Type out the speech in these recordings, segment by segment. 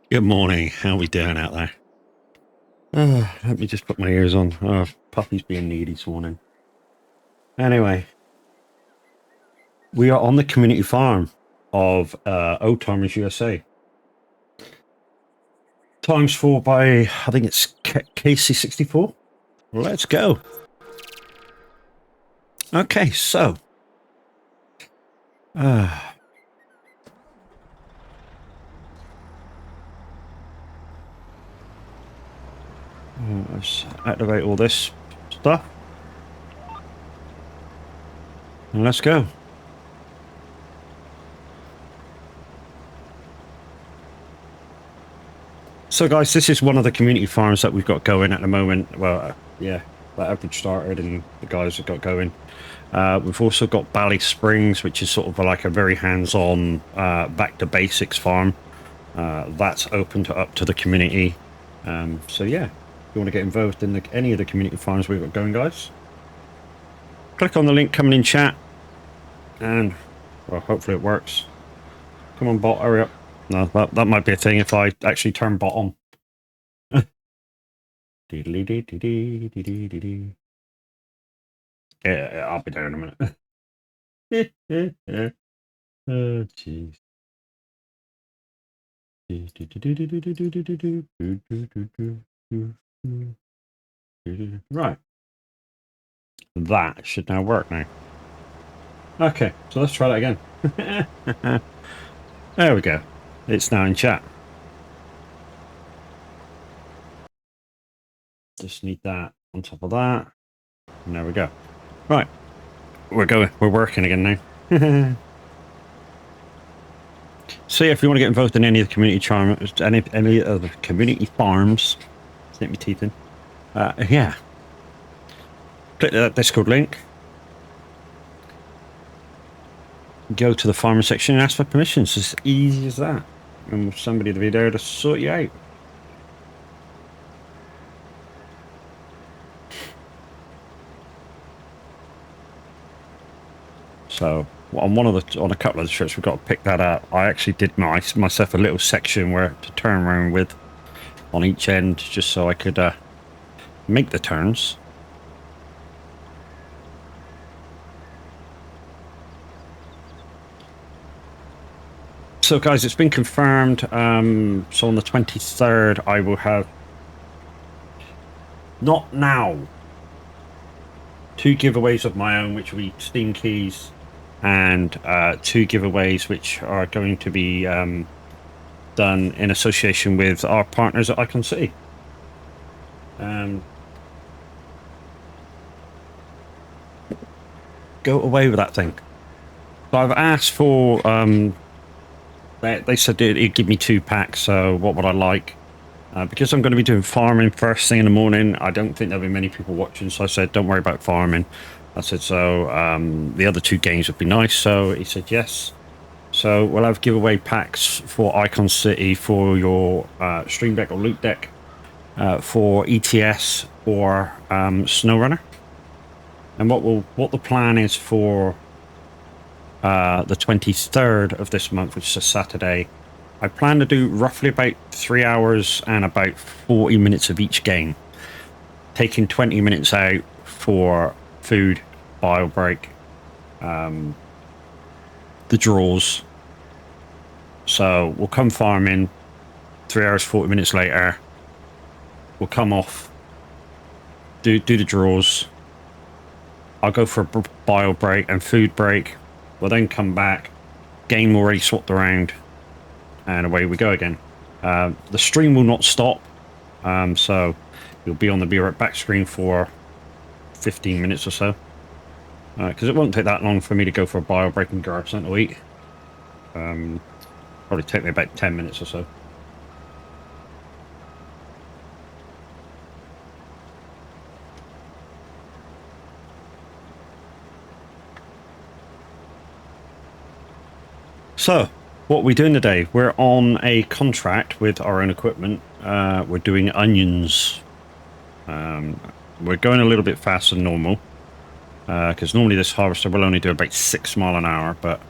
Good morning. How we doing out there? Let me just put my ears on. Oh, puppy's being needy this morning. Anyway, we are on the community farm of Old Timers USA. Times 4 by, I think it's KC64. Let's go. Okay, so. Let's activate all this stuff. And let's go. So guys, this is one of the community farms that we've got going at the moment. Well, yeah, that Average started and the guys have got going. We've also got Bally Springs, which is sort of like a very hands-on, back to basics farm. That's open up to the community. So yeah, if you want to get involved in any of the community farms we've got going, guys, click on the link coming in chat, and well, hopefully it works. Come on, bot, hurry up. No, that might be a thing if I actually turn bot on. Yeah, I'll be there in a minute. Oh, jeez. Right. That should now work now. Okay, so let's try that again. There we go. It's now in chat. Just need that on top of that. And there we go. Right. We're working again now. So yeah, if you want to get involved in any of the community any of the community farms, snip my teeth in. Yeah. Click that Discord link. Go to the farmer section and ask for permissions. It's as easy as that. And somebody will be there to sort you out. So on a couple of the trips we've got to pick that up. I actually did myself a little section where to turn around with on each end, just so I could make the turns. So guys, it's been confirmed. So on the 23rd, I will have, not now, 2 giveaways of my own, which will be Steam keys, and 2 giveaways which are going to be done in association with our partners at Icon City. Go away with that thing. So I've asked for, they said it'd give me 2 packs, so what would I like? Because I'm going to be doing farming first thing in the morning, I don't think there'll be many people watching, so I said don't worry about farming. I said, so the other 2 games would be nice, so he said yes. So we'll have giveaway packs for Icon City for your stream deck or loot deck, for ETS or SnowRunner. And what the plan is for the 23rd of this month, which is a Saturday, I plan to do roughly about 3 hours and about 40 minutes of each game, taking 20 minutes out for food, bio break, the draws. So we'll come farming, 3 hours 40 minutes later, we'll come off, do the draws. I'll go for a bio break and food break. We'll then come back, game already swapped around, and away we go again. The stream will not stop, so you'll be on the Be Right Back screen for 15 minutes or so, because it won't take that long for me to go for a bio break and grab something to eat. Probably take me about 10 minutes or so. So, what are we doing today? We're on a contract with our own equipment. We're doing onions. We're going a little bit faster than normal, because normally this harvester will only do about 6 miles an hour, but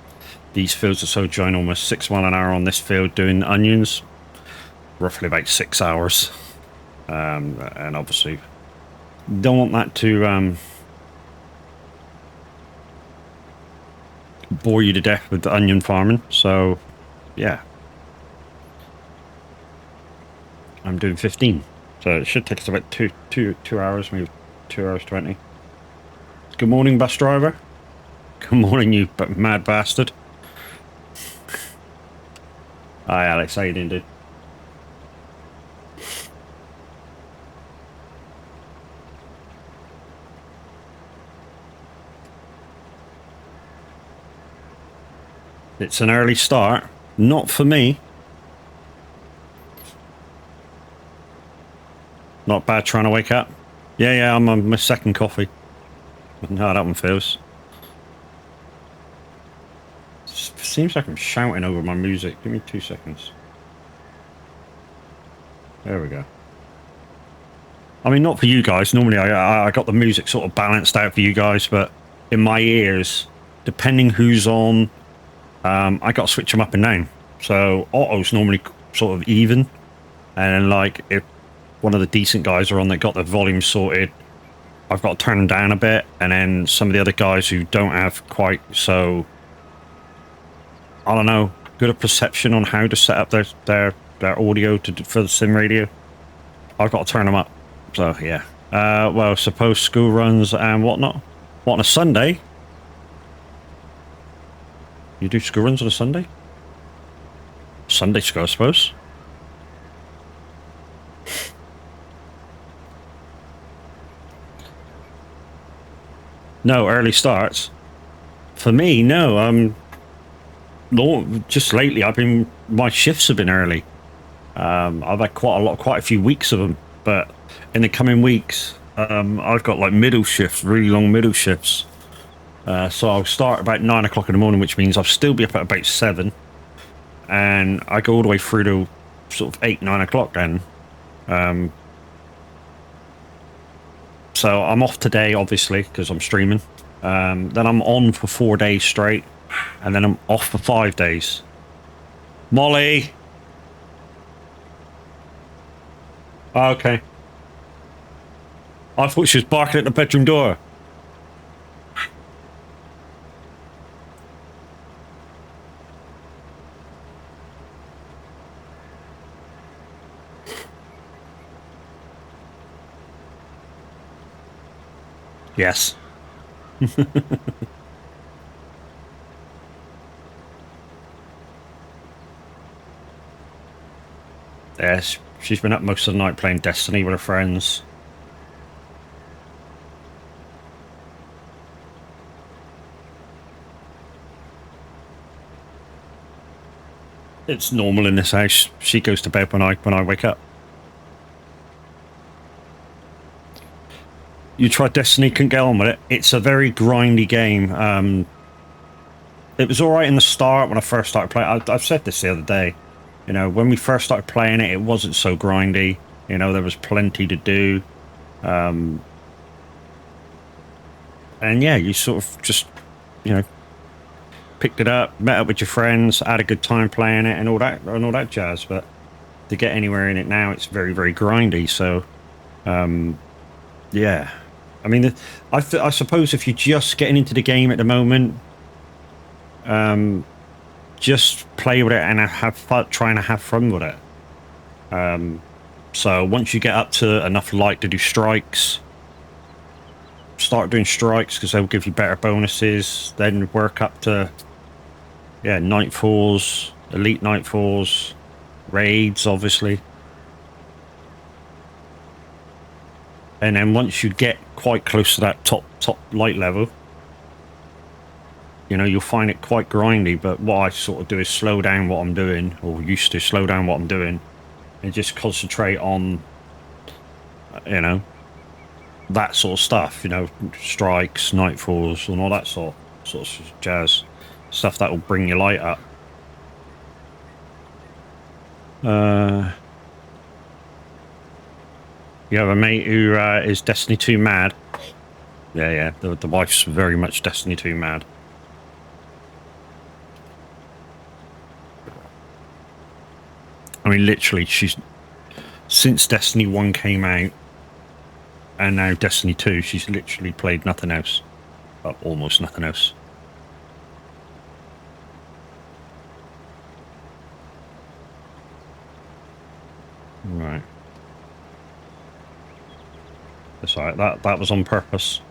these fields are so ginormous. 6 miles an hour on this field doing onions. roughly about 6 hours. And obviously don't want that to bore you to death with the onion farming. So yeah, I'm doing 15. So it should take us about two hours, maybe 2 hours 20. Good morning, bus driver. Good morning, you mad bastard. Hi, Alex. How you doing, dude? It's an early start. Not for me. Not bad trying to wake up. Yeah, I'm on my second coffee. No, that one feels. Seems like I'm shouting over my music. Give me 2 seconds. There we go. I mean, not for you guys. Normally I got the music sort of balanced out for you guys, but in my ears, depending who's on, I got to switch them up and down. So auto's normally sort of even, and then like if one of the decent guys are on that got the volume sorted, I've got to turn them down a bit, and then some of the other guys who don't have quite so, I don't know, good a perception on how to set up their audio for the sim radio, I've got to turn them up. So yeah. Well, suppose school runs and whatnot. What, on a Sunday? You do school runs on a Sunday? Sunday school, I suppose. No, early starts. For me, no. Just lately, my shifts have been early. I've had quite a few weeks of them, but in the coming weeks, I've got like middle shifts, really long middle shifts. So I'll start about 9 o'clock in the morning, which means I'll still be up at about 7, and I go all the way through to sort of 8, 9 o'clock then. So I'm off today, obviously, because I'm streaming. Then I'm on for 4 days straight, and then I'm off for 5 days. Molly! Oh, okay. I thought she was barking at the bedroom door. Yes. Yes, she's been up most of the night playing Destiny with her friends. It's normal in this house. She goes to bed when I wake up. You tried Destiny, couldn't get on with it. It's a very grindy game. It was all right in the start when I first started playing. I've said this the other day. You know, when we first started playing it, it wasn't so grindy. You know, there was plenty to do. And yeah, you sort of just, you know, picked it up, met up with your friends, had a good time playing it, and all that jazz. But to get anywhere in it now, it's very, very grindy. So, yeah. I mean, I suppose if you're just getting into the game at the moment, just play with it and have fun, trying to have fun with it. So once you get up to enough light to do strikes, start doing strikes because they'll give you better bonuses. Then work up to, yeah, nightfalls, elite nightfalls, raids, obviously. And then once you get quite close to that top light level, you know, you'll find it quite grindy. But what I sort of do is slow down what I'm doing, or used to slow down what I'm doing, and just concentrate on, you know, that sort of stuff. You know, strikes, nightfalls, and all that sort of jazz stuff that will bring your light up. You have a mate who is Destiny 2 mad. Yeah. The wife's very much Destiny 2 mad. I mean, literally, she's since Destiny 1 came out, and now Destiny 2, she's literally played nothing else. Well, almost nothing else. Right. That's all right. That was on purpose.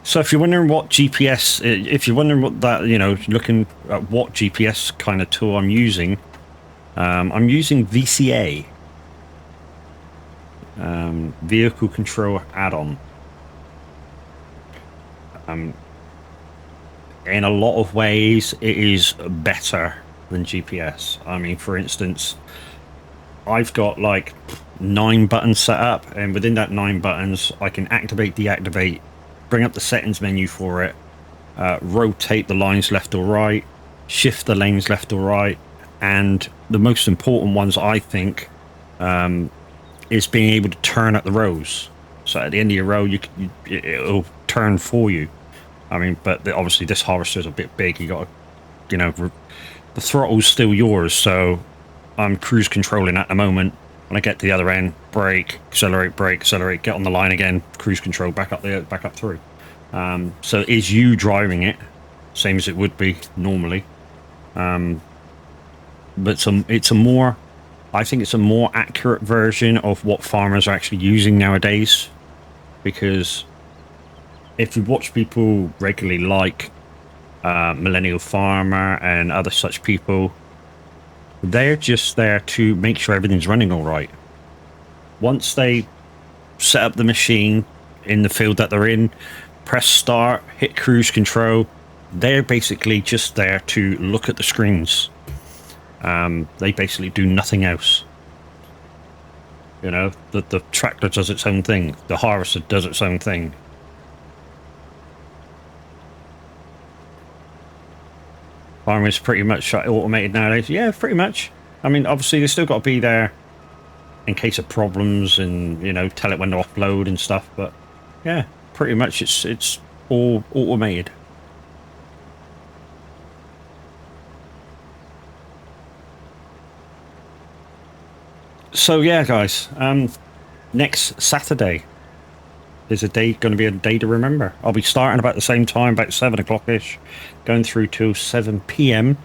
So if you're wondering what GPS, if you're wondering what that, you know, looking at what GPS kind of tool I'm using VCA, Vehicle Control Add-on. In a lot of ways, it is better than GPS. I mean, for instance, I've got like 9 buttons set up, and within that 9 buttons, I can activate, deactivate, bring up the settings menu for it, rotate the lines left or right, shift the lanes left or right, and the most important ones, I think, is being able to turn at the rows. So at the end of your row, it'll turn for you. I mean, but obviously this harvester's a bit big. You got to, you know, the throttle's still yours, so I'm cruise controlling at the moment. When I get to the other end, brake, accelerate, get on the line again, cruise control, back up through. So it is you driving it, same as it would be normally. But it's a more, I think it's a more accurate version of what farmers are actually using nowadays, because if you watch people regularly like Millennial Farmer and other such people, they're just there to make sure everything's running all right. Once they set up the machine in the field that they're in, press start, hit cruise control, they're basically just there to look at the screens. They basically do nothing else. You know, the tractor does its own thing. The harvester does its own thing. Farming is pretty much automated nowadays. Yeah, pretty much. I mean, obviously, they still got to be there in case of problems and, you know, tell it when to offload and stuff. But yeah, pretty much it's all automated. So yeah, guys, next Saturday is going to be a day to remember. I'll be starting about the same time, about 7 o'clock-ish, going through till 7 p.m.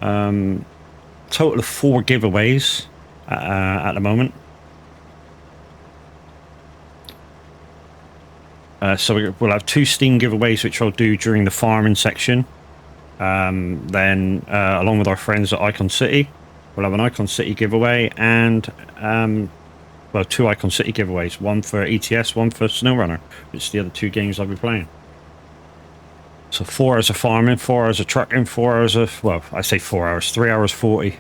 Total of 4 giveaways at the moment. So we'll have 2 Steam giveaways, which I'll do during the farming section. Then, along with our friends at Icon City, we'll have an Icon City giveaway and... well, 2 Icon City giveaways, 1 for ETS, 1 for SnowRunner, which is the other 2 games I'll be playing. So 4 hours of farming, 4 hours of trucking, 4 hours of, well, I say 4 hours, 3 hours 40.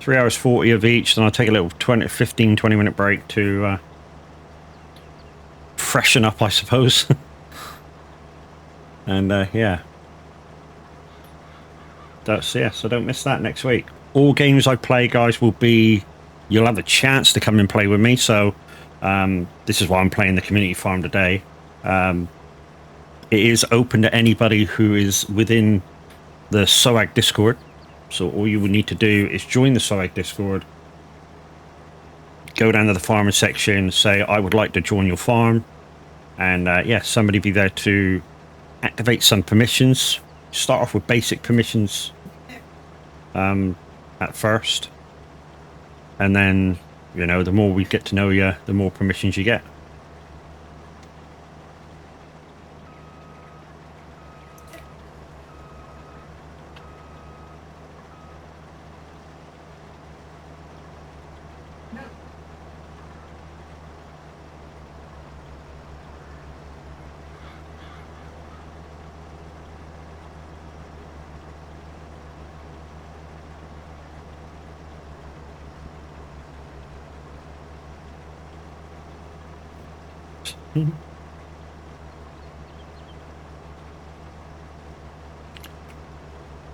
Three hours 40 of each, then I'll take a little 15-20 minute break to freshen up, I suppose. And yeah. So don't miss that next week. All games I play, guys, will be, you'll have a chance to come and play with me. So this is why I'm playing the community farm today. It is open to anybody who is within the SOAG Discord. So all you would need to do is join the SOAG Discord, go down to the farmer section, say, I would like to join your farm. And yeah, somebody be there to activate some permissions. Start off with basic permissions at first, and then, you know, the more we get to know you, the more permissions you get.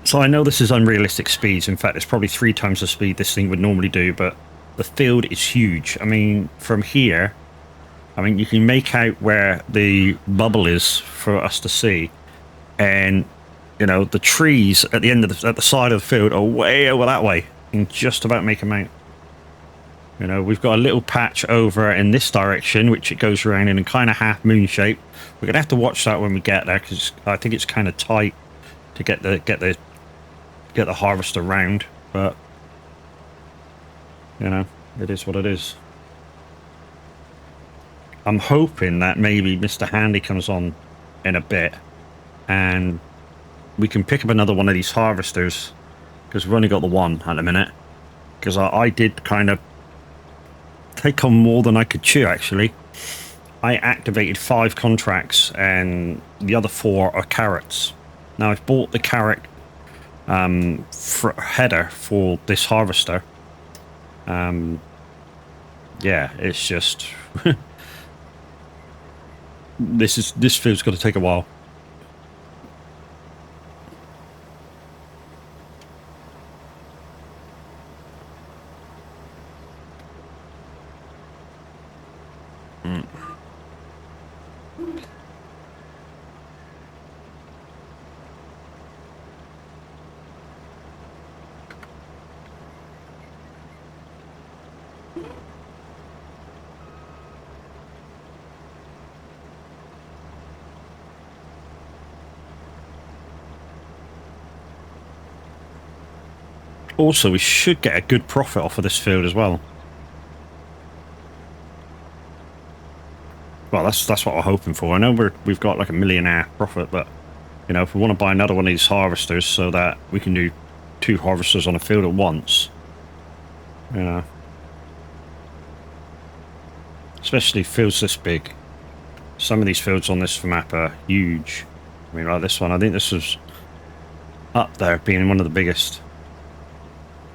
So I know this is unrealistic speeds. In fact, it's probably 3 times the speed this thing would normally do, but the field is huge. I mean, from here, I mean, you can make out where the bubble is for us to see, and you know the trees at the end of at the side of the field are way over that way. You can just about make them out. You know, we've got a little patch over in this direction, which it goes around in a kind of half moon shape. We're gonna have to watch that when we get there, because I think it's kind of tight to get the harvester round. But you know, it is what it is. I'm hoping that maybe Mr. Handy comes on in a bit, and we can pick up another one of these harvesters, because we've only got the one at the minute. Because I did kind of take on more than I could chew, actually. I activated 5 contracts, and the other 4 are carrots. Now, I've bought the carrot header for this harvester. Yeah, it's just... this field's got to take a while. Also, we should get a good profit off of this field as well. Well, that's what we're hoping for. I know we've got like $1.5 million profit, but you know, if we want to buy another one of these harvesters so that we can do 2 harvesters on a field at once, you know, especially fields this big. Some of these fields on this map are huge. I mean, like this one, I think this was up there being one of the biggest.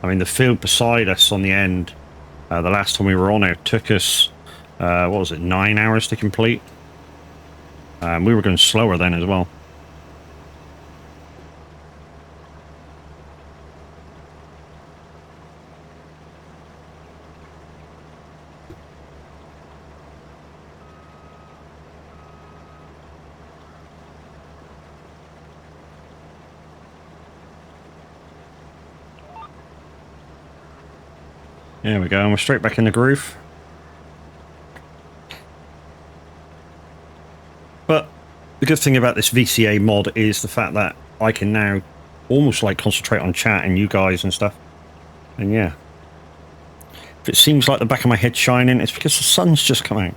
I mean, the field beside us on the end, the last time we were on it, took us, what was it, 9 hours to complete? We were going slower then as well. There we go, and we're straight back in the groove. But the good thing about this VCA mod is the fact that I can now almost like concentrate on chat and you guys and stuff. And yeah, if it seems like the back of my head's shining, it's because the sun's just come out.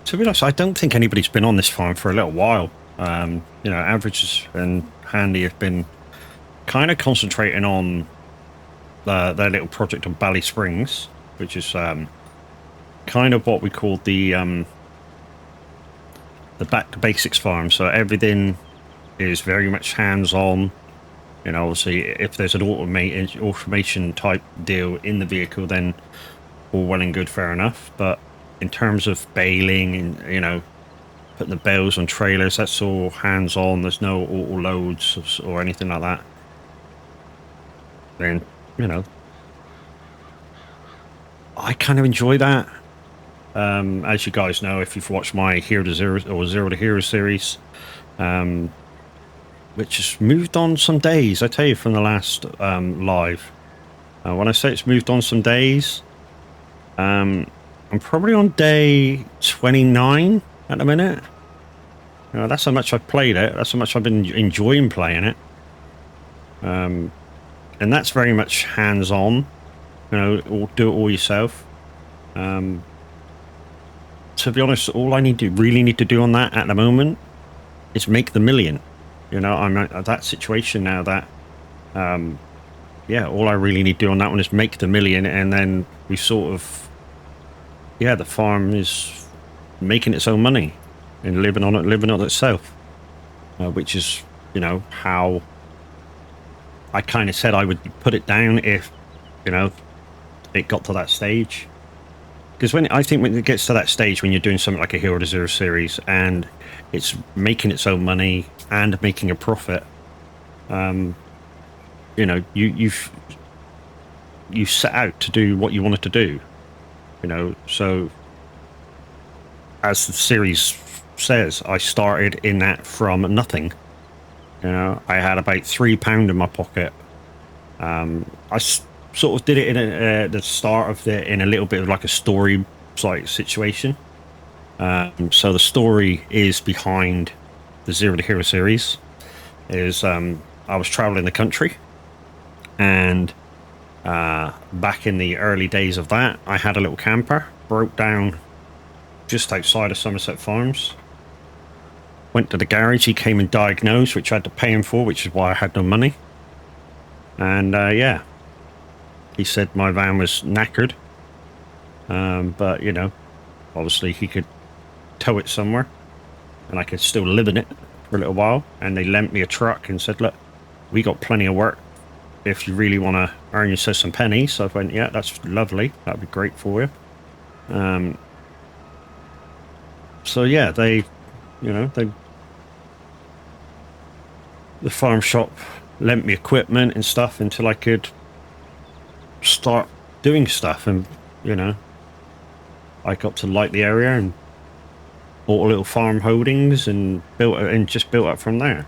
To be honest, I don't think anybody's been on this farm for a little while. You know, Averages and Handy have been kind of concentrating on their little project on Bally Springs, which is kind of what we call the back to basics farm. So everything is very much hands-on. You know, obviously, if there's an automation type deal in the vehicle, then all well and good, fair enough. But in terms of baling and, you know, putting the bales on trailers, that's all hands-on. There's no auto loads or anything like that. Then, you know, I kind of enjoy that. As you guys know, if you've watched my Hero to Zero or Zero to Hero series, which has moved on some days, I tell you, from the last live. When I say it's moved on some days, I'm probably on day 29 at the minute. You know, that's how much I've played it. That's how much I've been enjoying playing it. And that's very much hands-on. You know, or do it all yourself. To be honest, all I really need to do on that at the moment is make the million. You know, I'm at that situation now that, yeah, all I really need to do on that one is make the million, and then we sort of yeah, the farm is making its own money and living on itself, which is, how I kind of said I would put it down if, you know, it got to that stage. Because I think when it gets to that stage, when you're doing something like a Hero to Zero series and it's making its own money and making a profit, you set out to do what you wanted to do, So as the series says, I started in that from nothing. I had about £3 in my pocket. Sort of did it in the start of in a little bit of like a story like situation. So the story is behind the Zero to Hero series. I was traveling the country, and back in the early days of that, I had a little camper, broke down just outside of Somerset Farms. Went to the garage, he came and diagnosed, which I had to pay him for, which is why I had no money. And yeah, he said my van was knackered. But, obviously he could tow it somewhere and I could still live in it for a little while. And they lent me a truck and said, look, we got plenty of work if you really want to earn yourself some pennies. So I went, yeah, that's lovely. That'd be great for you. So yeah, the farm shop lent me equipment and stuff until I could start doing stuff. And, I got to like the area and bought a little farm holdings and just built up from there.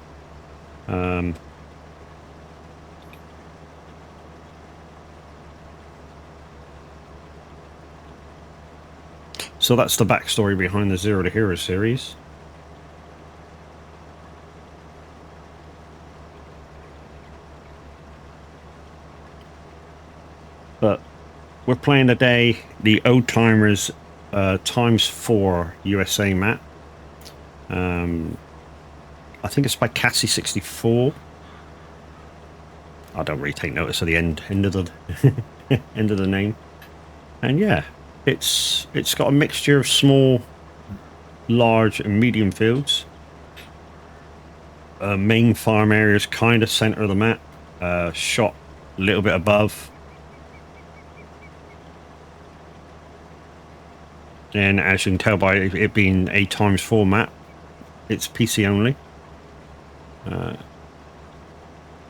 So that's the backstory behind the Zero to Hero series. But we're playing today the Old Timers ×4 USA map. I think it's by Cassie64. I don't really take notice of the end of the end of the name. And yeah, it's got a mixture of small, large, and medium fields. Main farm areas kind of center of the map, shot a little bit above. And as you can tell by it being a ×4 map, it's PC only.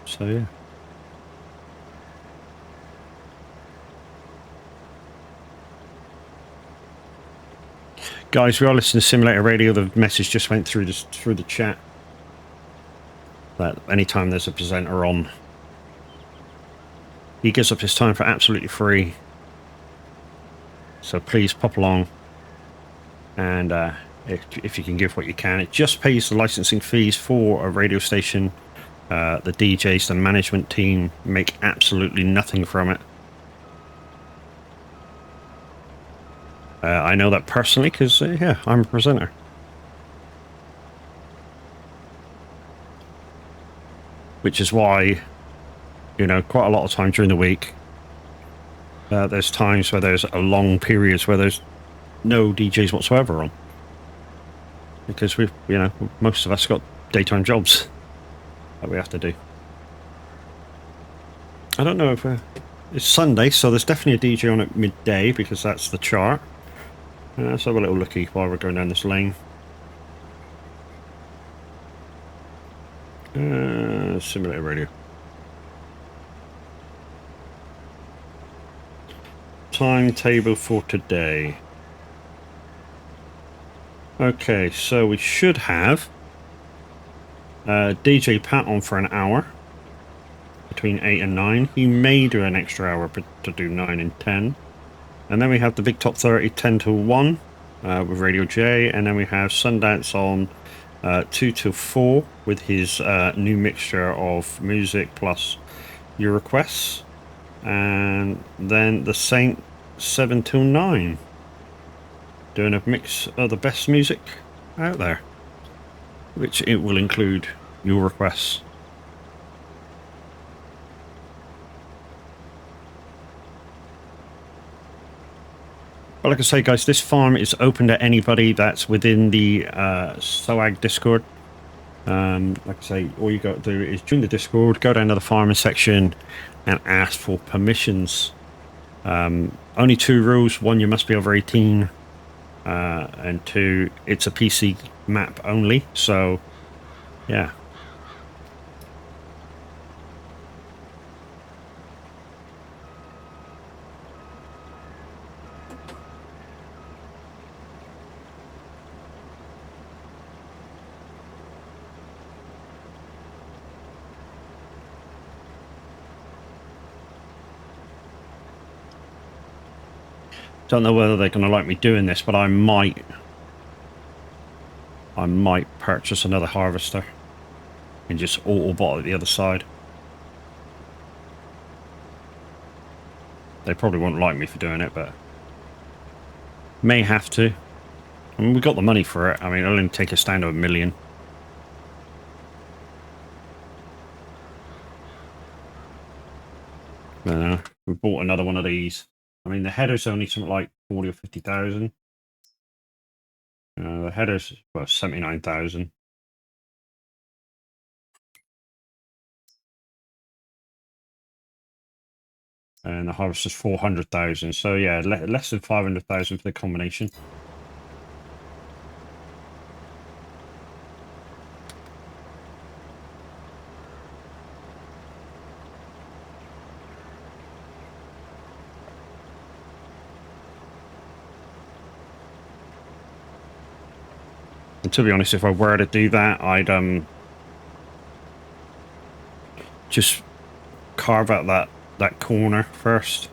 So yeah. Guys, we are listening to Simulator Radio. The message just went through the chat that anytime there's a presenter on, he gives up his time for absolutely free. So please pop along. And if you can give what you can, it just pays the licensing fees for a radio station. The DJs, the management team make absolutely nothing from it. I know that personally because, yeah, I'm a presenter. Which is why, quite a lot of time during the week, there's times where there's a long periods where there's no DJs whatsoever on. Because most of us got daytime jobs that we have to do. I don't know if it's Sunday, so there's definitely a DJ on at midday because that's the chart. Let's have a little looky while we're going down this lane. Simulator Radio. Timetable for today. Okay, so we should have DJ Pat on for an hour between 8 and 9. He may do an extra hour to do 9 and 10. And then we have the Big Top 30 10 to 1 with Radio J. And then we have Sundance on 2 till 4 with his new mixture of music plus your requests. And then the Saint 7 till 9. Doing a mix of the best music out there, which it will include your requests. But like I say, guys, this farm is open to anybody that's within the SOAG Discord. Like I say, all you got to do is join the Discord, go down to the farming section, and ask for permissions. Only 2 rules: 1, you must be over 18, and 2, it's a PC map only. So, yeah. Don't know whether they're going to like me doing this, but I might purchase another harvester and just auto-bot at the other side. They probably won't like me for doing it, but may have to. I mean, we got the money for it. I mean, it'll only take us down to 1 million. We bought another one of these. I mean, the header's only something like 40 or 50,000. The header's, well, 79,000. And the harvester's 400,000. So yeah, less than 500,000 for the combination. And to be honest, if I were to do that, I'd just carve out that corner first.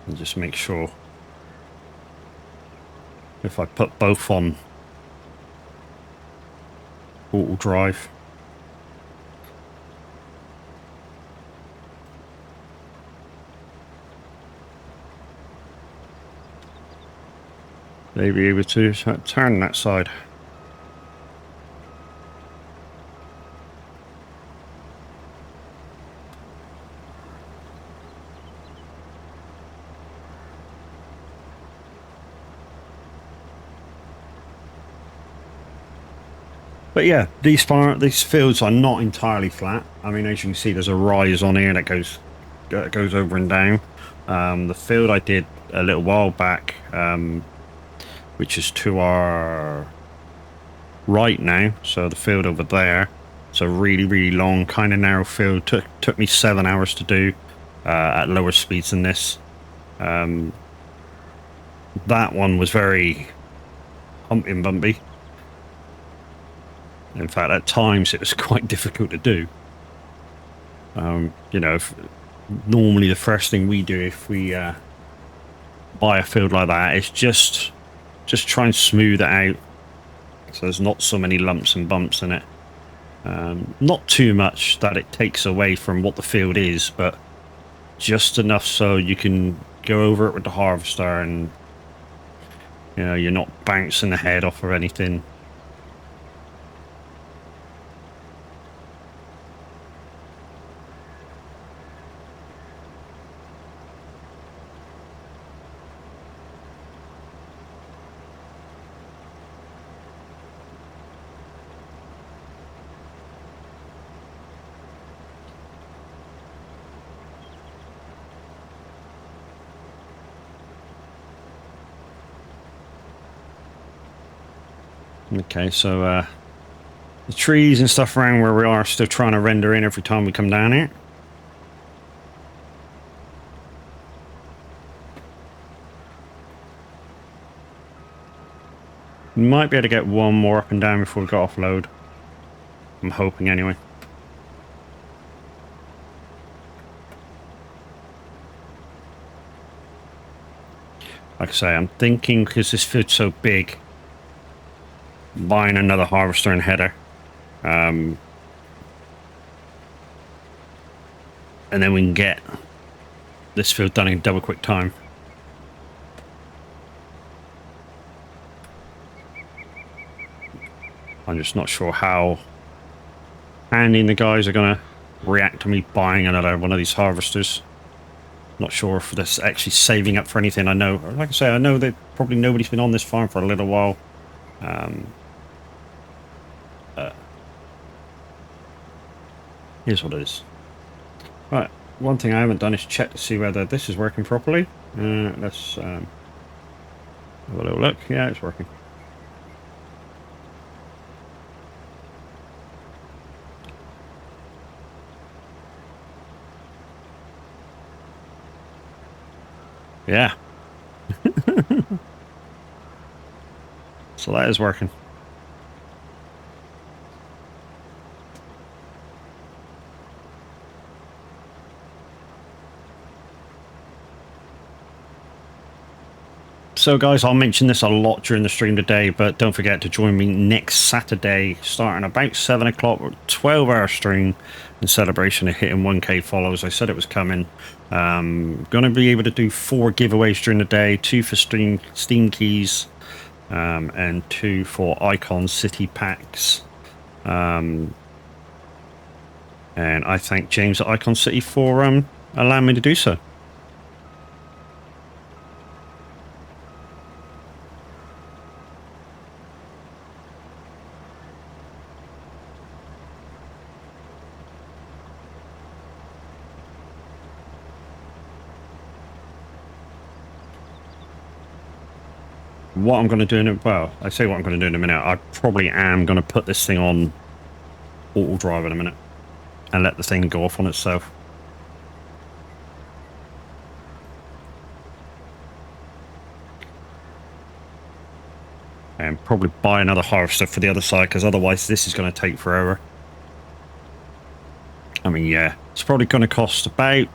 And just make sure if I put both on auto drive. They'll be able to turn that side. But yeah, these fields are not entirely flat. I mean, as you can see, there's a rise on here that goes over and down. The field I did a little while back, which is to our right now, so the field over there, it's a really long, kind of narrow field. Took me 7 hours to do at lower speeds than this. That one was very humpy and bumpy. In fact, at times it was quite difficult to do. You know, normally the first thing we do if we buy a field like that is just try and smooth it out so there's not so many lumps and bumps in it. Not too much that it takes away from what the field is, but just enough so you can go over it with the harvester and, you know, you're not bouncing the head off or anything. Okay, so the trees and stuff around where we are still trying to render in every time we come down here. We might be able to get one more up and down before we go offload. I'm hoping anyway. Like I say, I'm thinking because this field's so big, buying another harvester and header, and then we can get this field done in double quick time. I'm just not sure how handy the guys are gonna react to me buying another one of these harvesters. Not sure if this actually saving up for anything. I know, like I say, I know that probably nobody's been on this farm for a little while. Uh, here's what it is. Right, one thing I haven't done is check to see whether this is working properly. Let's have a little look. Yeah, it's working. Yeah. So that is working. So guys, I'll mention this a lot during the stream today, but don't forget to join me next Saturday, starting about 7 o'clock, 12-hour stream in celebration of hitting 1k follows. I said it was coming. Going to be able to do 4 giveaways during the day, 2 for Steam keys, and 2 for Icon City packs. And I thank James at Icon City for allowing me to do so. What I'm going to do I say what I'm going to do in a minute. I probably am going to put this thing on auto drive in a minute and let the thing go off on itself. And probably buy another harvester for the other side, because otherwise this is going to take forever. I mean, yeah, it's probably going to cost about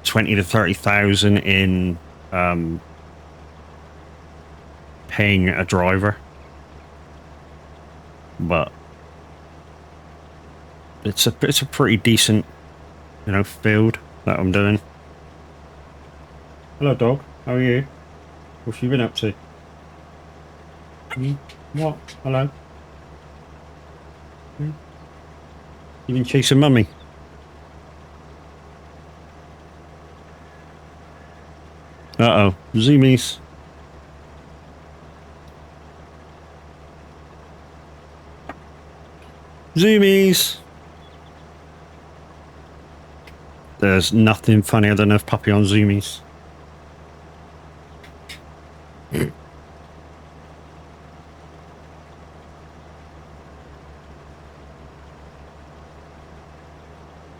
20 to 30,000 in paying a driver, but it's a pretty decent, field that I'm doing. Hello, dog. How are you? What have you been up to? What? Hello. You been chasing mummy? Uh-oh. Zoomies. Zoomies! There's nothing funnier than a puppy on zoomies.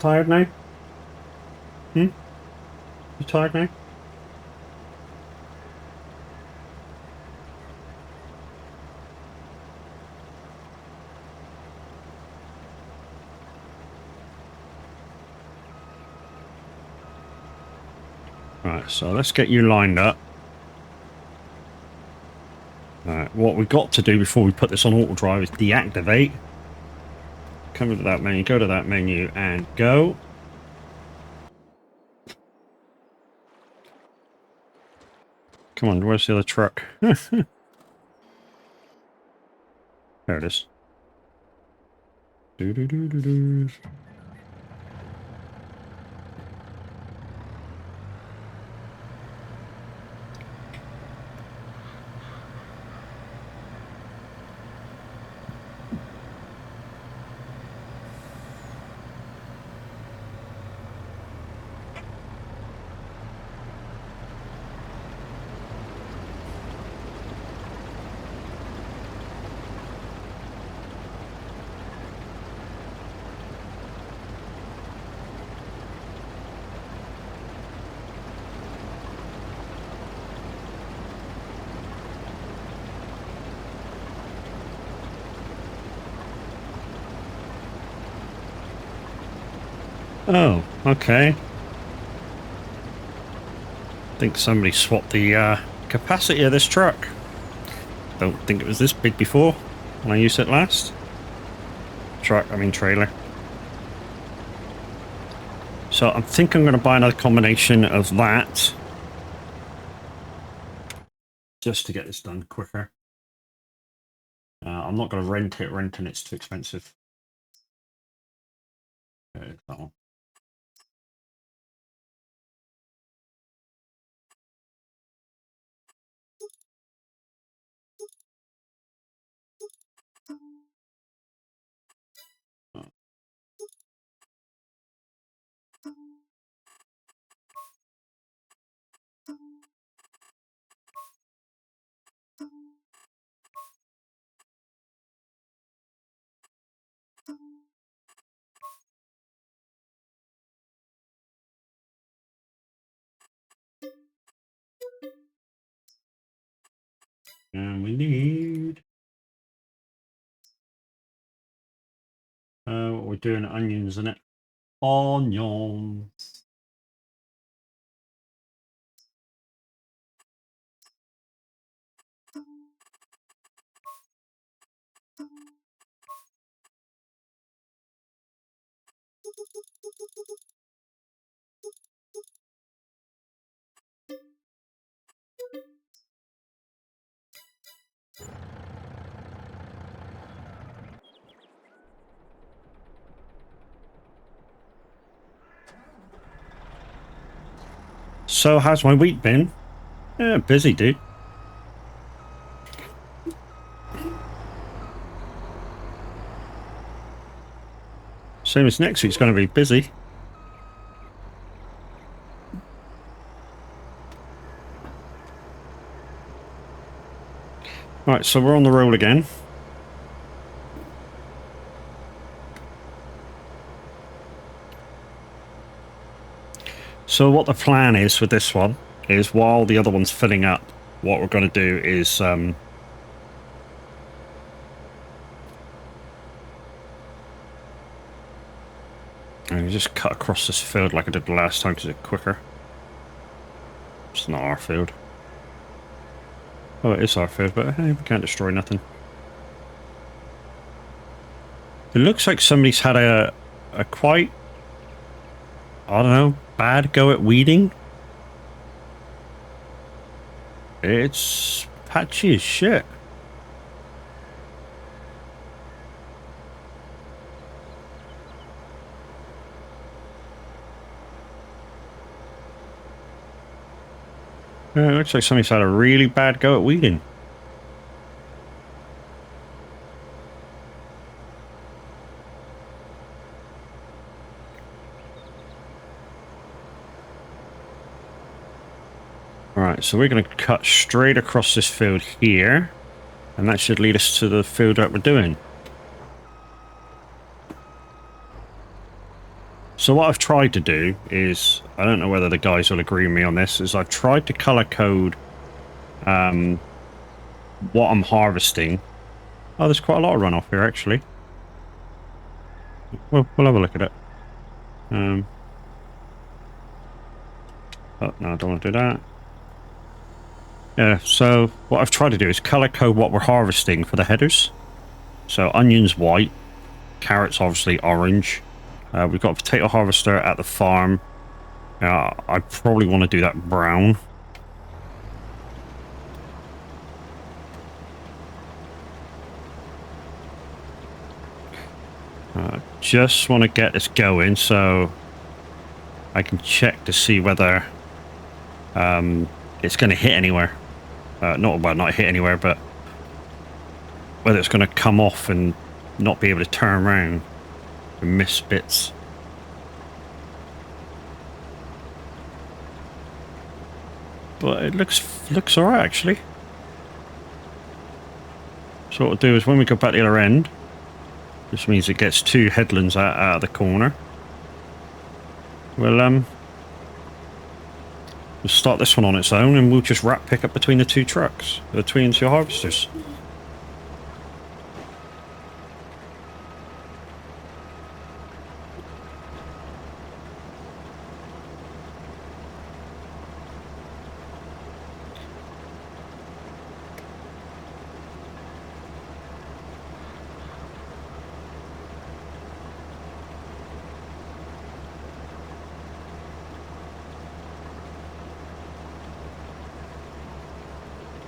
Tired now? You tired now? Right, so let's get you lined up. Alright, what we've got to do before we put this on auto drive is deactivate. Come to that menu, go to that menu, and go. Come on, where's the other truck? There it is. Do-do-do-do-do. Oh, okay. I think somebody swapped the capacity of this truck. Don't think it was this big before when I used it last. Trailer. So I think I'm going to buy another combination of that. Just to get this done quicker. I'm not going to rent it. Renting it's too expensive. Okay, that one. And we need... what we're doing, onions in it. Onions. So how's my week been? Yeah, busy, dude. Same as next week's going to be busy. Right, so we're on the roll again. So what the plan is with this one is, while the other one's filling up, what we're going to do is and just cut across this field like I did the last time because it's quicker. It's not our field. Oh, it is our field, but hey, we can't destroy nothing. It looks like somebody's had a quite, I don't know, bad go at weeding. It's patchy as shit. Yeah, it looks like somebody's had a really bad go at weeding. Alright, so we're going to cut straight across this field here, and that should lead us to the field that we're doing. So what I've tried to do is, I don't know whether the guys will agree with me on this, is I've tried to color code what I'm harvesting. Oh, there's quite a lot of runoff here, actually. We'll have a look at it. Oh, no, I don't want to do that. Yeah, so what I've tried to do is color code what we're harvesting for the headers. So onions white, carrots obviously orange. We've got a potato harvester at the farm. I probably want to do that brown. Just want to get this going so I can check to see whether it's going to hit anywhere. Not hit anywhere, but whether it's going to come off and not be able to turn around and miss bits. But it looks alright, actually. So what we'll do is, when we go back to the other end, this means it gets two headlands out of the corner. We'll start this one on its own, and we'll just wrap pick up between the two trucks, between the two harvesters.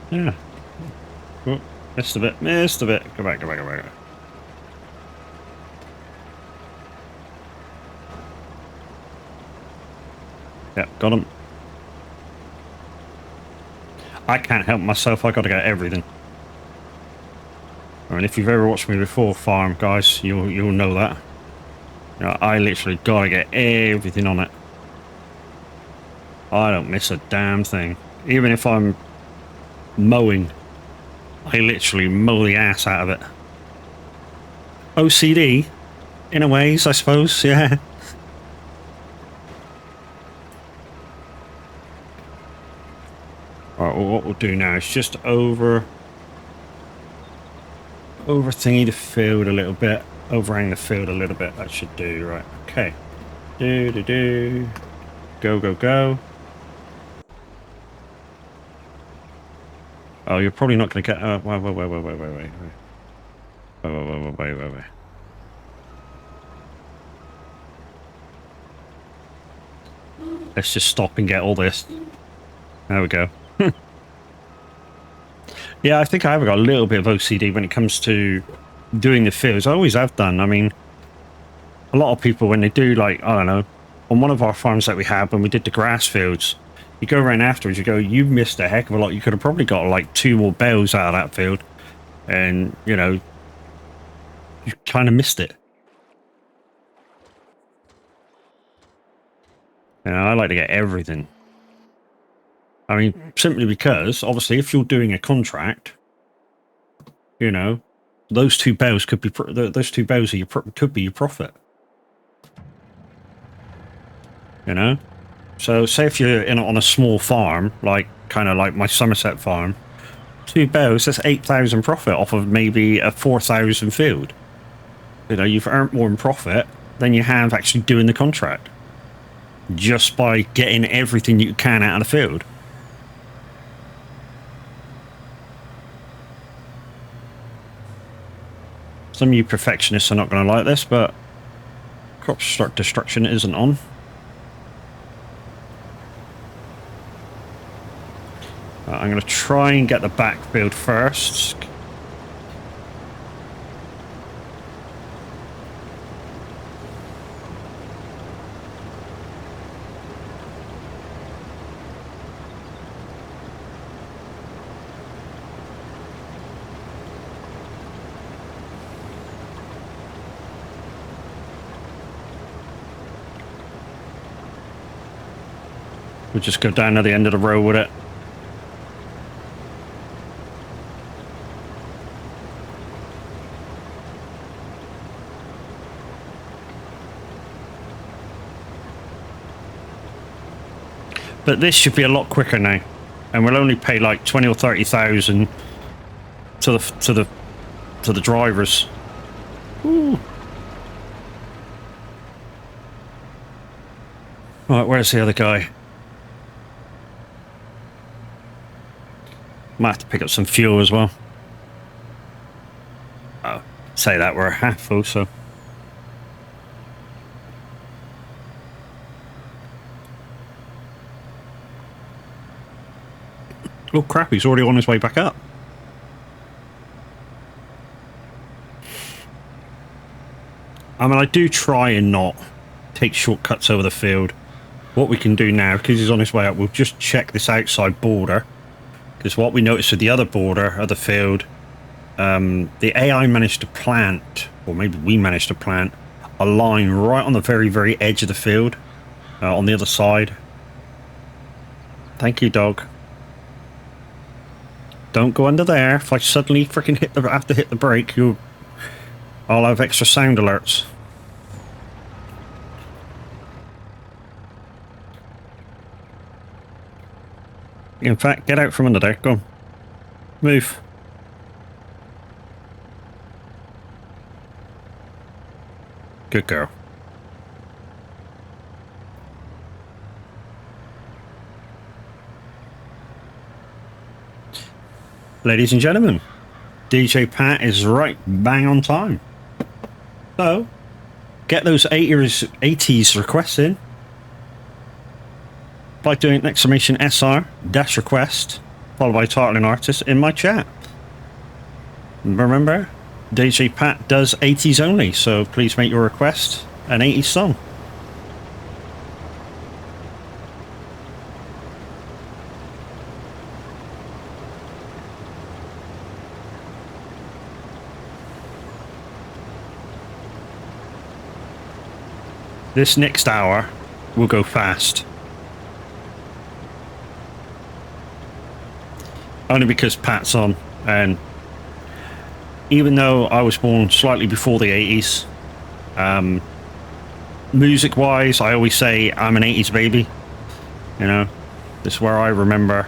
Yeah. Oh, missed a bit. Go back. Yeah, got him. I can't help myself. I got to get everything. I mean, if you've ever watched me before farm, guys, you'll know that. You know, I literally got to get everything on it. I don't miss a damn thing. Even if I'm mowing, I literally mow the ass out of it. OCD, in a ways, I suppose, yeah. Alright, well, what we'll do now is just over thingy the field a little bit, overhang the field a little bit. That should do, right? Okay. Go, go, go. Oh, you're probably not going to get. Wait. Let's just stop and get all this. There we go. Yeah, I think I have got a little bit of OCD when it comes to doing the fields. I always have done. I mean, a lot of people, when they do, like, I don't know, on one of our farms that we had, when we did the grass fields, you go around afterwards, you go, you missed a heck of a lot. You could have probably got like 2 more bales out of that field. And, you know, you kind of missed it. You know, I like to get everything. I mean, simply because, obviously, if you're doing a contract, you know, those 2 bales could be those 2 bales are could be your profit. You know, so say if you're on a small farm, like kind of like my Somerset farm, 2 bales, that's 8,000 profit off of maybe a 4,000 field. You know, you've earned more in profit than you have actually doing the contract, just by getting everything you can out of the field. Some of you perfectionists are not going to like this, but crop destruction isn't on. I'm going to try and get the backfield first. We'll just go down to the end of the row with it. But this should be a lot quicker now, and we'll only pay like 20 or 30,000 to the drivers. Ooh. Right, where's the other guy? Might have to pick up some fuel as well. Oh, say that we're half full, so. Oh crap, he's already on his way back up. I mean, I do try and not take shortcuts over the field. What we can do now, because he's on his way up, we'll just check this outside border. Because what we noticed with the other border of the field, the AI managed to plant, or maybe we managed to plant, a line right on the very, very edge of the field, on the other side. Thank you, dog. Don't go under there. If I suddenly freaking have to hit the brake, I'll have extra sound alerts. In fact, get out from under there. Go on. Move. Good girl. Ladies and gentlemen, DJ Pat is right bang on time. So, get those 80s requests in by doing exclamation SR dash request followed by title and artist in my chat. Remember, DJ Pat does 80s only, so please make your request an 80s song. This next hour will go fast. Only because Pat's on, and even though I was born slightly before the 80s, music-wise, I always say I'm an 80s baby. You know, this is where I remember,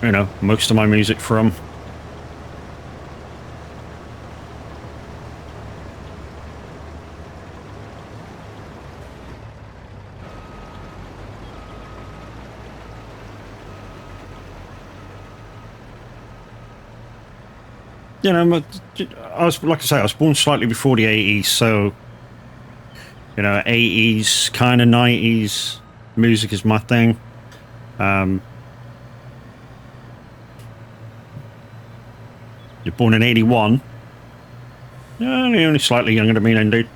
you know, most of my music from. You know, I was, like I say, I was born slightly before the 80s, so, you know, 80s, kind of 90s music is my thing. You're born in 81. You're only slightly younger than me then, dude.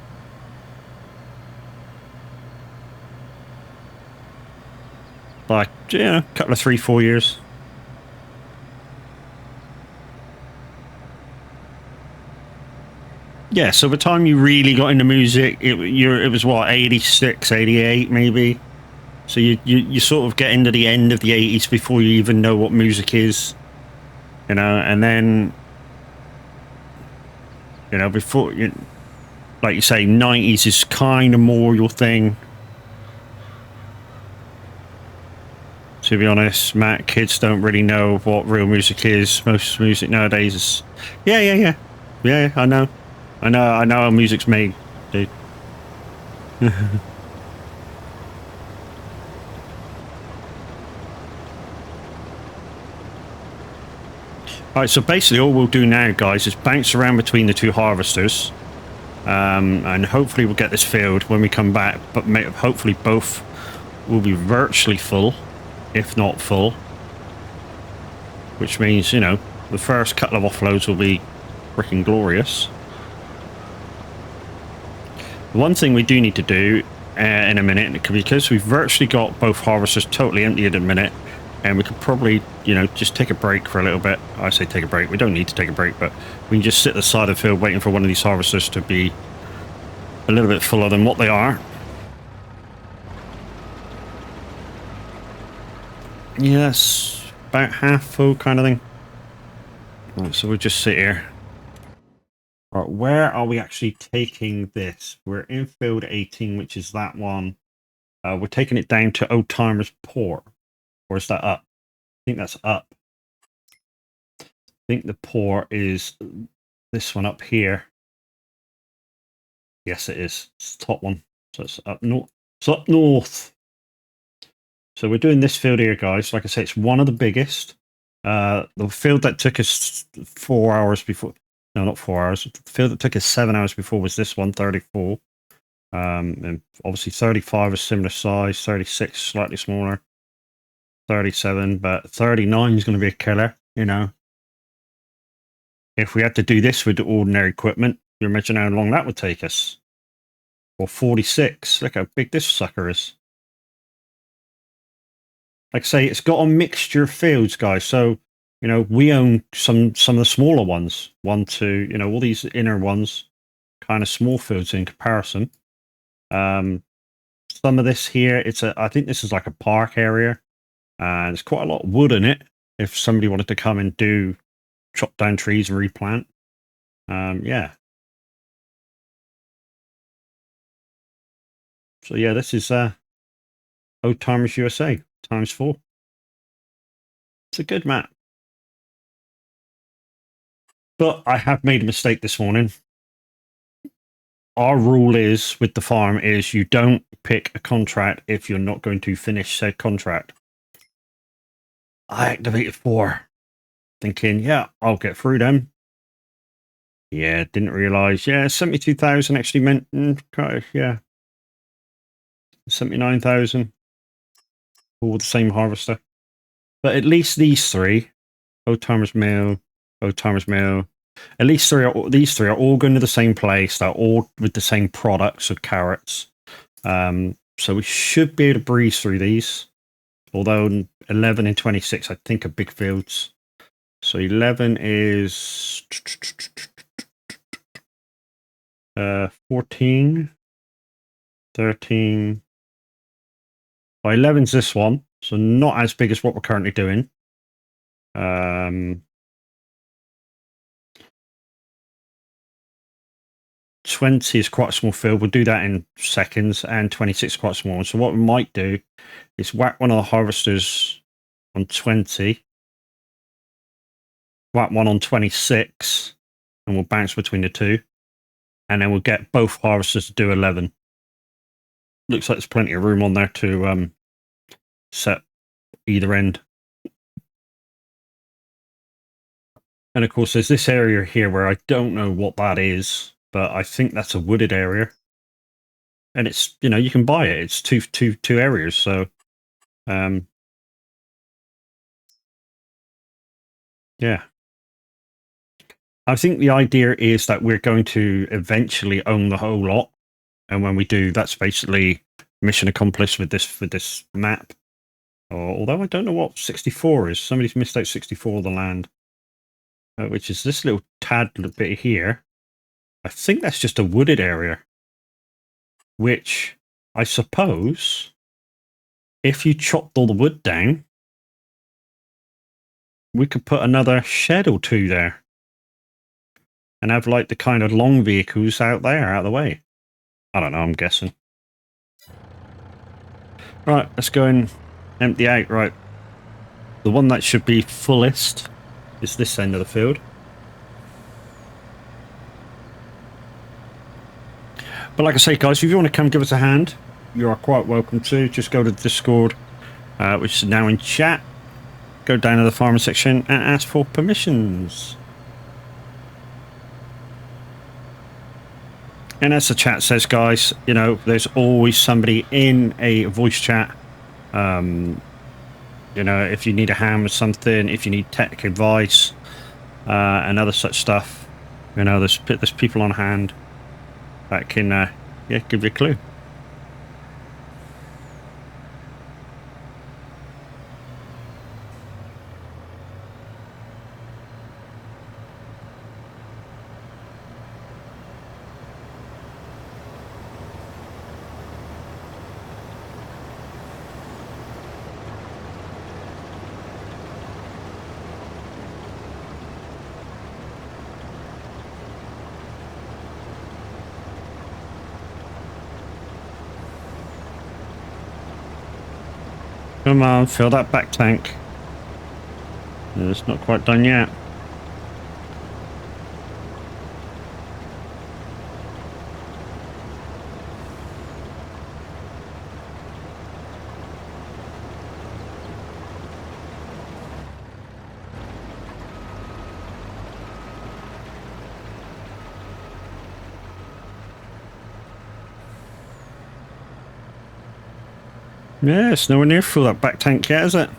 Like, yeah, a couple of 3-4 years. Yeah, so the time you really got into music, it was what, 86, 88 maybe? So you sort of get into the end of the 80s before you even know what music is, you know, and then, you know, before, you, like you say, 90s is kind of more your thing. To be honest, Matt, kids don't really know what real music is. Most music nowadays is, yeah, I know how music's made, dude. Alright, so basically all we'll do now, guys, is bounce around between the two harvesters. And hopefully we'll get this field when we come back, but hopefully both will be virtually full, if not full. Which means, you know, the first couple of offloads will be freaking glorious. One thing we do need to do in a minute, because we've virtually got both harvesters totally empty in a minute, and we could probably, you know, just take a break for a little bit. I say take a break. We don't need to take a break, but we can just sit at the side of the field waiting for one of these harvesters to be a little bit fuller than what they are. Yes, about half full kind of thing. Right, so we'll just sit here. Right, where are we actually taking this? We're in field 18, which is that one. We're taking it down to Old Timers Port. Or is that up? I think that's up. I think the port is this one up here. Yes, it is. It's the top one. So it's up north. It's up north. So we're doing this field here, guys. Like I say, it's one of the biggest. The field that took us 4 hours before. No, not 4 hours. The field that took us 7 hours before was this one, 34. And obviously 35 is similar size, 36 slightly smaller, 37, but 39 is going to be a killer, you know. If we had to do this with the ordinary equipment, you imagine how long that would take us. Or 46. Look how big this sucker is. Like I say, it's got a mixture of fields, guys. So, you know, we own some of the smaller ones. 1, 2, you know, all these inner ones, kind of small fields in comparison. Some of this here, I think this is like a park area. And there's quite a lot of wood in it. If somebody wanted to come and chop down trees and replant. Yeah. So yeah, this is Old Timers USA ×4. It's a good map. But I have made a mistake this morning. Our rule is with the farm is you don't pick a contract if you're not going to finish said contract. I activated 4, thinking, yeah, I'll get through them. Yeah, didn't realize. Yeah, 72,000 actually meant, yeah, 79,000. All the same harvester. But at least these 3, Old Timers Mill, Old Timers Mill, at least these three are all going to the same place. They're all with the same products of carrots. So we should be able to breeze through these. Although 11 and 26, I think, are big fields. So 11 is 14. 13. Well, 11's this one, so not as big as what we're currently doing. 20 is quite a small field. We'll do that in seconds, and 26 is quite small. So what we might do is whack one of the harvesters on 20, whack one on 26, and we'll bounce between the two. And then we'll get both harvesters to do 11. Looks like there's plenty of room on there to set either end. And of course, there's this area here where I don't know what that is, but I think that's a wooded area. And it's, you know, you can buy it. It's two areas. So, yeah. I think the idea is that we're going to eventually own the whole lot. And when we do, that's basically mission accomplished with this map. Although I don't know what 64 is. Somebody's missed out 64 of the land. Which is this little tad bit here. I think that's just a wooded area. Which, I suppose, if you chopped all the wood down, we could put another shed or two there. And have like the kind of long vehicles out there, out of the way. I don't know, I'm guessing. Right, let's go and empty out. Right. The one that should be fullest is this end of the field. But like I say, guys, if you want to come give us a hand, you are quite welcome to. Just go to the Discord, which is now in chat. Go down to the farming section and ask for permissions. And as the chat says, guys, you know, there's always somebody in a voice chat. You know, if you need a hand with something, if you need tech advice, and other such stuff, you know, there's people on hand that can, yeah, give you a clue. Come on, fill that back tank. It's not quite done yet. Yeah, it's nowhere near full that back tank yet, is it?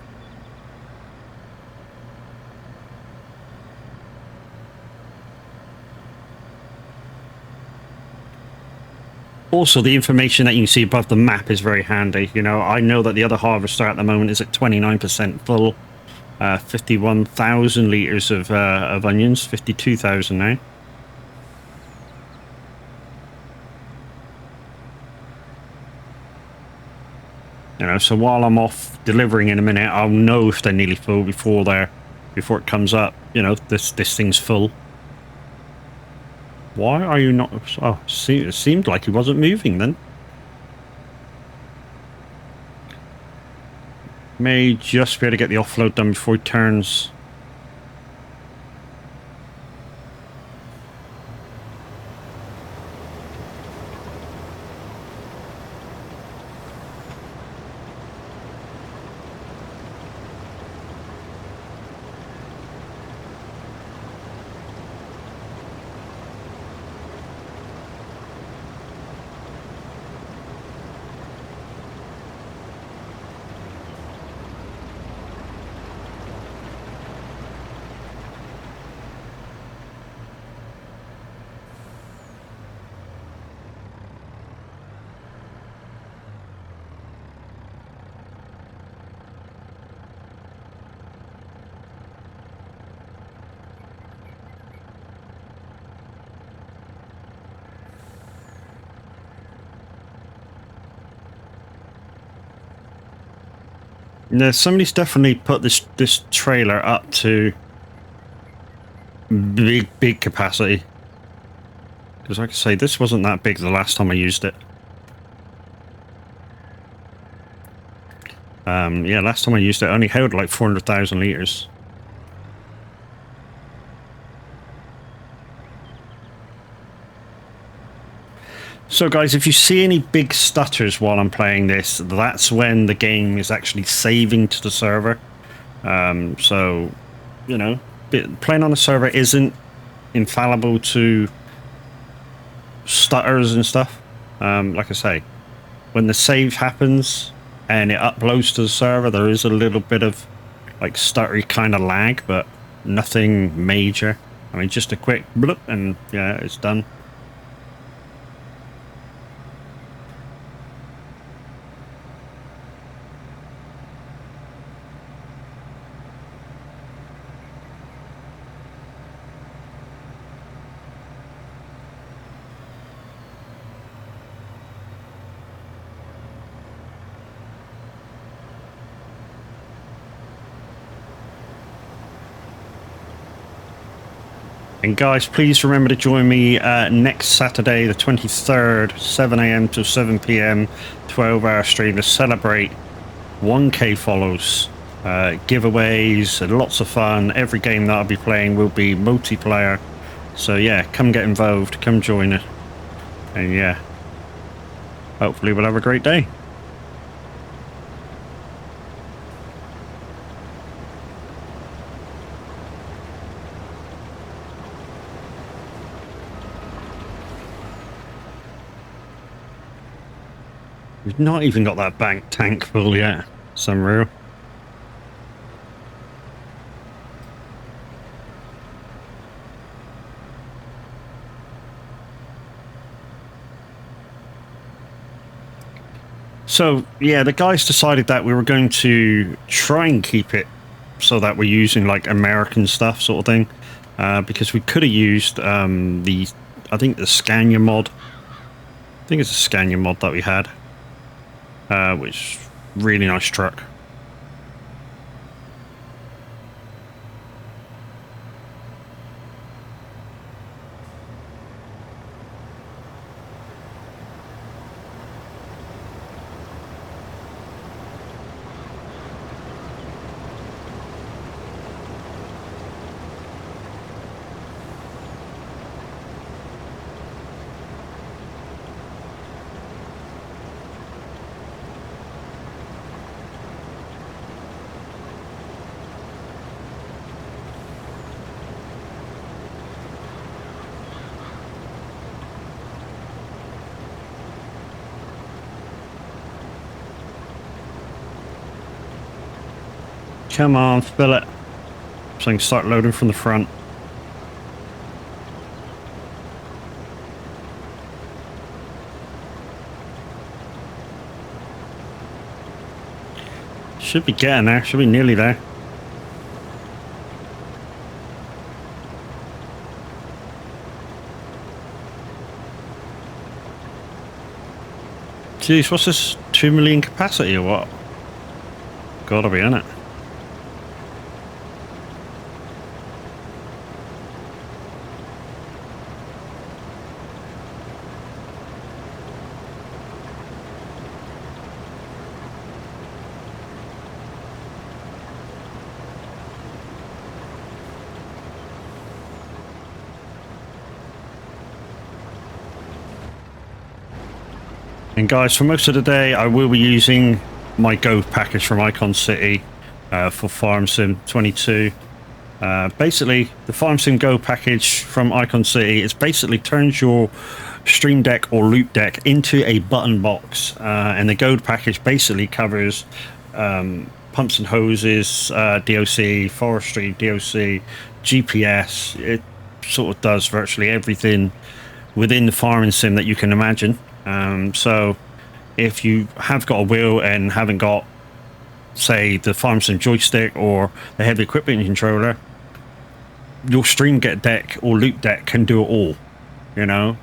Also, the information that you can see above the map is very handy. You know, I know that the other harvester at the moment is at 29% full. 51,000 litres of onions, 52,000 now. You know, so while I'm off delivering in a minute, I'll know if they're nearly full before it comes up. You know, this thing's full. Why are you not? Oh, it seemed like he wasn't moving then. May just be able to get the offload done before he turns. Yeah, somebody's definitely put this trailer up to big capacity. Because like I say, this wasn't that big the last time I used it. Yeah, last time I used it, I only held like 400,000 liters. So guys, if you see any big stutters while I'm playing this, that's when the game is actually saving to the server. So, you know, playing on a server isn't infallible to stutters and stuff. Like I say, when the save happens and it uploads to the server, there is a little bit of like stuttery kind of lag, but nothing major. I mean, just a quick bloop and yeah, it's done. And guys, please remember to join me next Saturday, the 23rd, 7 a.m. to 7 p.m, 12-hour stream to celebrate 1K follows, giveaways, and lots of fun. Every game that I'll be playing will be multiplayer. So yeah, come get involved, come join it. And yeah, hopefully we'll have a great day. We've not even got that bank tank full yet, Sunreal. So, yeah, the guys decided that we were going to try and keep it so that we're using, like, American stuff sort of thing. Because we could have used I think the Scania mod. I think it's a Scania mod that we had. Which, really nice truck. Come on, fill it. So I can start loading from the front. Should be getting there, should be nearly there. Jeez, what's this? 2 million capacity or what? Gotta be in it. And guys, for most of the day, I will be using my Go package from Icon City for Farm Sim 22. Basically, the Farm Sim Go package from Icon City is basically turns your Stream Deck or Loop Deck into a button box. And the Go package basically covers pumps and hoses, DOC, forestry, DOC, GPS. It sort of does virtually everything within the farming sim that you can imagine. So if you have got a wheel and haven't got, say, the farm sim joystick or the heavy equipment controller, your Stream Deck or Loop Deck can do it all. You know,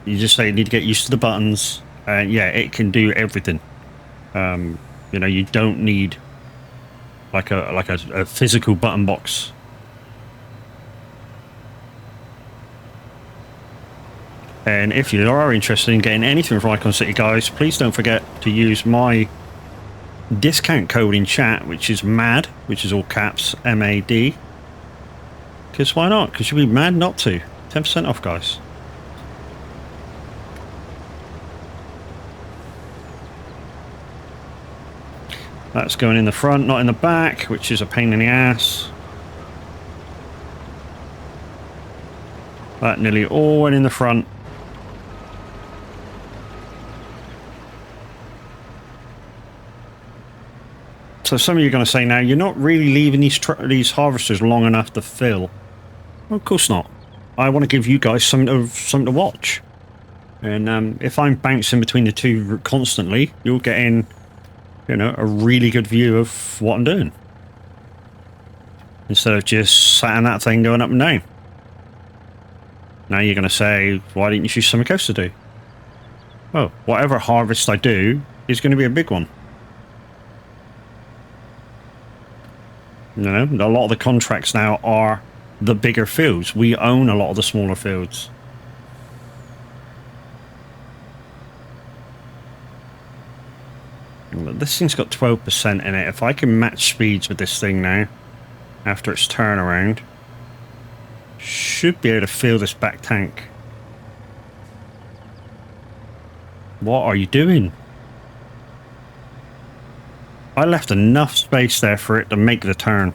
you just say you need to get used to the buttons, and yeah, it can do everything. You know, you don't need like a physical button box. And if you are interested in getting anything from Icon City, guys, please don't forget to use my discount code in chat, which is MAD, which is all caps, MAD. Because why not? Because you'd be mad not to. 10% off, guys. That's going in the front, not in the back, which is a pain in the ass. That nearly all went in the front. So some of you are going to say now, you're not really leaving these harvesters long enough to fill. Well, of course not. I want to give you guys something to watch. And if I'm bouncing between the two constantly, you're getting, you know, a really good view of what I'm doing. Instead of just sat in that thing going up and down. Now you're going to say, why didn't you choose something else to do? Well, whatever harvest I do is going to be a big one. You know, a lot of the contracts now are the bigger fields. We own a lot of the smaller fields. But this thing's got 12% in it. If I can match speeds with this thing now, after its turnaround, should be able to fill this back tank. What are you doing? I left enough space there for it to make the turn.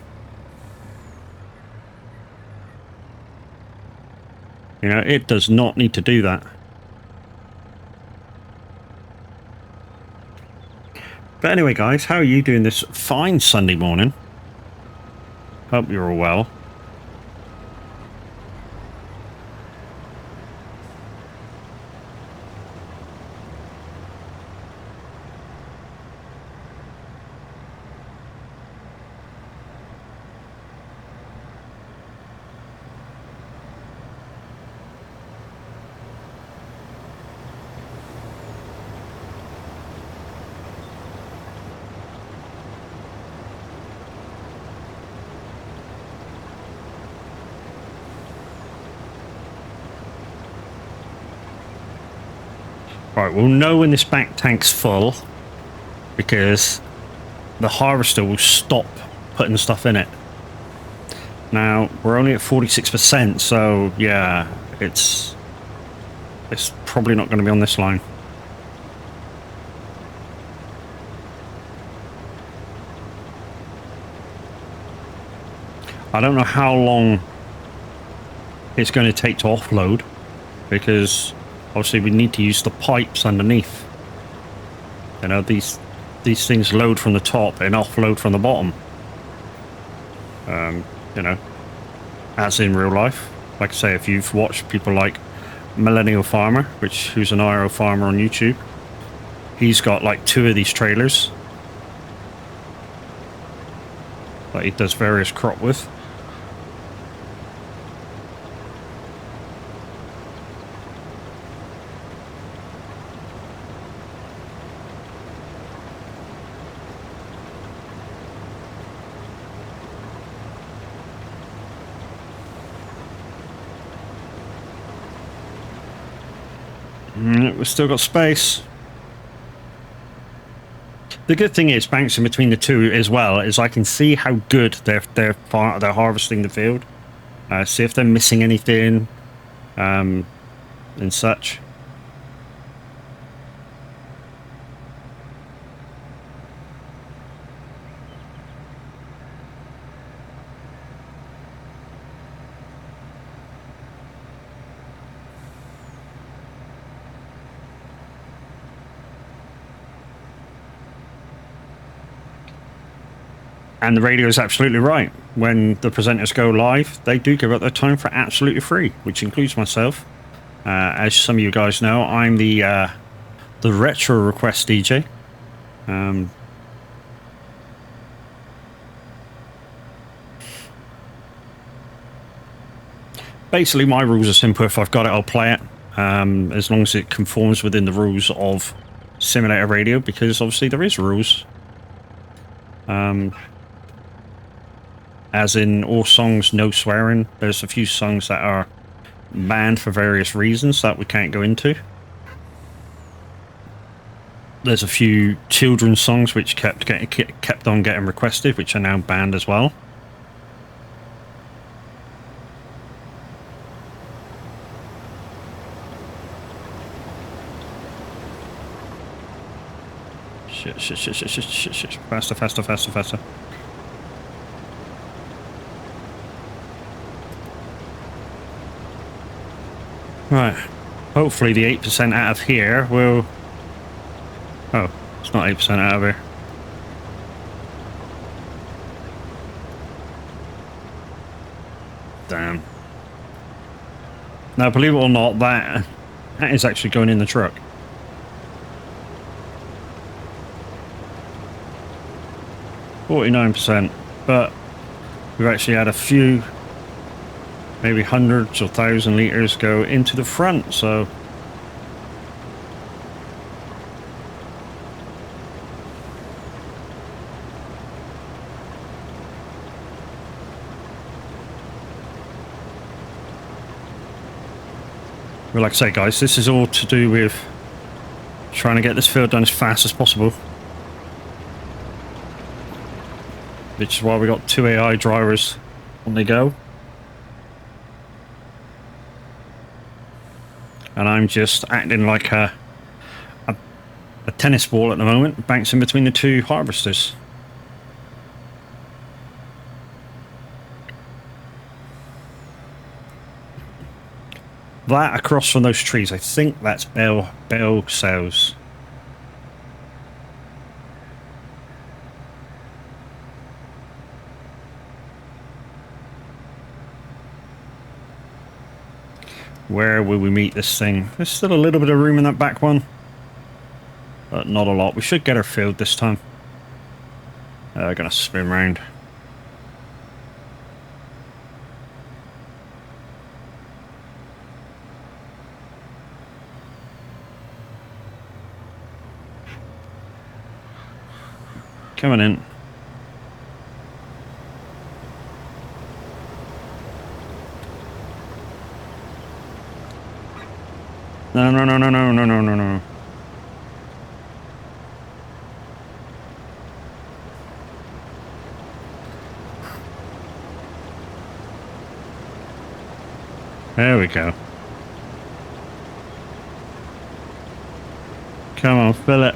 You know, it does not need to do that. But anyway, guys, how are you doing this fine Sunday morning? Hope you're all well. Right, we'll know when this back tank's full because the harvester will stop putting stuff in it. Now, we're only at 46%, so yeah, it's probably not going to be on this line. I don't know how long it's going to take to offload because obviously we need to use the pipes underneath. You know, these things load from the top and offload from the bottom. You know, as in real life. Like I say, if you've watched people like Millennial Farmer, who's an IRO farmer on YouTube, he's got like 2 of these trailers that he does various crop with. We've still got space. The good thing is bouncing between the two as well is I can see how good they're harvesting the field. See if they're missing anything, and such. And the radio is absolutely right. When the presenters go live, they do give up their time for absolutely free, which includes myself. As some of you guys know, I'm the retro request DJ. Basically, my rules are simple. If I've got it, I'll play it. As long as it conforms within the rules of simulator radio, because obviously there is rules. As in all songs, no swearing. There's a few songs that are banned for various reasons that we can't go into. There's a few children's songs which kept on getting requested, which are now banned as well. Shit. Faster. Right. Hopefully the 8% out of here will... Oh, it's not 8% out of here. Damn. Now, believe it or not, that is actually going in the truck. %, but we've actually had a few, maybe hundreds or 1,000 litres go into the front, so well, like I say, guys, this is all to do with trying to get this field done as fast as possible. Which is why we got 2 AI drivers on the go. And I'm just acting like a tennis ball at the moment, bouncing between the 2 harvesters. That across from those trees, I think that's bell cells. Where will we meet this thing? There's still a little bit of room in that back one, but not a lot. We should get her filled this time. Gonna spin round. Coming in. No. There we go. Come on, fill it.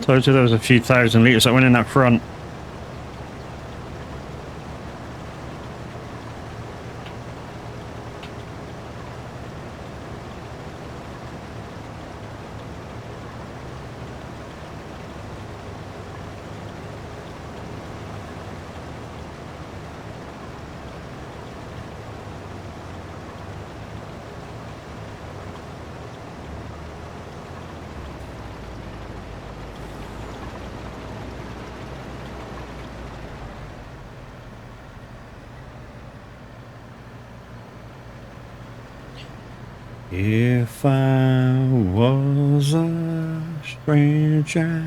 Told you there was a few 1,000 litres that went in that front. If I was a stranger.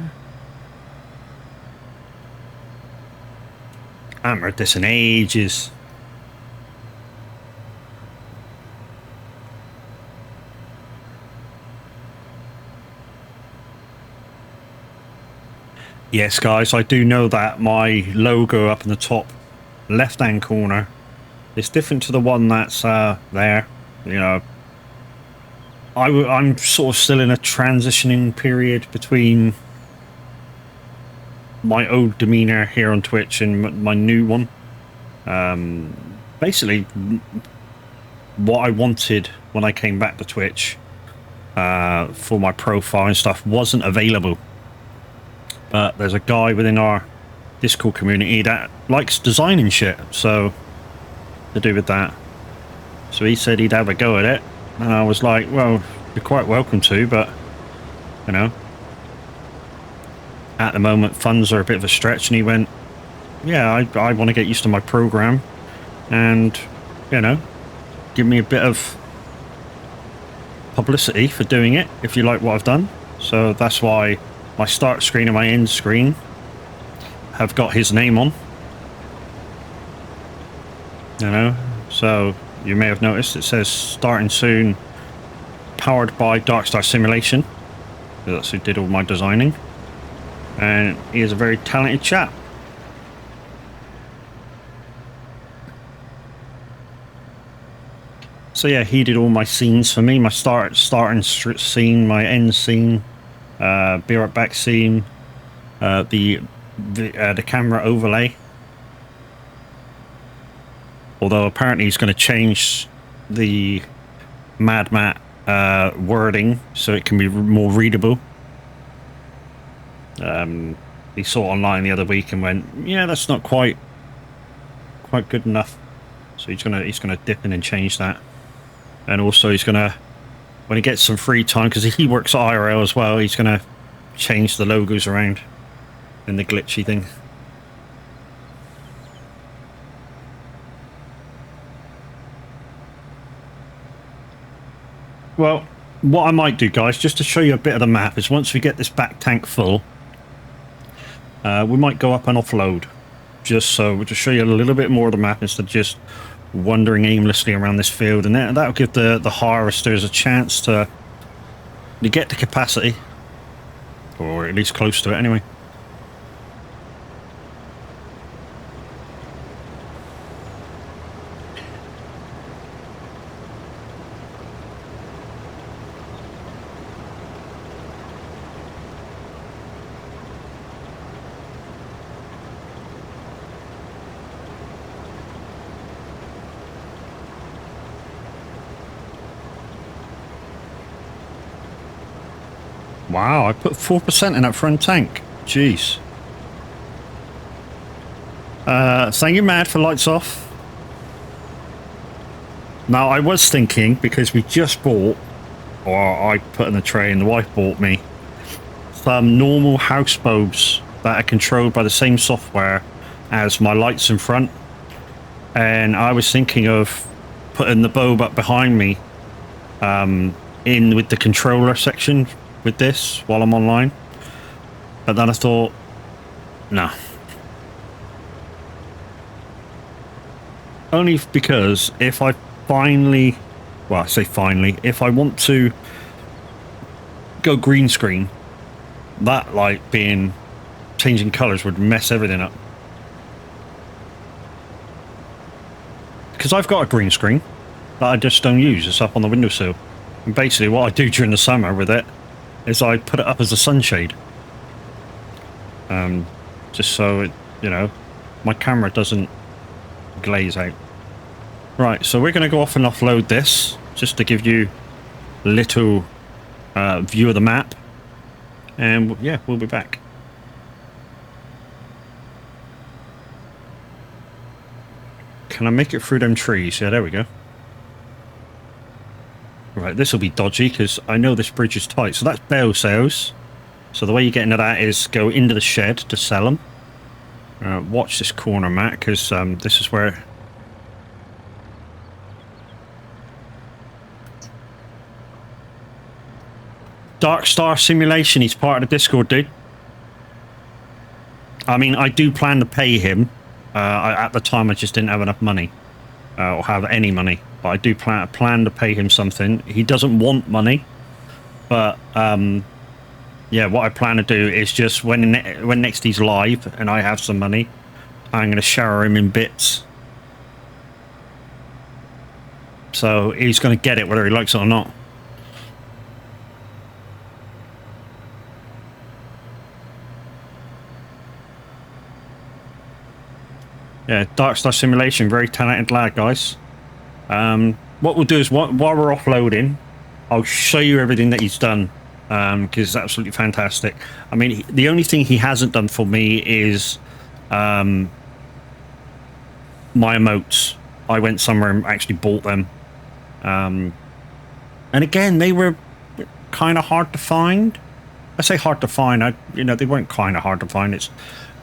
I haven't heard this in ages. Yes, guys, I do know that my logo up in the top left-hand corner is different to the one that's there. You know, I'm sort of still in a transitioning period between my old demeanor here on Twitch and my new one. Basically, what I wanted when I came back to Twitch for my profile and stuff wasn't available. But there's a guy within our Discord community that likes designing shit, so to do with that. So he said he'd have a go at it. And I was like, well, you're quite welcome to, but, you know, at the moment, funds are a bit of a stretch. And he went, yeah, I want to get used to my program and, you know, give me a bit of publicity for doing it, if you like what I've done. So that's why my start screen and my end screen have got his name on. You know, so you may have noticed it says starting soon, powered by Darkstar Simulation. That's who did all my designing. And he is a very talented chap. So yeah, he did all my scenes for me. My starting scene, my end scene, be right back scene, the camera overlay. Although apparently he's going to change the Mad Matt wording so it can be more readable. He saw it online the other week and went, "Yeah, that's not quite good enough." So he's gonna dip in and change that. And also he's gonna, when he gets some free time, because he works at IRL as well, he's gonna change the logos around in the glitchy thing. Well, what I might do, guys, just to show you a bit of the map, is once we get this back tank full, we might go up and offload, just so to show you a little bit more of the map instead of just wandering aimlessly around this field, and that'll give the harvesters a chance to get to capacity, or at least close to it anyway. Wow, I put 4% in that front tank. Jeez. Thank you, Mad, for lights off. Now, I was thinking, because we just bought, or I put in the tray and the wife bought me, some normal house bulbs that are controlled by the same software as my lights in front. And I was thinking of putting the bulb up behind me in with the controller section with this while I'm online, but then I thought, no. Only because if I finally, well, I say finally, if I want to go green screen, that light being changing colors would mess everything up. Because I've got a green screen that I just don't use. It's up on the windowsill. And basically what I do during the summer with it is I put it up as a sunshade. Just so it, you know, my camera doesn't glaze out. Right, so we're going to go off and offload this, just to give you a little view of the map. And yeah, we'll be back. Can I make it through them trees? Yeah, there we go. Right, this will be dodgy because I know this bridge is tight. So that's bale sales. So the way you get into that is go into the shed to sell them. Watch this corner, Matt, because this is where... Darkstar Simulation, he's part of the Discord, dude. I mean, I do plan to pay him. At the time, I just didn't have enough money. Or have any money. But I do plan to pay him something. He doesn't want money. But, yeah, what I plan to do is just, when next he's live and I have some money, I'm going to shower him in bits. So he's going to get it whether he likes it or not. Yeah, Darkstar Simulation, very talented lad, guys. What we'll do is, while we're offloading, I'll show you everything that he's done, because it's absolutely fantastic. I mean, the only thing he hasn't done for me is my emotes. I went somewhere and actually bought them. And again, they were kind of hard to find. I say hard to find, you know, they weren't kind of hard to find. It's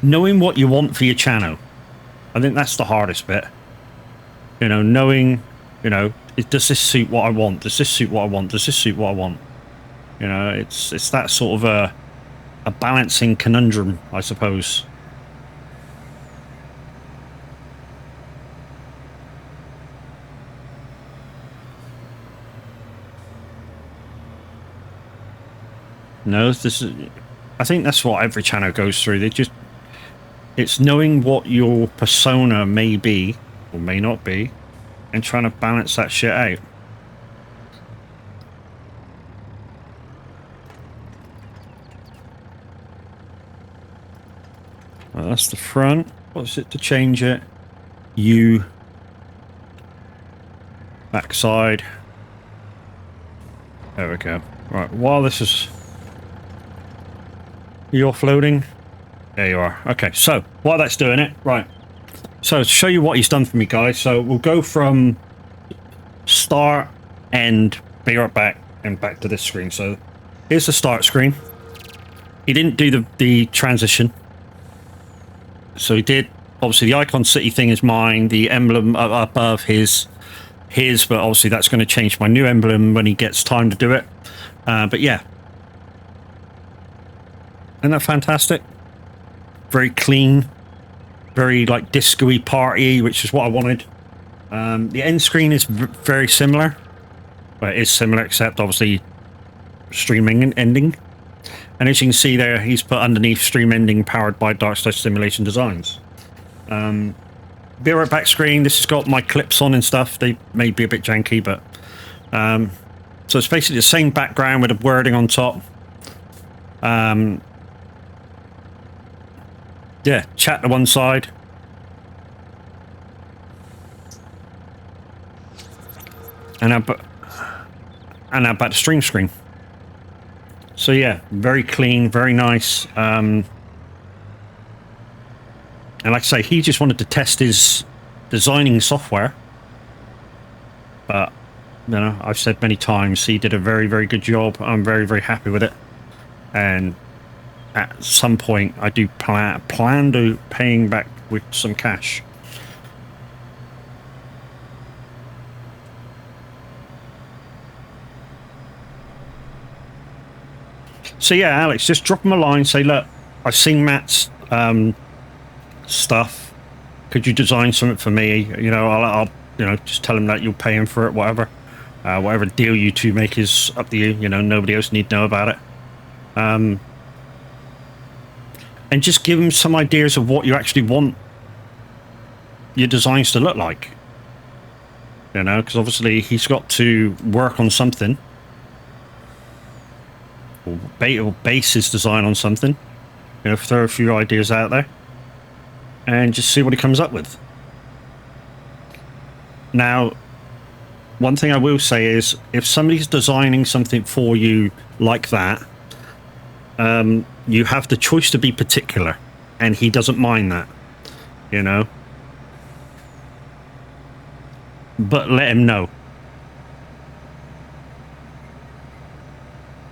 knowing what you want for your channel. I think that's the hardest bit. You know, knowing, you know, does this suit what I want? Does this suit what I want? Does this suit what I want? You know, it's that sort of a balancing conundrum, I suppose. No, this is. I think that's what every channel goes through. It's knowing what your persona may be or may not be, and trying to balance that shit out. Well, that's the front. What's it to change it? U. Backside. There we go. Right, while this is... You offloading? There you are. Okay, so while that's doing it, right. So to show you what he's done for me, guys. So we'll go from start, end, be right back, and back to this screen. So here's the start screen. He didn't do the transition. So he did, obviously the Icon City thing is mine, the emblem up above his, but obviously that's going to change my new emblem when he gets time to do it. But yeah. Isn't that fantastic? Very clean, very like disco-y party, which is what I wanted. The end screen is very similar. Well, it is similar, except obviously streaming and ending. And as you can see there, he's put underneath stream ending powered by Dark// Simulation Designs. Be right back screen. This has got my clips on and stuff. They may be a bit janky, but so it's basically the same background with the wording on top. Yeah, chat to one side. And now back to stream screen. So yeah, very clean, very nice. And like I say, he just wanted to test his designing software. But, you know, I've said many times, he did a very, very good job. I'm very, very happy with it. And at some point, I do plan to paying back with some cash. So yeah, Alex, just drop him a line. Say, look, I've seen Matt's stuff. Could you design something for me? You know, I'll you know, just tell him that you'll pay him for it. Whatever, whatever deal you two make is up to you. You know, nobody else need to know about it. And just give him some ideas of what you actually want your designs to look like. You know, because obviously he's got to work on something. Or base his design on something. You know, throw a few ideas out there. And just see what he comes up with. Now, one thing I will say is, if somebody's designing something for you like that, you have the choice to be particular. And he doesn't mind that. You know? But let him know.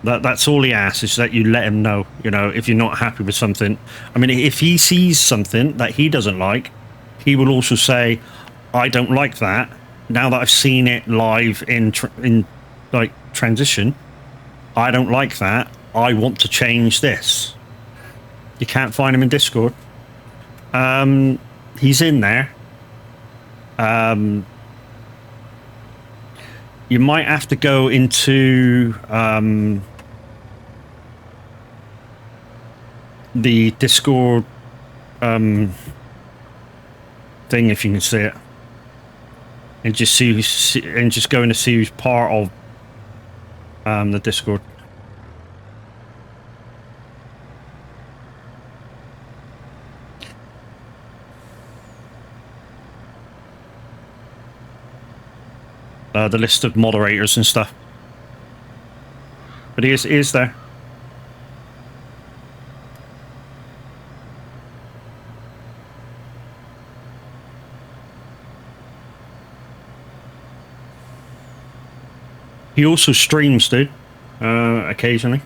That's all he asks, is that you let him know, you know, if you're not happy with something. I mean, if he sees something that he doesn't like, he will also say, I don't like that. Now that I've seen it live in like transition, I don't like that. I want to change this. You can't find him in Discord. He's in there. You might have to go into the Discord thing, if you can see it, and just just going to see who's part of the Discord. The list of moderators and stuff, but he is there. He also streams, dude, occasionally.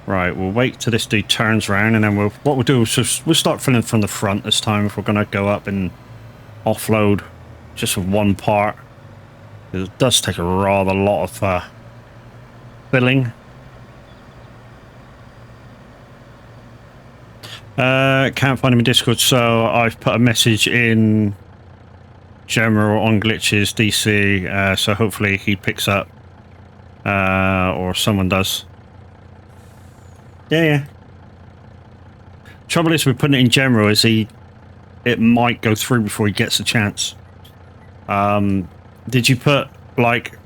Right, we'll wait till this dude turns around, and then what we'll do is we'll start filling from the front this time if we're going to go up and offload just with one part. It does take a rather lot of filling. Can't find him in Discord, so I've put a message in general on glitches DC, so hopefully he picks up, or someone does. Yeah. Trouble is with putting it in general is it might go through before he gets a chance. Did you put like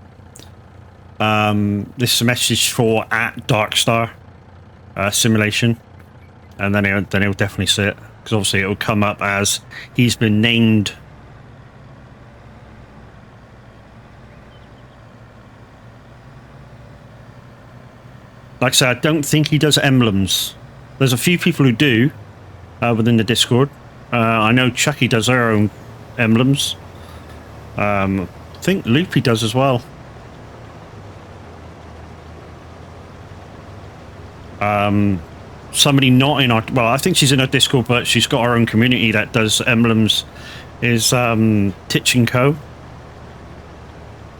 this message for @Darkstar simulation, and then he'll definitely see it, because obviously it'll come up as he's been named. Like I said, I don't think he does emblems. There's a few people who do within the Discord. I know Chucky does her own emblems. I think Loopy does as well. Somebody not in our... Well, I think she's in our Discord, but she's got her own community that does emblems. Is Titch & Co.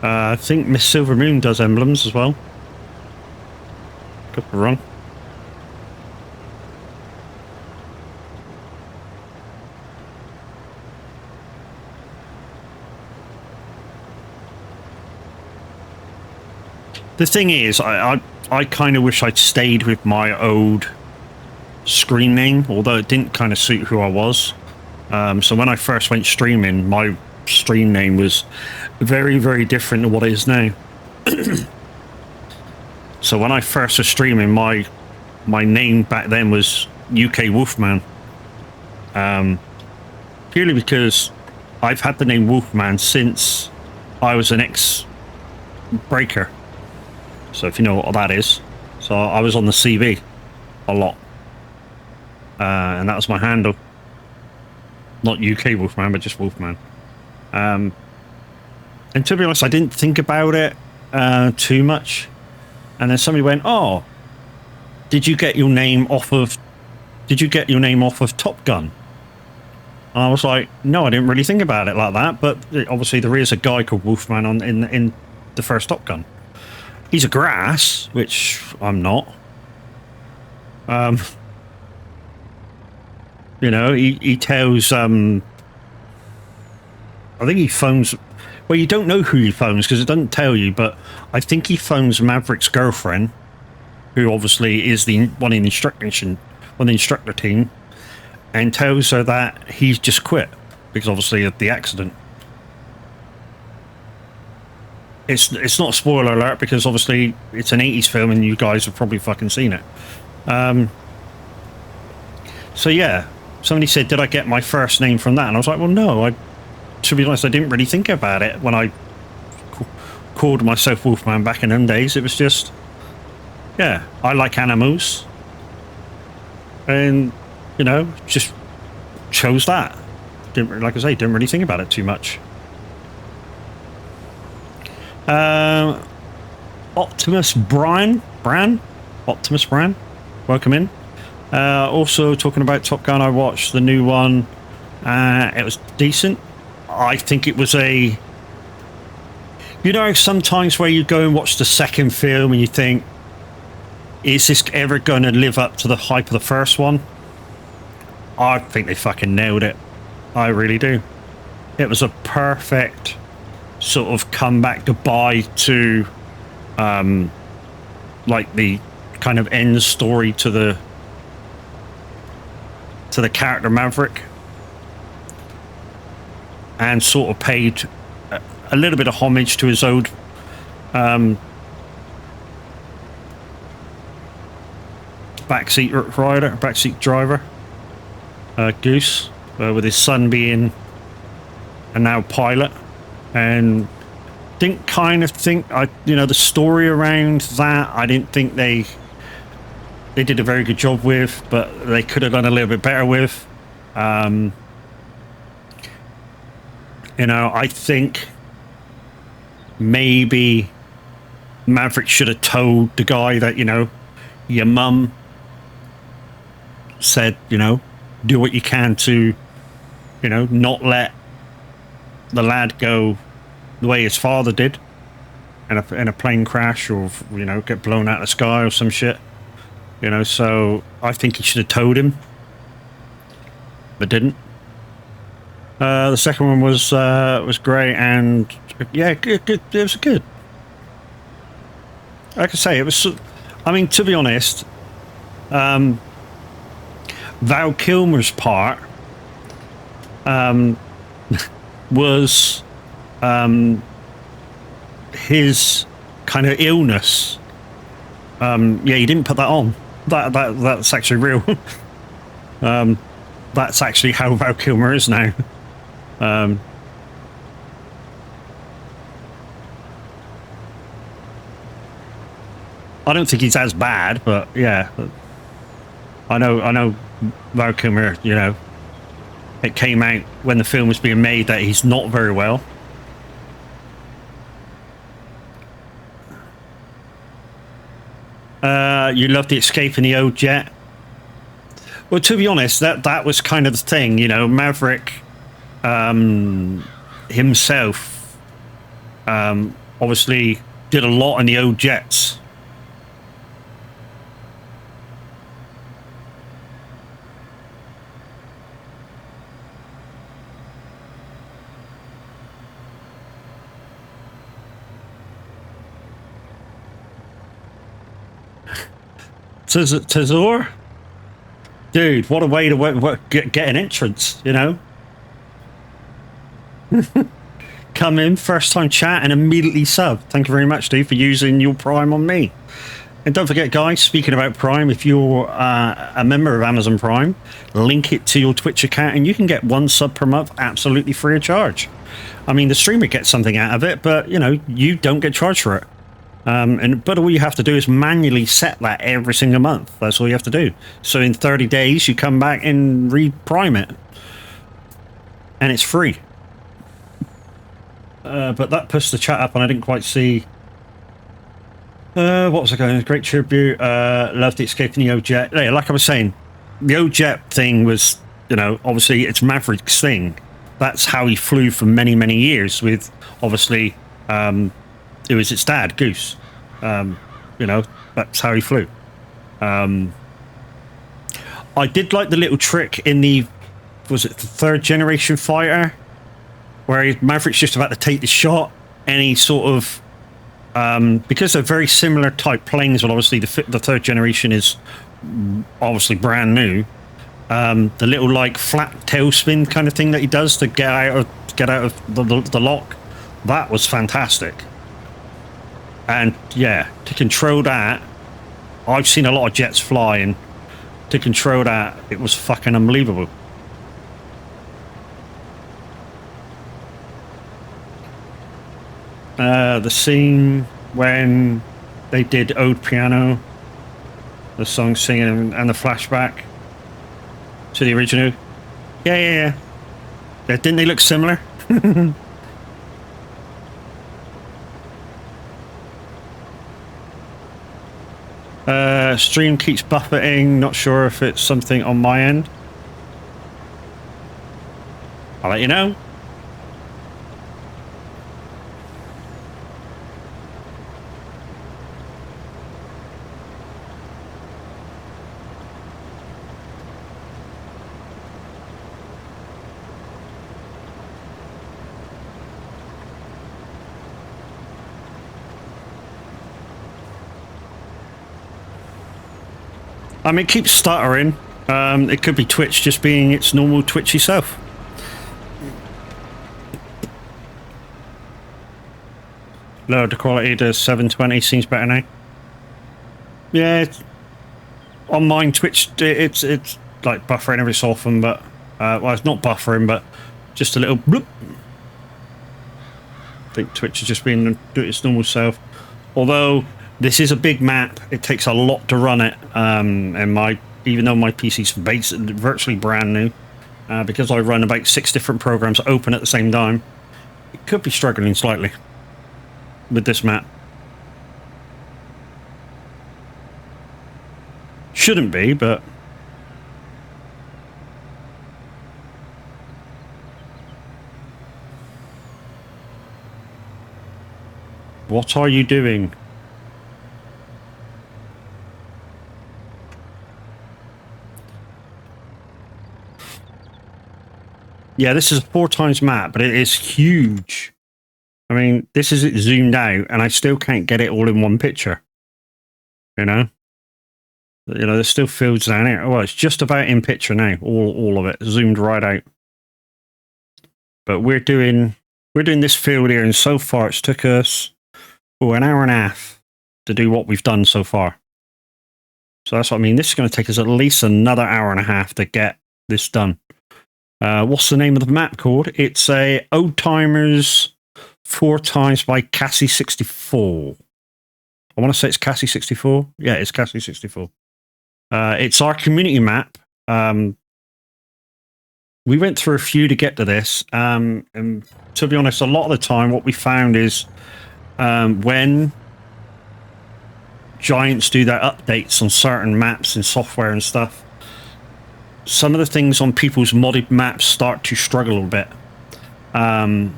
I think Miss Silver Moon does emblems as well. Could be wrong. The thing is, I kind of wish I'd stayed with my old screen name, although it didn't kind of suit who I was. So when I first went streaming, my stream name was very, very different to what it is now. So when I first was streaming, my name back then was UK Wolfman. Purely because I've had the name Wolfman since I was an ex-breaker. So if you know what that is. So I was on the CV a lot. And that was my handle. Not UK Wolfman, but just Wolfman. And to be honest, I didn't think about it too much. And then somebody went, "Oh, did you get your name off of Top Gun?" And I was like, "No, I didn't really think about it like that." But obviously, there is a guy called Wolfman in the first Top Gun. He's a grass, which I'm not. You know, he tells. I think he phones. Well, you don't know who he phones because it doesn't tell you, but I think he phones Maverick's girlfriend, who obviously is one in the instructor team, and tells her that he's just quit because obviously of the accident. It's not a spoiler alert because obviously it's an 80s film and you guys have probably fucking seen it. So yeah, somebody said, "Did I get my first name from that?" And I was like, "Well, no. To be honest, I didn't really think about it when I called myself Wolfman back in them days. It was just, yeah, I like animals. And, you know, just chose that. Like I say, didn't really think about it too much. Optimus Bran, welcome in. Also talking about Top Gun, I watched the new one. It was decent. I think it was you know, sometimes where you go and watch the second film and you think, is this ever going to live up to the hype of the first one? I think they fucking nailed it. I really do. It was a perfect sort of comeback goodbye to like the kind of end story to the character Maverick, and sort of paid a little bit of homage to his old backseat driver, Goose, with his son being a now pilot. And didn't kind of think, the story around that, I didn't think they did a very good job with, but they could have done a little bit better with. You know, I think maybe Maverick should have told the guy that, you know, your mum said, you know, do what you can to, you know, not let the lad go the way his father did in a plane crash, or get blown out of the sky or some shit. So I think he should have towed him, but didn't. The second one was great, and yeah, good. It was good. Like I say, it was. I mean, to be honest, Val Kilmer's part was his kind of illness. Yeah, he didn't put that on. That's actually real. That's actually how Val Kilmer is now. I don't think he's as bad, but yeah, I know Val Kilmer, it came out when the film was being made that he's not very well. You love the escape in the old jet. Well, to be honest, that was kind of the thing, Maverick himself obviously did a lot in the old jets. Tazor? Dude, what a way to get an entrance, Come in, first time chat, and immediately sub. Thank you very much, dude, for using your Prime on me. And don't forget, guys, speaking about Prime, if you're a member of Amazon Prime, link it to your Twitch account, and you can get 1 sub per month absolutely free of charge. I mean, the streamer gets something out of it, but, you don't get charged for it. But all you have to do is manually set that every single month. That's all you have to do. So in 30 days, you come back and re-prime it. And it's free. But that pushed the chat up, and I didn't quite see... what was I going? Great tribute. Loved the escape in the O-Jet. Yeah, like I was saying, the O-Jet thing was, obviously it's Maverick's thing. That's how he flew for many, many years with, obviously... it was its dad, Goose. That's how he flew. I did like the little trick in the third generation fighter, where Maverick's just about to take the shot, and he sort of, because they're very similar type planes, but obviously the third generation is obviously brand new. The little like flat tailspin kind of thing that he does to get out of the lock, that was fantastic. And yeah, to control that, I've seen a lot of jets fly, and to control that, it was fucking unbelievable. The scene when they did Ode Piano, the song singing, and the flashback to the original. Yeah. Didn't they look similar? Stream keeps buffeting. Not sure if it's something on my end. I'll let you know. I mean, it keeps stuttering. It could be Twitch just being its normal twitchy self. Lowered the quality to 720, seems better now. Yeah, on mine, Twitch, it's like buffering every so often, but well, it's not buffering, but just a little bloop. I think Twitch is just being its normal self. Although this is a big map, it takes a lot to run it, and even though my PC's virtually brand new, because I run about 6 different programs open at the same time, it could be struggling slightly with this map. Shouldn't be, but What are you doing? Yeah, this is a 4x map, but it is huge. I mean, this is it zoomed out, and I still can't get it all in one picture. You know? There's still fields down here. Well, it's just about in picture now, all of it, zoomed right out. But we're doing this field here, and so far it's took us an hour and a half to do what we've done so far. So that's what I mean. This is going to take us at least another hour and a half to get this done. What's the name of the map called? It's a Old Timers 4x by Cassie 64. I want to say it's Cassie 64. Yeah, it's Cassie 64. It's our community map. We went through a few to get to this. And to be honest, a lot of the time what we found is when Giants do their updates on certain maps and software and stuff, some of the things on people's modded maps start to struggle a bit. Because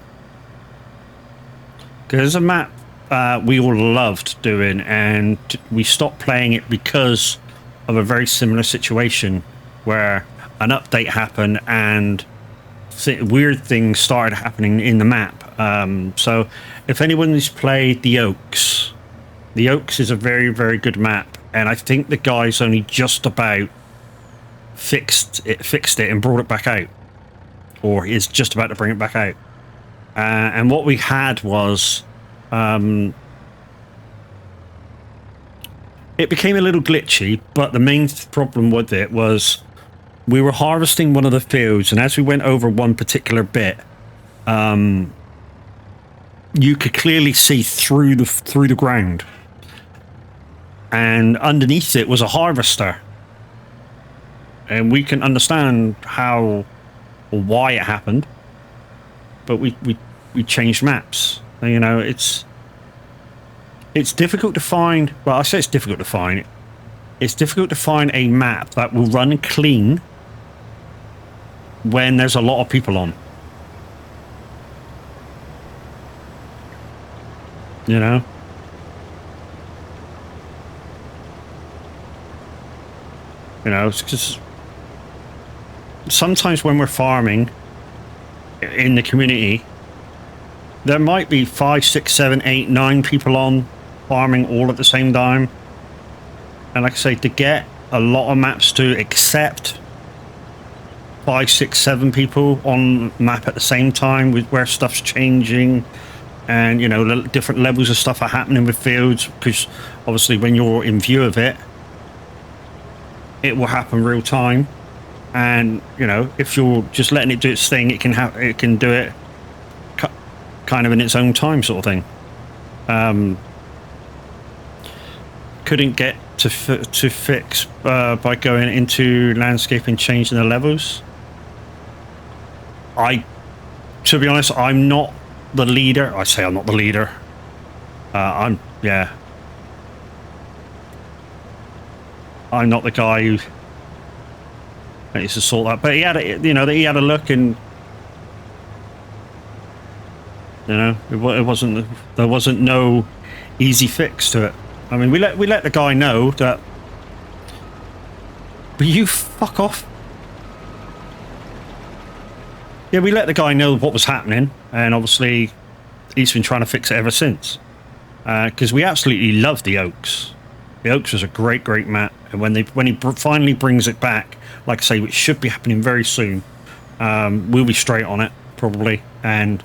there's a map we all loved doing, and we stopped playing it because of a very similar situation where an update happened and weird things started happening in the map. So if anyone's played the Oaks is a very, very good map, and I think the guy's only just about fixed it and brought it back out, or is just about to bring it back out. And what we had was it became a little glitchy, but the main problem with it was we were harvesting one of the fields, and as we went over one particular bit, you could clearly see through the ground, and underneath it was a harvester. And we can understand how or why it happened, but we changed maps. It's difficult to find. Well, I say it's difficult to find. It's difficult to find a map that will run clean when there's a lot of people on. It's just sometimes when we're farming in the community, there might be 5, 6, 7, 8, 9 people on farming all at the same time. And like I say, to get a lot of maps to accept 5, 6, 7 people on map at the same time, with where stuff's changing, and different levels of stuff are happening with fields, because obviously when you're in view of it, it will happen real time. And if you're just letting it do its thing, it can do it kind of in its own time, sort of thing. Couldn't get to fix by going into landscape and changing the levels. To be honest, I'm not the leader. I say I'm not the leader. I'm not the guy who needs to sort that. But he had a look, and there wasn't no easy fix to it. I mean, we let the guy know that. But you fuck off. Yeah, we let the guy know what was happening, and obviously he's been trying to fix it ever since. Because we absolutely love the Oaks. The Oaks was a great map, and when he finally brings it back, like I say, which should be happening very soon, we'll be straight on it probably, and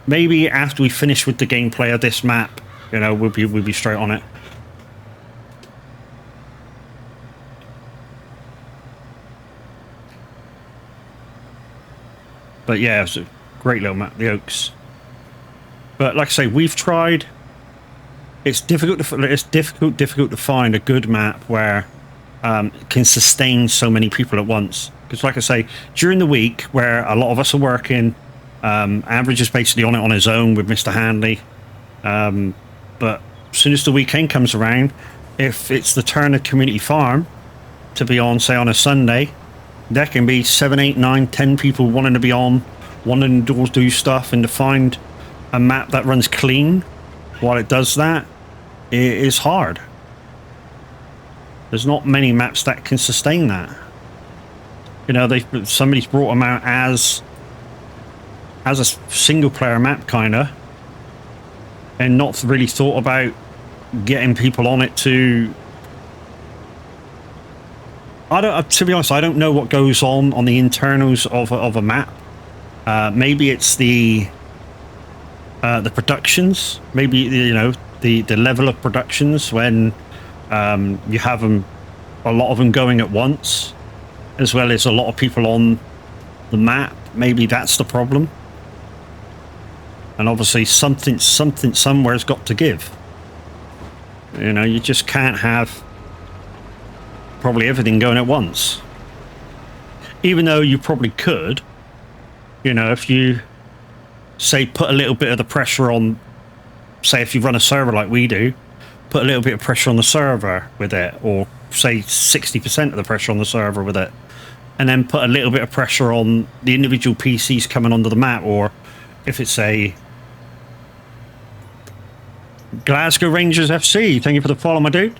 maybe after we finish with the gameplay of this map, we'll be straight on it. But yeah, it's a great little map, the Oaks. But like I say, we've tried. It's difficult to find a good map where it can sustain so many people at once. Because like I say, during the week where a lot of us are working, Average is basically on it on his own with Mr. Handley. But as soon as the weekend comes around, if it's the turn of Community Farm to be on, say on a Sunday, there can be 7, 8, 9, 10 people wanting to be on, wanting to do stuff, and to find a map that runs clean while it does that, it is hard. There's not many maps that can sustain that. You know, somebody's brought them out as a single player map, kind of, and not really thought about getting people on it to. To be honest, I don't know what goes on the internals of a map. Maybe it's the productions. Maybe, you know, the level of productions when you have them, a lot of them going at once, as well as a lot of people on the map. Maybe that's the problem. And obviously something somewhere's got to give. You know, you just can't have probably everything going at once. Even though you probably could, you know, if you say put a little bit of the pressure on, say if you run a server like we do, put a little bit of pressure on the server with it, or say 60% of the pressure on the server with it, and then put a little bit of pressure on the individual PCs coming onto the map. Or if it's a Glasgow Rangers FC, thank you for the follow, my dude.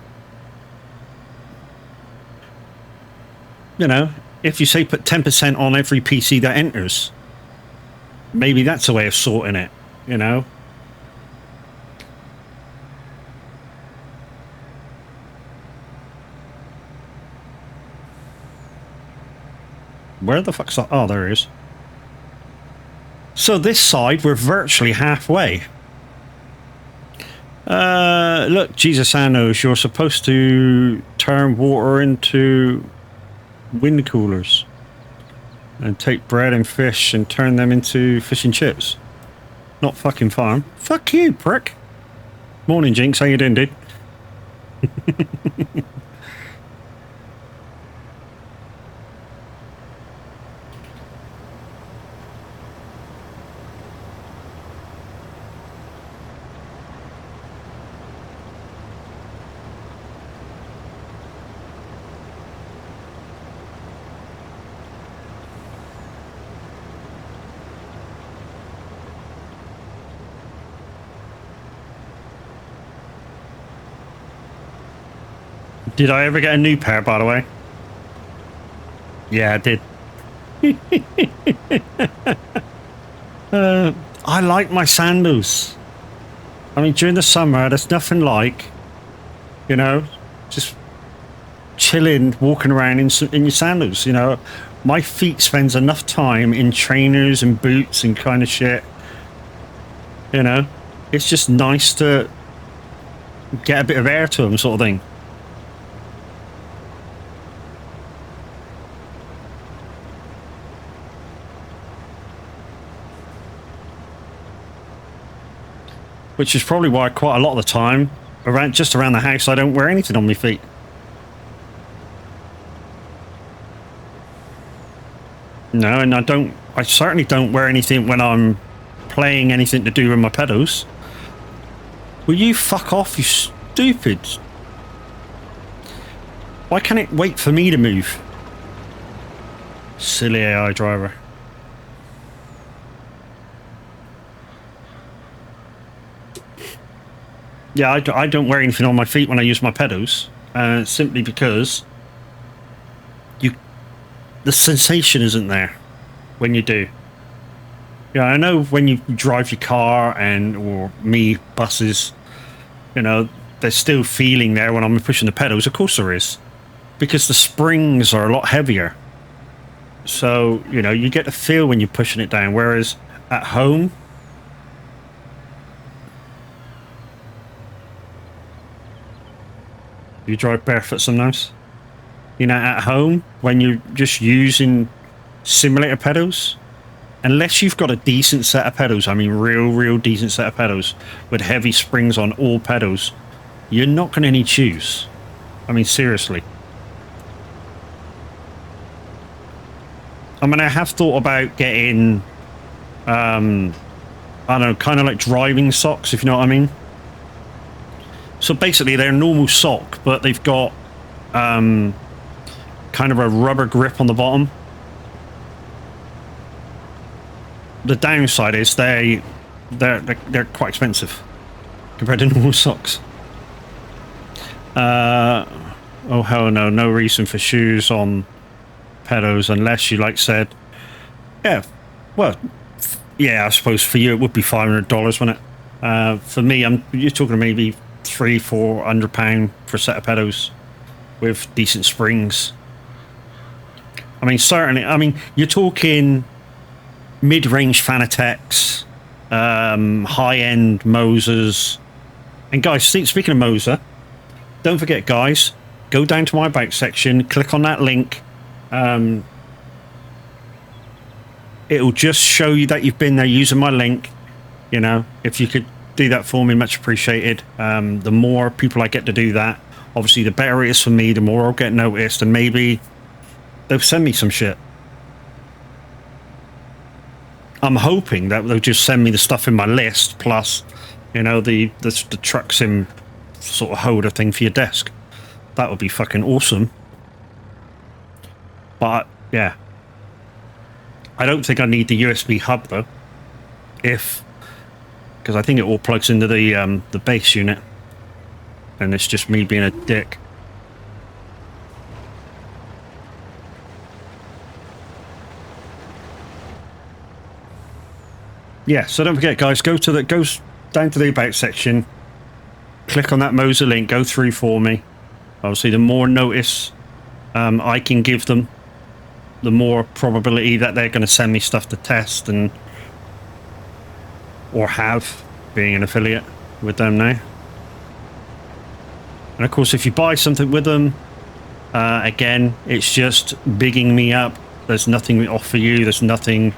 You know, if you say put 10% on every PC that enters, maybe that's a way of sorting it, you know? Where the fuck's that? Oh, there it is. So this side, we're virtually halfway. Look, Jesus Anos, you're supposed to turn water into wind coolers and take bread and fish and turn them into fish and chips. Not fucking farm. Fuck you, prick. Morning, Jinx. How you doing, dude? Did I ever get a new pair, by the way? Yeah, I did. I like my sandals. I mean, during the summer, there's nothing like, you know, just chilling, walking around in your sandals, you know. My feet spends enough time in trainers and boots and kind of shit. You know, it's just nice to get a bit of air to them, sort of thing. Which is probably why quite a lot of the time, around the house, I don't wear anything on my feet. No, and I certainly don't wear anything when I'm playing anything to do with my pedals. Will you fuck off, you stupid? Why can't it wait for me to move? Silly AI driver. Yeah, I don't wear anything on my feet when I use my pedals, simply because the sensation isn't there when you do. Yeah, I know when you drive your car or buses, you know, there's still feeling there when I'm pushing the pedals. Of course there is, because the springs are a lot heavier. So, you know, you get the feel when you're pushing it down, whereas at home, you drive barefoot sometimes. You know, at home, when you're just using simulator pedals, unless you've got a decent set of pedals, I mean real decent set of pedals with heavy springs on all pedals, you're not going to need shoes. I mean, seriously. I mean, I have thought about getting, I don't know, kind of like driving socks, if you know what I mean. So basically, they're a normal sock, but they've got kind of a rubber grip on the bottom. The downside is they're quite expensive compared to normal socks. Oh hell no, no reason for shoes on pedos unless you like said, yeah, well, yeah, I suppose for you it would be $500, wouldn't it? For me, you're talking maybe £300-400 for a set of pedos with decent springs. I mean, certainly. I mean, you're talking mid-range Fanatec's, high-end Mosers, and guys, speaking of Moser, don't forget, guys, go down to my bike section, click on that link. It'll just show you that you've been there using my link. You know, if you could do that for me, much appreciated. The more people I get to do that, obviously, the better it is for me, the more I'll get noticed, and maybe they'll send me some shit. I'm hoping that they'll just send me the stuff in my list, plus, you know, the truck sim sort of holder thing for your desk. That would be fucking awesome. But, yeah. I don't think I need the USB hub, though. Because I think it all plugs into the base unit. And it's just me being a dick. Yeah, so don't forget, guys, go down to the about section, click on that Moser link, go through for me. Obviously, the more notice I can give them, the more probability that they're going to send me stuff to test or have, being an affiliate with them now. And of course, if you buy something with them, again, it's just bigging me up. There's nothing off for you. There's nothing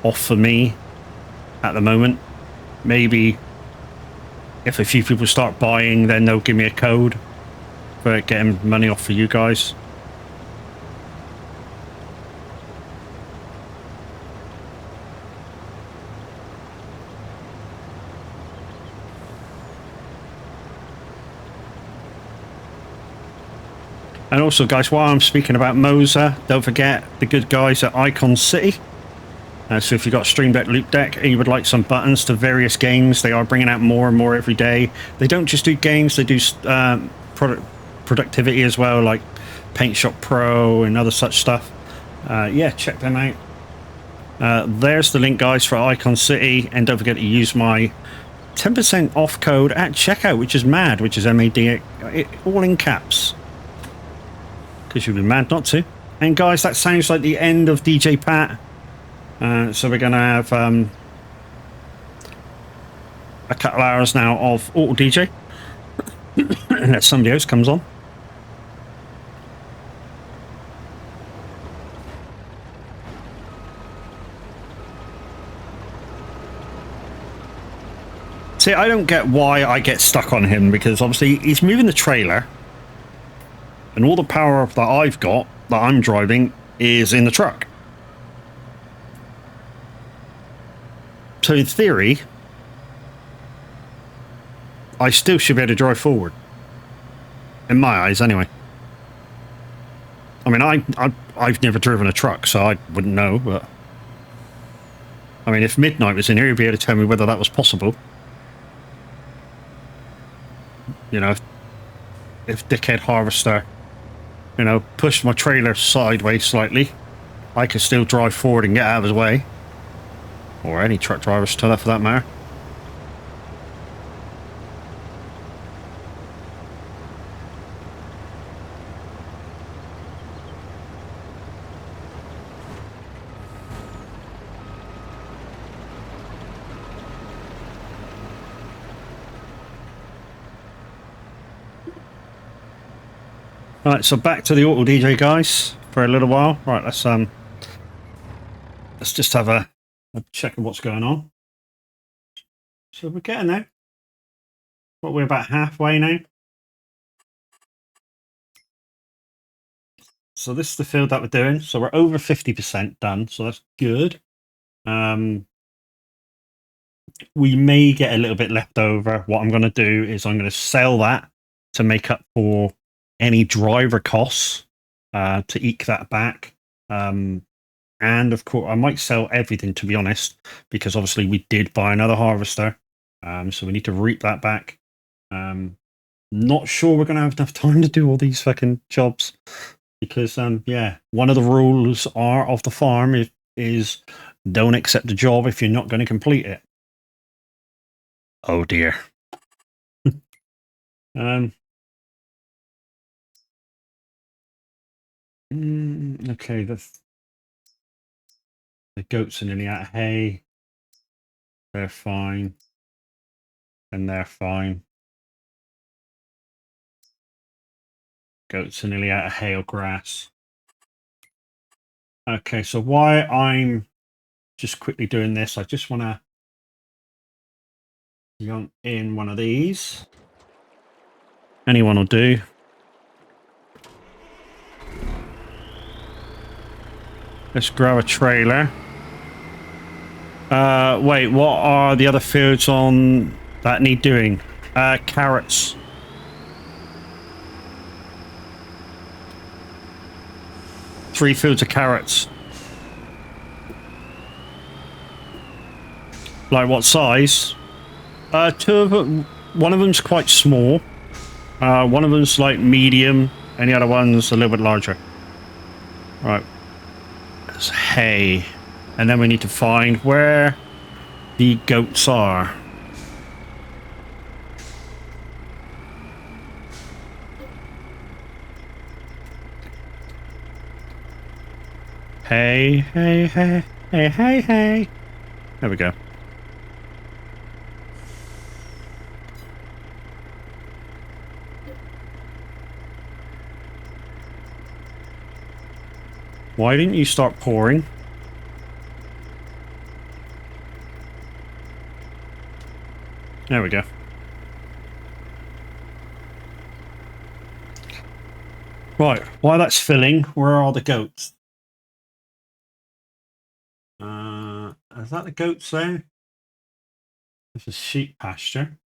off for me at the moment. Maybe if a few people start buying, then they'll give me a code for getting money off for you guys. And also, guys, while I'm speaking about Moser, don't forget the good guys at Icon City. So if you've got a Stream Deck Loop Deck and you would like some buttons to various games, they are bringing out more and more every day. They don't just do games, they do productivity as well, like Paint Shop Pro and other such stuff. Yeah, check them out. There's the link, guys, for Icon City. And don't forget to use my 10% off code at checkout, which is MAD, which is MAD, all in caps. Because you'd be mad not to. And guys, that sounds like the end of DJ Pat. So we're going to have a couple hours now of Auto DJ. Unless somebody else comes on. See, I don't get why I get stuck on him, because obviously he's moving the trailer. And all the power that I've got, that I'm driving, is in the truck. So in theory, I still should be able to drive forward. In my eyes, anyway. I mean, I've never driven a truck, so I wouldn't know, but... I mean, if Midnight was in here, he'd be able to tell me whether that was possible. You know, if Dickhead Harvester, you know, pushed my trailer sideways slightly, I could still drive forward and get out of his way. Or any truck drivers for that matter. Right, so back to the Auto DJ, guys, for a little while. Right, let's just have a check of what's going on. So we're getting there. What, we're about halfway now. So this is the field that we're doing. So we're over 50% done, so that's good. We may get a little bit left over. What I'm going to do is I'm going to sell that to make up for any driver costs, to eke that back. And of course, I might sell everything, to be honest, because obviously we did buy another harvester. So we need to reap that back. Not sure we're going to have enough time to do all these fucking jobs because, yeah, one of the rules of the farm is don't accept a job if you're not going to complete it. Oh dear. Okay, the goats are nearly out of hay. They're fine. And they're fine. Goats are nearly out of hay or grass. Okay, so why I'm just quickly doing this, I just want to yoink in one of these. Anyone will do. Let's grab a trailer. Wait, what are the other fields on that need doing? Carrots. Three fields of carrots. Like what size? Two of them. One of them's quite small. One of them's like medium, and the other one's a little bit larger. Right. That's hay. And then we need to find where the goats are. Hey, hey, hey, hey, hey, hey. There we go. Why didn't you start pouring? There we go. Right, while that's filling, where are the goats? Is that the goats there? This is sheep pasture.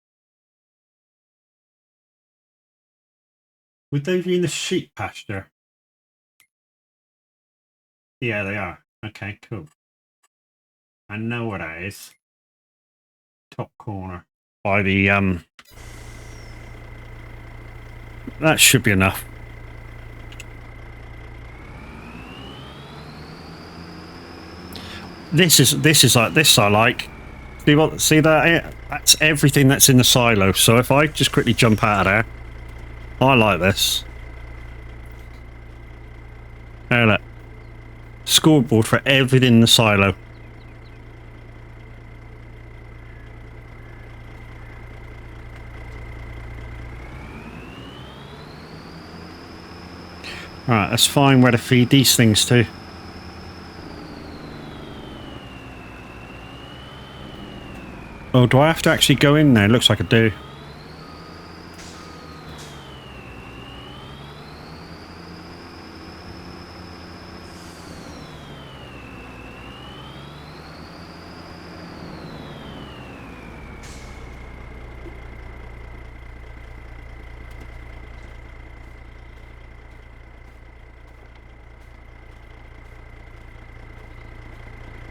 Would they be in the sheep pasture? Yeah, they are. Okay, cool. I know where that is. Top corner. By the, that should be enough. This is like this. I like. See that? That's everything that's in the silo. So if I just quickly jump out of there, I like this. There, look. Scoreboard for everything in the silo. Right, let's find where to feed these things to. Oh, do I have to actually go in there? Looks like I do.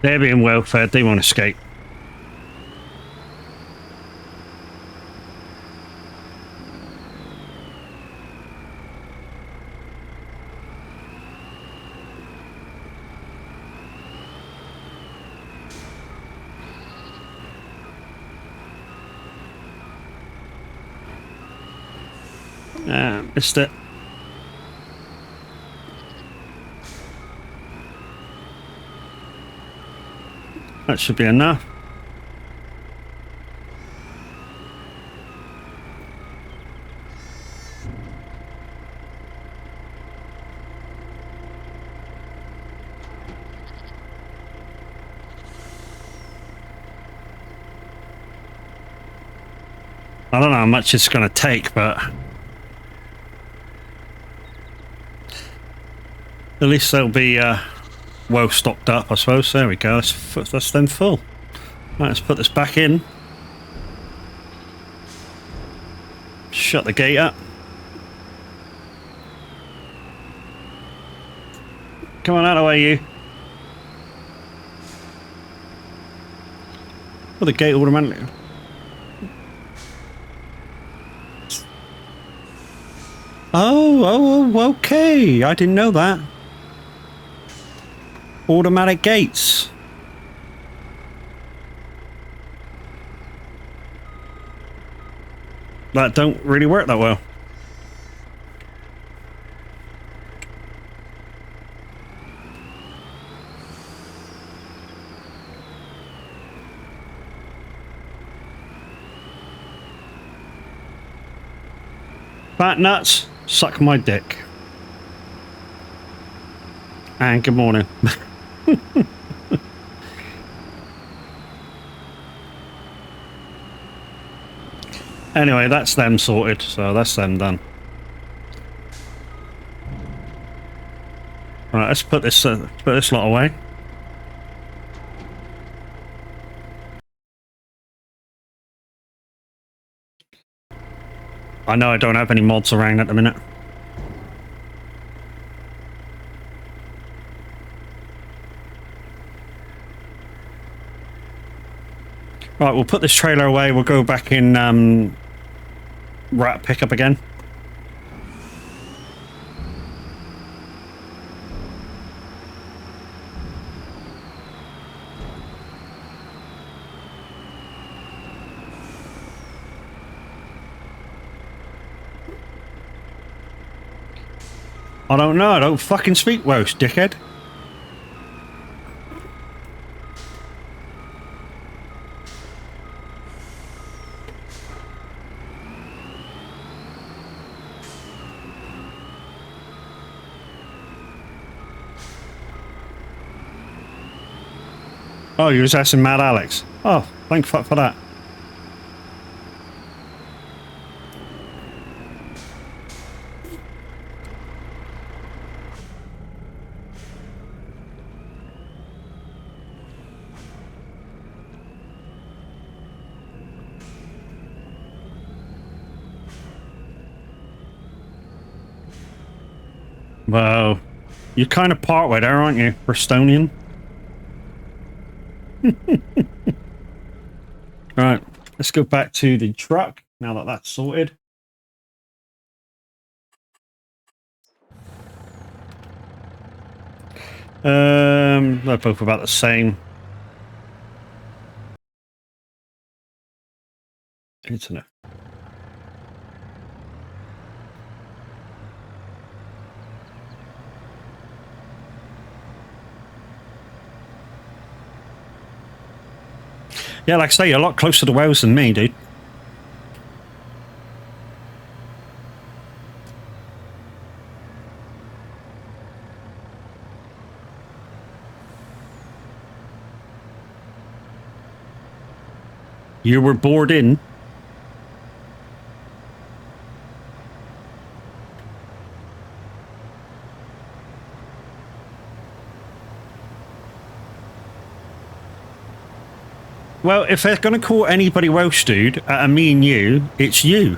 They're being well fed. They won't escape. Missed it. That should be enough. I don't know how much it's going to take, but at least they'll be well stocked up, I suppose. There we go. That's them full. Right, let's put this back in. Shut the gate up. Come on out of the way, you. Well, the gate automatically. Oh, okay. I didn't know that. Automatic gates. That don't really work that well. Fat nuts, suck my dick. And good morning. Anyway, that's them sorted, so that's them done. Right, let's put this lot away. I know I don't have any mods around at the minute. Right, we'll put this trailer away. We'll go back in rat pickup again. I don't know. I don't fucking speak Welsh, dickhead. Oh, you was asking Mad Alex. Oh, thank fuck for that. Well, you're kind of part way there, aren't you, Bristonian? Right, let's go back to the truck now that that's sorted. They're both about the same. It's enough. Yeah, like I say, you're a lot closer to Wales than me, dude. You were bored in. Well, if they're going to call anybody Welsh, dude, me and you, it's you.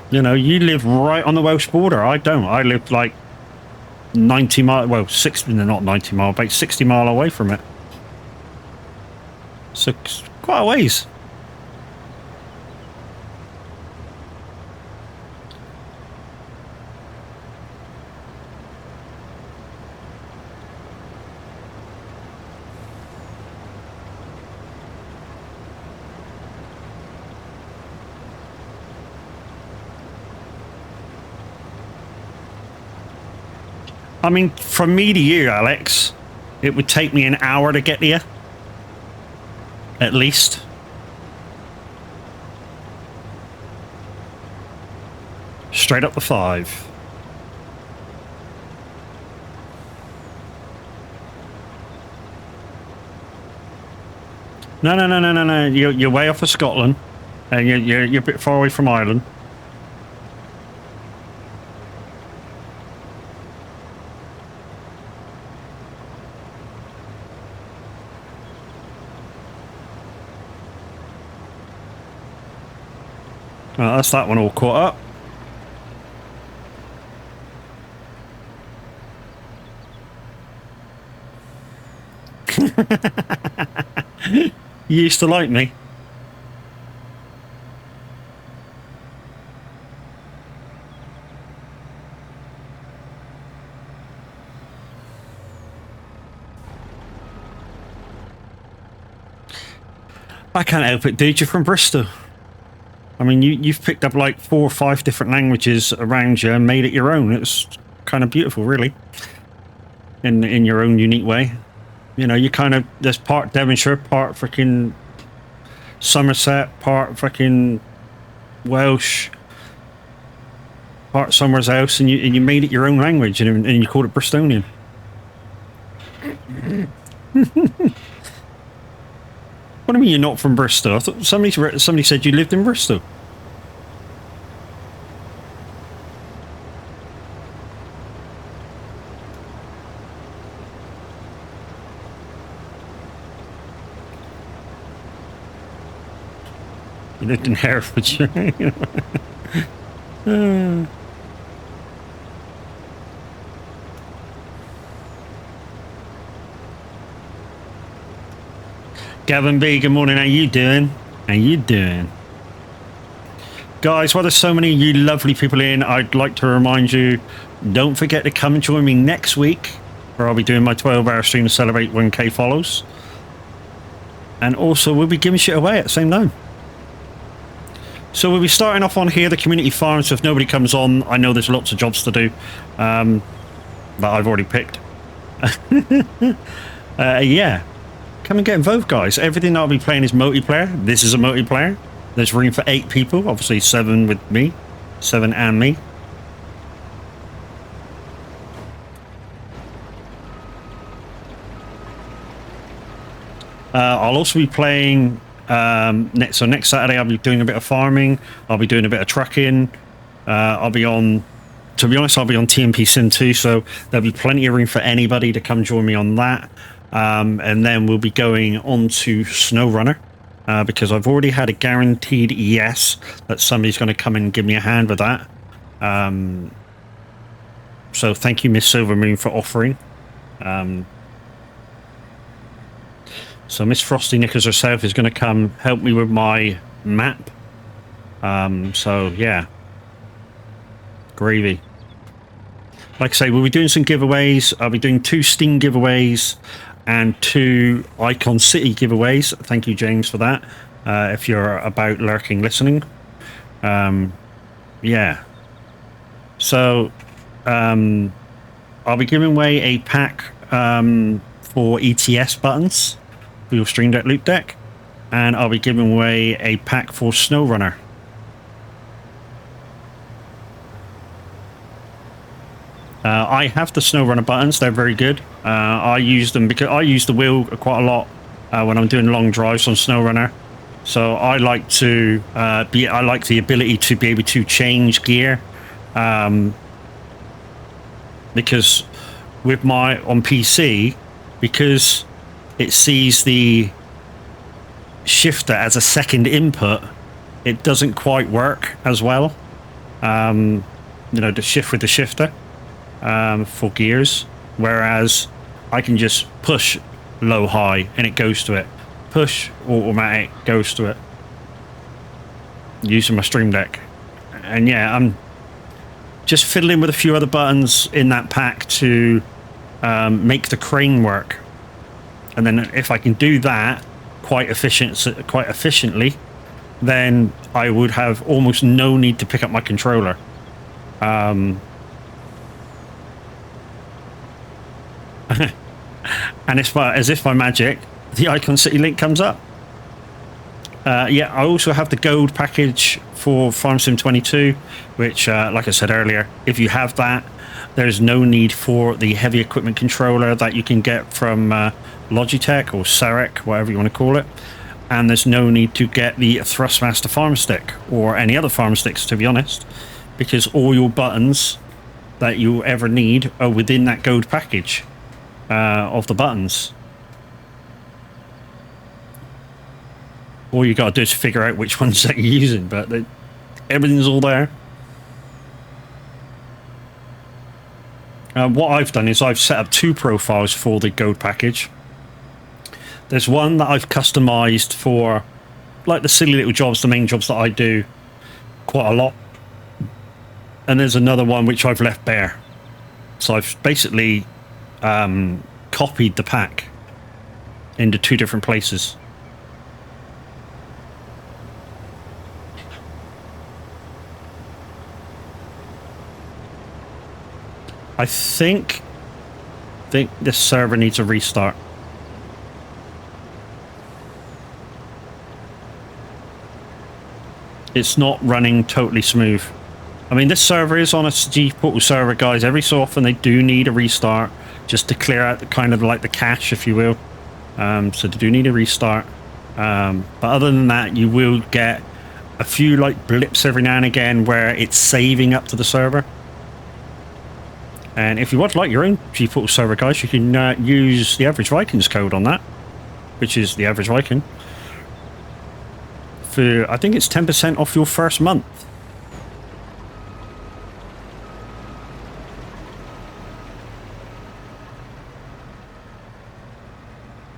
You know, you live right on the Welsh border. I don't. I live like 90 mile, well, 60, not 90 mile, about 60 mile away from it. So, quite a ways. I mean, from me to you, Alex, it would take me an hour to get here. At least. Straight up the 5. No. You're way off of Scotland. And you're a bit far away from Ireland. Well, that's that one all caught up. You used to like me. I can't help it, dude. You're from Bristol. I mean, you've picked up like 4 or 5 different languages around you and made it your own. It's kind of beautiful, really, in your own unique way. You know, you kind of, there's part Devonshire, part freaking Somerset, part freaking Welsh, part somewhere else, and you made it your own language, and you called it Bristolian. What do you mean you're not from Bristol? I thought somebody said you lived in Bristol. You lived in Herefordshire. Gavin B, good morning. How you doing? How you doing? Guys, while there's so many of you lovely people in, I'd like to remind you, don't forget to come and join me next week, where I'll be doing my 12-hour stream to celebrate 1K follows. And also, we'll be giving shit away at the same time. So we'll be starting off on here, the community farm, so if nobody comes on, I know there's lots of jobs to do that I've already picked. Yeah. Come and get involved, guys. Everything I'll be playing is multiplayer. This is a multiplayer. There's room for 8 people. Obviously 7 with me. 7 and me. I'll also be playing next Saturday. I'll be doing a bit of farming. I'll be doing a bit of trucking. I'll be on, to be honest, I'll be on TMP Sim 2, so there'll be plenty of room for anybody to come join me on that. And then we'll be going on to SnowRunner, because I've already had a guaranteed yes that somebody's going to come and give me a hand with that. So thank you, Miss Silvermoon, for offering. So Miss Frosty Knickers herself is going to come help me with my map. So yeah, gravy. Like I say, we'll be doing some giveaways. I'll be doing 2 Steam giveaways and 2 Icon City giveaways. Thank you, James, for that. If you're about lurking listening. Yeah. So I'll be giving away a pack for ETS buttons for your Stream Deck loot deck, and I'll be giving away a pack for SnowRunner. I have the SnowRunner buttons. They're very good. I use them because I use the wheel quite a lot when I'm doing long drives on SnowRunner. So I like to I like the ability to be able to change gear, because with my on PC, because it sees the shifter as a second input, it doesn't quite work as well. You know, to shift with the shifter for gears, whereas I can just push low high and it goes to it, push automatic goes to it, using my Stream Deck. And yeah, I'm just fiddling with a few other buttons in that pack to make the crane work, and then if I can do that quite efficiently, then I would have almost no need to pick up my controller. And as if by magic, the Icon City link comes up. Yeah, I also have the gold package for Farm Sim 22, which, like I said earlier, if you have that, there's no need for the heavy equipment controller that you can get from Logitech or Sarek, whatever you want to call it. And there's no need to get the Thrustmaster Farm Stick or any other farm sticks, to be honest, because all your buttons that you ever need are within that gold package of the buttons. All you gotta do is figure out which ones that you're using, but everything's all there. What I've done is I've set up 2 profiles for the gold package. There's one that I've customized for like the silly little jobs, the main jobs that I do quite a lot, and there's another one which I've left bare. So I've basically copied the pack into 2 different places. I think this server needs a restart. It's not running totally smooth. I mean, this server is on a G Portal server, guys. Every so often they do need a restart just to clear out the kind of like the cache, if you will. So they do need a restart. But other than that, you will get a few like blips every now and again where it's saving up to the server. And if you want like your own G Portal server, guys, you can use the Average Vikings code on that, which is the Average Viking. For I think it's 10% off your first month.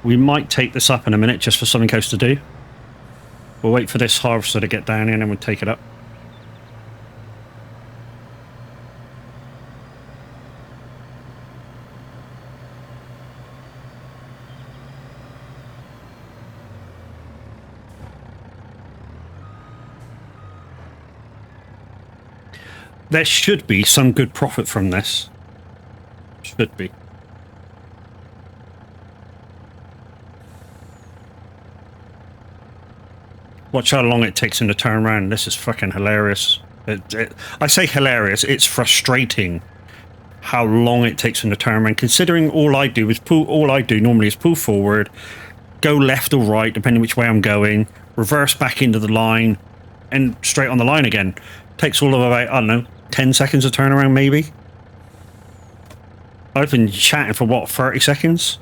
We might take this up in a minute just for something else to do. We'll wait for this harvester to get down here and then we'll take it up. There should be some good profit from this. Should be. Watch how long it takes him to turn around. This is fucking hilarious. I say hilarious, it's frustrating how long it takes him to turn around, considering all I do normally is pull forward, go left or right, depending which way I'm going, reverse back into the line, and straight on the line again. Takes all of about, I don't know, 10 seconds to turn around, maybe? I've been chatting for, what, 30 seconds?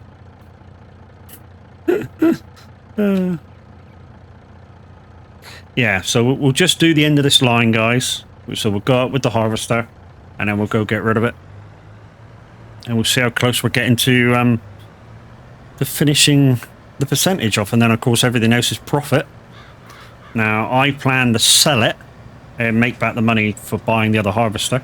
Yeah, so we'll just do the end of this line, guys. So we'll go up with the harvester, and then we'll go get rid of it. And we'll see how close we're getting to the finishing the percentage off. And then, of course, everything else is profit. Now, I plan to sell it and make back the money for buying the other harvester.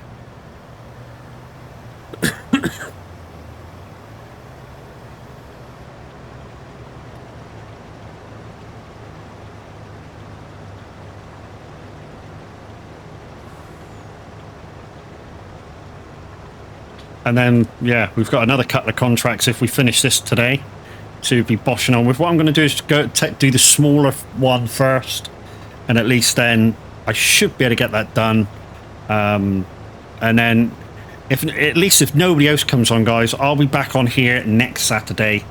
And then, yeah, we've got another couple of contracts if we finish this today to be boshing on with. What I'm going to do is go do the smaller one first, and at least then I should be able to get that done. And then, if nobody else comes on, guys, I'll be back on here next Saturday,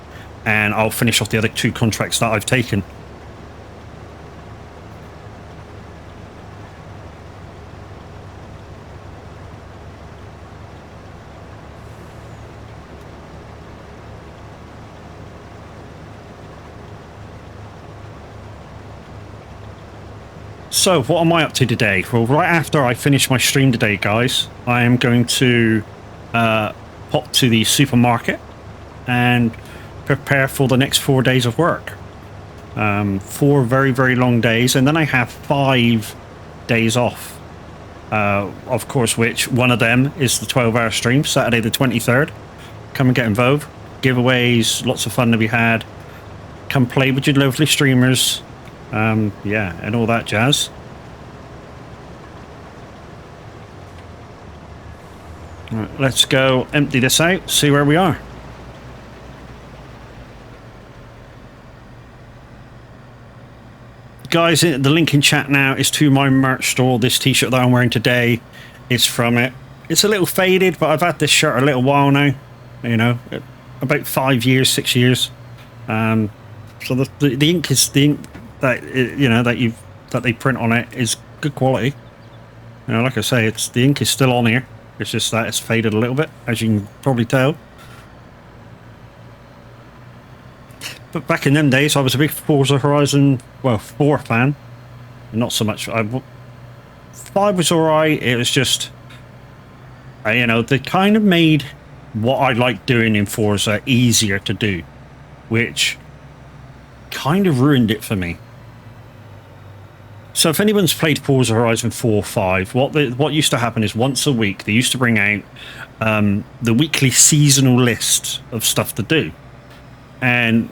and I'll finish off the other 2 contracts that I've taken. So, what am I up to today? Well, right after I finish my stream today, guys, I am going to pop to the supermarket and prepare for the next 4 days of work. 4 very, very long days, and then I have 5 days off. Of course, which one of them is the 12-hour stream, Saturday the 23rd. Come and get involved. Giveaways, lots of fun to be had. Come play with your lovely streamers. Yeah, and all that jazz. Right, let's go empty this out, see where we are. Guys, the link in chat now is to my merch store. This t-shirt that I'm wearing today is from it. It's a little faded, but I've had this shirt a little while now. You know, about 5 years, 6 years. So the ink is the ink that that they print on it is good quality. You know, like I say, the ink is still on here. It's just that it's faded a little bit, as you can probably tell. But back in them days, I was a big Forza Horizon 4 fan. Not so much. 5 was alright. It was just, you know, they kind of made what I like doing in Forza easier to do, which kind of ruined it for me. So if anyone's played Forza Horizon 4 or 5, what used to happen is once a week they used to bring out the weekly seasonal list of stuff to do, and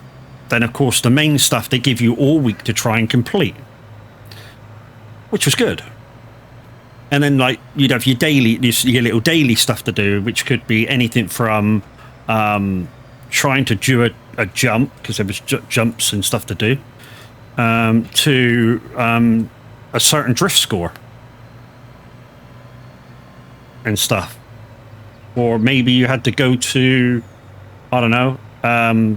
then of course the main stuff they give you all week to try and complete, which was good. And then like you'd have your your little daily stuff to do, which could be anything from trying to do a jump, because there was jumps and stuff to do, to a certain drift score and stuff. Or maybe you had to go to, I don't know, I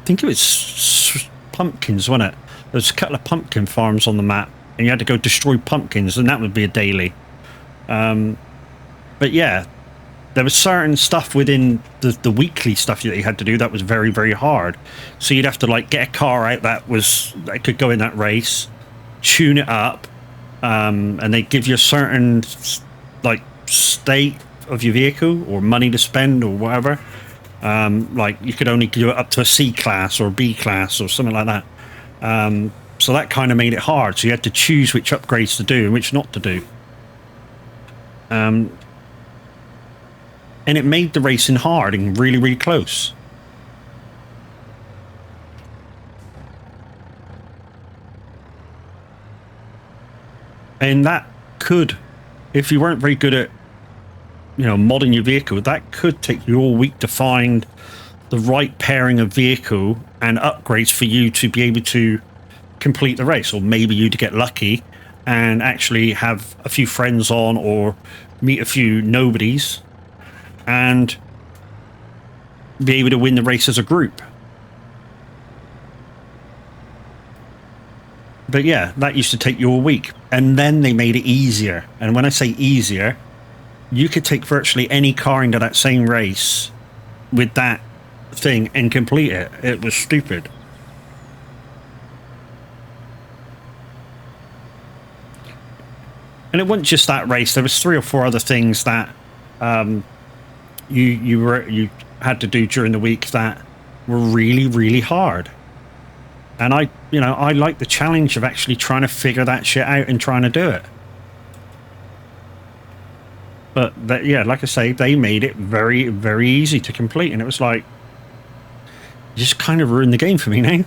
think it was pumpkins, wasn't it? There's a couple of pumpkin farms on the map, and you had to go destroy pumpkins, and that would be a daily. But yeah, there was certain stuff within the weekly stuff that you had to do that was very, very hard. So you'd have to like get a car out that could go in that race, tune it up, and they give you a certain like state of your vehicle or money to spend or whatever. Like you could only do it up to a C class or a B class or something like that. So that kind of made it hard. So you had to choose which upgrades to do and which not to do. And it made the racing hard and really, really close. And that could, if you weren't very good at, modding your vehicle, that could take you all week to find the right pairing of vehicle and upgrades for you to be able to complete the race. Or maybe you to get lucky and actually have a few friends on or meet a few nobodies and be able to win the race as a group. But yeah, that used to take you a week. And then they made it easier. And when I say easier, you could take virtually any car into that same race with that thing and complete it. It was stupid. And it wasn't just that race. There was 3 or 4 other things that you had to do during the week that were really, really hard. And I like the challenge of actually trying to figure that shit out and trying to do it. But yeah, like I say, they made it very, very easy to complete, and it was like, you just kind of ruined the game for me now.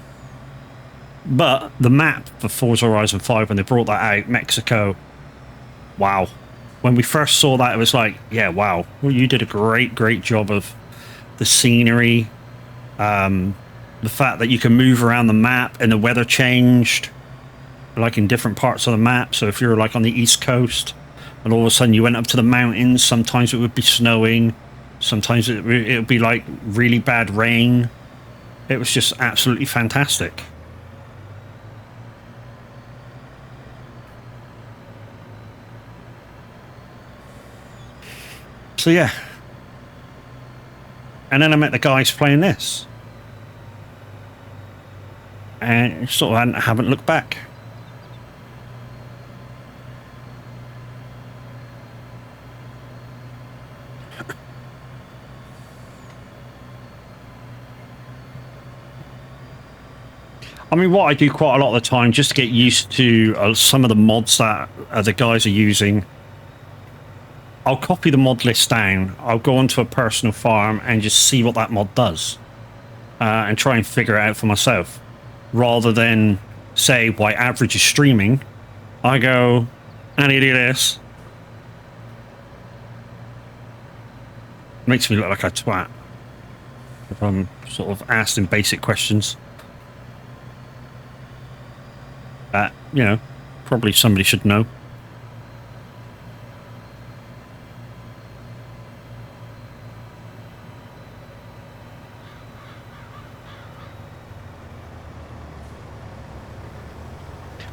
But the map for Forza Horizon 5, when they brought that out, Mexico, wow. When we first saw that, it was like, yeah, wow. Well, you did a great, great job of the scenery, the fact that you can move around the map and the weather changed, like in different parts of the map. So if you're like on the East Coast and all of a sudden you went up to the mountains, sometimes it would be snowing, sometimes it would be like really bad rain. It was just absolutely fantastic. So yeah. And then I met the guys playing this. And sort of haven't looked back. I mean, what I do quite a lot of the time, just to get used to some of the mods that the guys are using, I'll copy the mod list down, I'll go onto a personal farm and just see what that mod does. And try and figure it out for myself. Rather than say, why average is streaming, I go, I need to do this. Makes me look like a twat if I'm sort of asking basic questions that, probably somebody should know.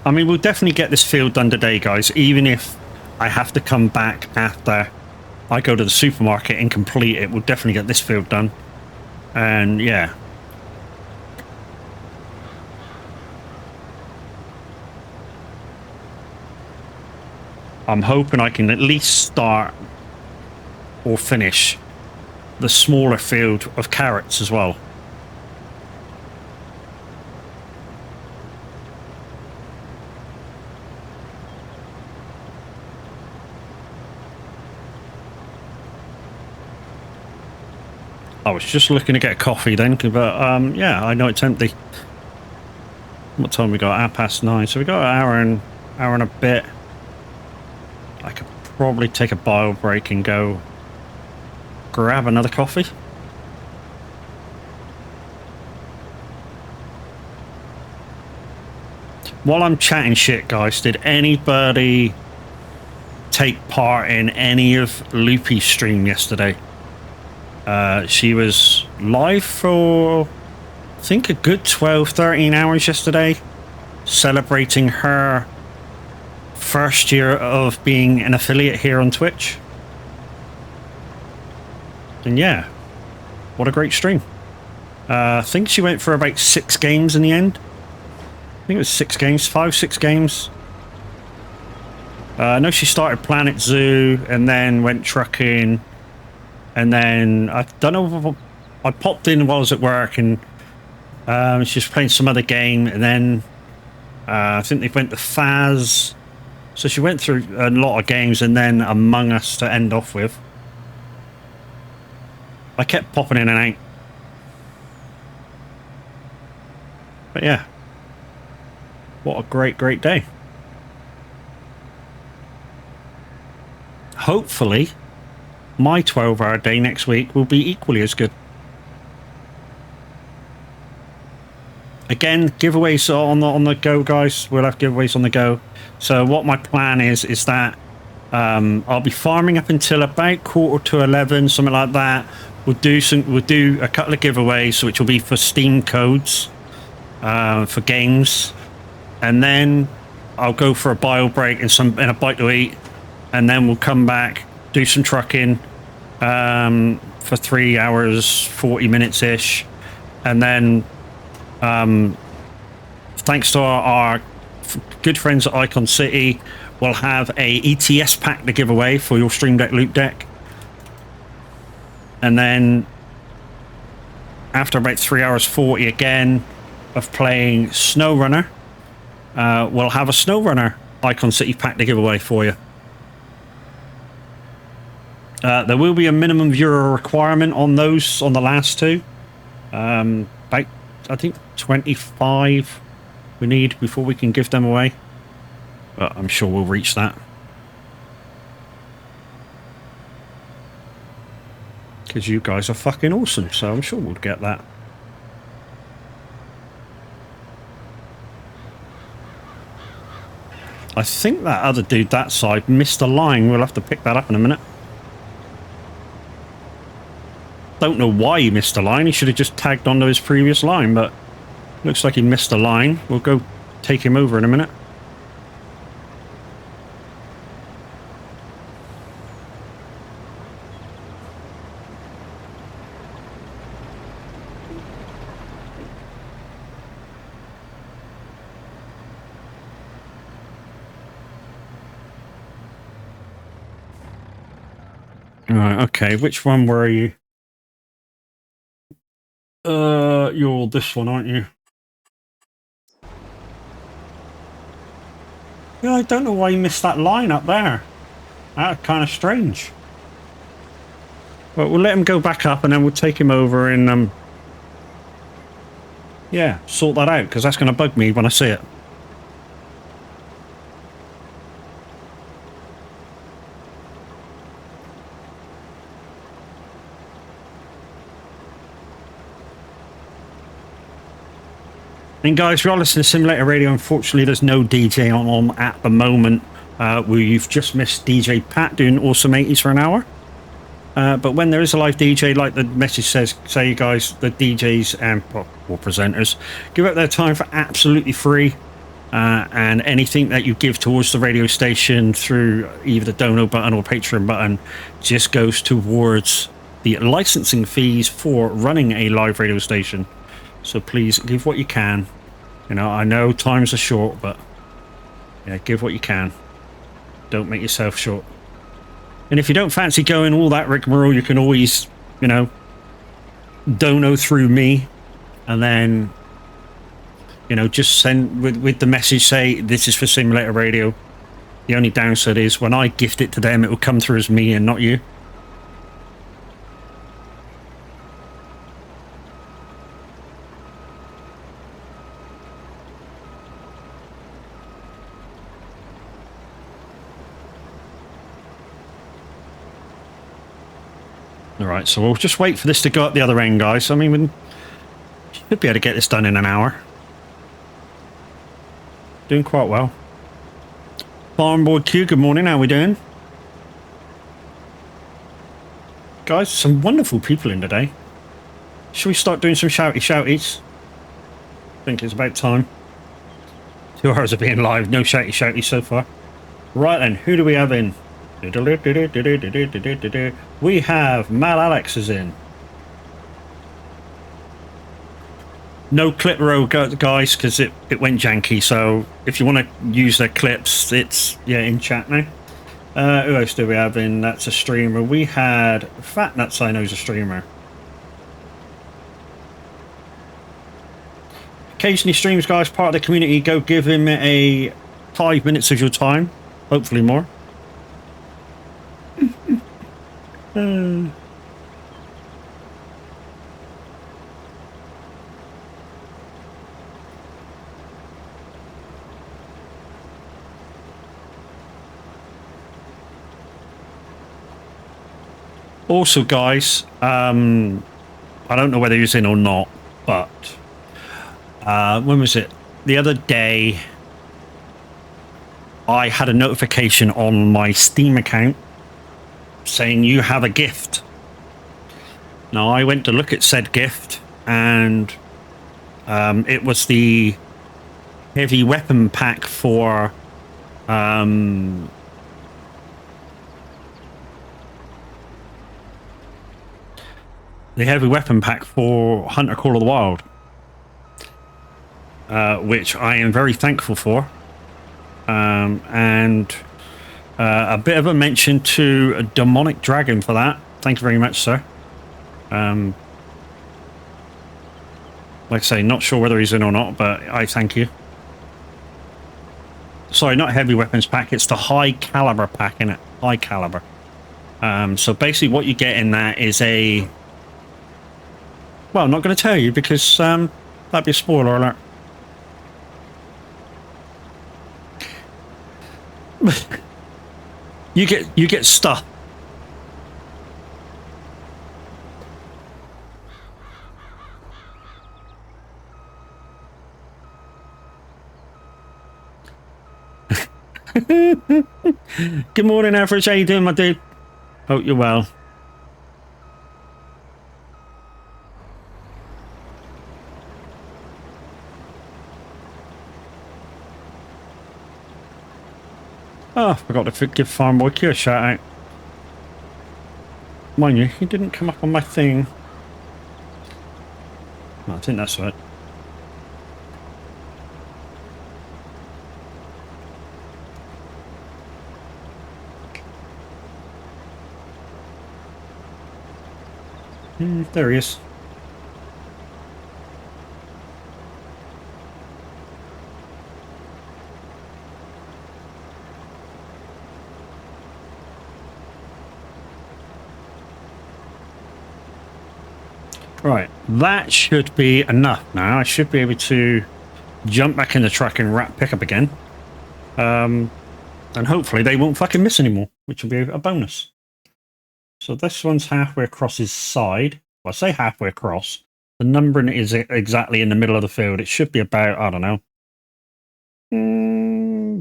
I mean, we'll definitely get this field done today, guys, even if I have to come back after I go to the supermarket and complete it. We'll definitely get this field done. And yeah. I'm hoping I can at least start or finish the smaller field of carrots as well. I was just looking to get coffee then, but yeah, I know it's empty. What time we got? 9:30. So we got an hour and a bit. probably take a bio break and go grab another coffee. While I'm chatting shit, guys, did anybody take part in any of Loopy's stream yesterday? She was live for, I think, a good 12, 13 hours yesterday, celebrating her first year of being an affiliate here on Twitch. And yeah, what a great stream. I think she went for about 6 games in the end. I think it was 6 games, 5, 6 games. I know she started Planet Zoo and then went trucking. And then, I don't know, I popped in while I was at work and she was playing some other game. And then I think they went to Faz. So she went through a lot of games and then Among Us to end off with. I kept popping in and out. But yeah. What a great, great day. Hopefully, my 12-hour day next week will be equally as good. Again, giveaways on the go, guys. We'll have giveaways on the go. So what my plan is that I'll be farming up until about 10:45, something like that. We'll do a couple of giveaways, which will be for Steam codes for games, and then I'll go for a bio break and a bite to eat, and then we'll come back, do some trucking for 3 hours, 40 minutes ish, and then thanks to our good friends at Icon City, we'll have a ETS pack to give away for your Stream Deck Loop Deck. And then after about 3 hours 40 again of playing SnowRunner, we'll have a SnowRunner Icon City pack to give away for you. There will be a minimum viewer requirement on those, on the last two. About, I think, 25 we need before we can give them away. But I'm sure we'll reach that. Because you guys are fucking awesome, so I'm sure we'll get that. I think that other dude that side missed a line. We'll have to pick that up in a minute. Don't know why he missed a line. He should have just tagged onto his previous line, but looks like he missed a line. We'll go take him over in a minute. Right, okay, which one were you? You're this one, aren't you? Yeah, I don't know why you missed that line up there. That's kind of strange. But we'll let him go back up and then we'll take him over and, yeah, sort that out, because that's going to bug me when I see it. And guys, if you're listening to Simulator Radio, unfortunately there's no DJ on at the moment. You've just missed DJ Pat doing Awesome 80s for an hour. But when there is a live DJ, like the message says, say you guys, the DJs and or presenters, give up their time for absolutely free. And anything that you give towards the radio station through either the Dono button or Patreon button just goes towards the licensing fees for running a live radio station. So please give what you can. You know, I know times are short, but yeah, give what you can. Don't make yourself short. And if you don't fancy going all that rigmarole, you can always, you know, dono through me, and then, you know, just send with the message, say this is for Simulator Radio. The only downside is when I gift it to them, it will come through as me and not you. All right, so we'll just wait for this to go up the other end, guys. I mean, we should be able to get this done in an hour. Doing quite well. Farm Boy Q, good morning. How we doing? Guys, some wonderful people in today. Should we start doing some shouties? I think it's about time. 2 hours of being live, no shouty so far. Right then, who do we have in? We have Mal Alex is in. No clip row, guys, because it went janky. So if you want to use their clips, it's in chat now. Who else do we have in? That's a streamer. We had Fat Nuts. I know is a streamer. Occasionally streams, guys. Part of the community. Go give him 5 minutes of your time. Hopefully more. Also, guys, I don't know whether he was in or not, but when was it? The other day, I had a notification on my Steam account saying you have a gift. Now, I went to look at said gift, and it was the heavy weapon pack for the heavy weapon pack for Hunter Call of the Wild, which I am very thankful for. And a bit of a mention to a Demonic Dragon for that. Thank you very much, sir. Like I say, not sure whether he's in or not, but I thank you. Sorry, not heavy weapons pack, it's the high caliber pack, innit? High caliber. So basically what you get in that is a... Well, I'm not going to tell you because that'd be a spoiler alert. You get stuff. Good morning, Average. How you doing, my dude? Hope you're well. Oh, I forgot to give Farm Boy Q a shout out. Mind you, he didn't come up on my thing. No, I think that's right. There he is. Right, that should be enough now. I should be able to jump back in the truck and pick up again. And hopefully they won't fucking miss anymore, which will be a bonus. So this one's halfway across his side. Well, I say halfway across. The numbering is exactly in the middle of the field. It should be about, I don't know,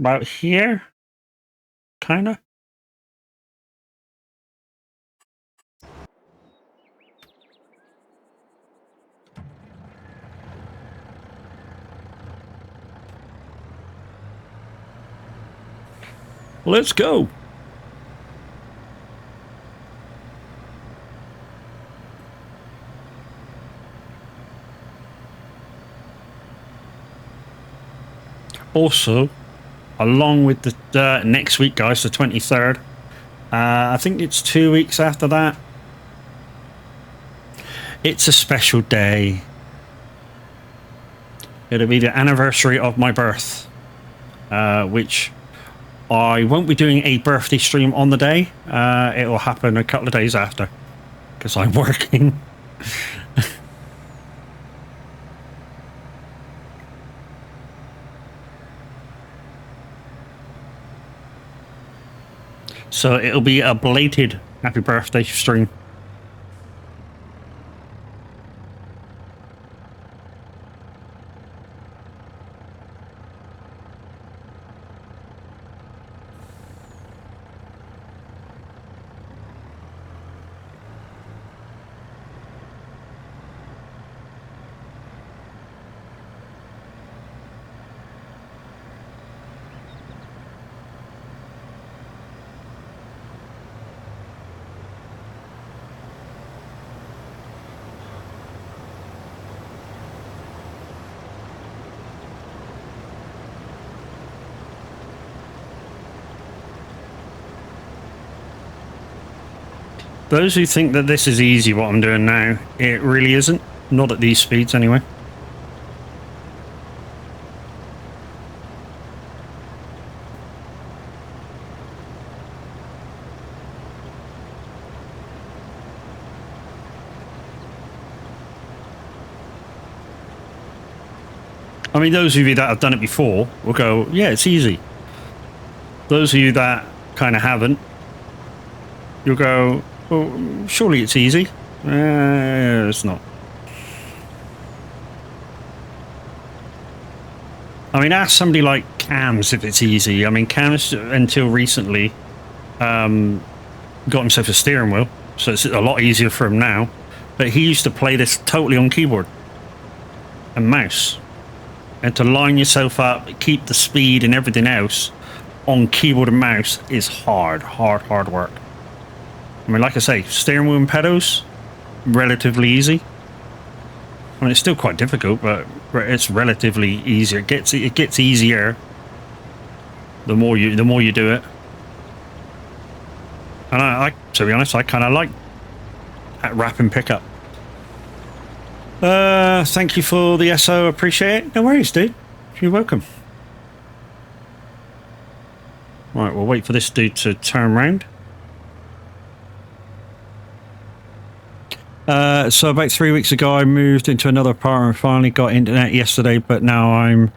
about here, kind of. Let's go. Also, along with the next week, guys, the 23rd, I think it's 2 weeks after that. It's a special day. It'll be the anniversary of my birth, which I won't be doing a birthday stream on the day. It will happen a couple of days after, because I'm working. So it'll be a belated happy birthday stream. Those who think that this is easy, what I'm doing now, it really isn't. Not at these speeds, anyway. I mean, those of you that have done it before will go, yeah, it's easy. Those of you that kind of haven't, you'll go, well, surely it's easy. It's not. I mean, ask somebody like Cams if it's easy. I mean, Cams, until recently, got himself a steering wheel, so it's a lot easier for him now. But he used to play this totally on keyboard and mouse. And to line yourself up, keep the speed and everything else on keyboard and mouse is hard work. I mean, like I say, steering wheel and pedals, relatively easy. I mean, it's still quite difficult, but it's relatively easier. It gets easier the more you do it. And I to be honest, I kind of like that rapid pickup. Thank you for the SO, appreciate it. No worries, dude. You're welcome. Right, we'll wait for this dude to turn around. So about 3 weeks ago, I moved into another apartment and finally got internet yesterday, but now I'm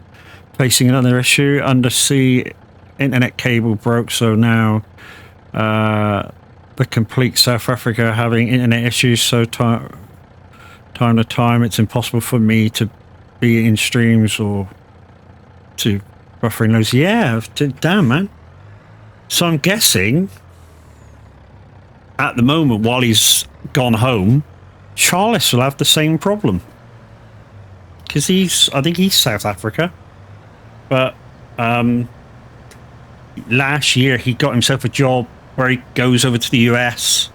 facing another issue. Undersea internet cable broke, so now the complete South Africa having internet issues, so time to time it's impossible for me to be in streams or to buffering those. Yeah, damn, man. So I'm guessing at the moment, while he's gone home, Charles will have the same problem, because I think he's South Africa, but last year he got himself a job where he goes over to the US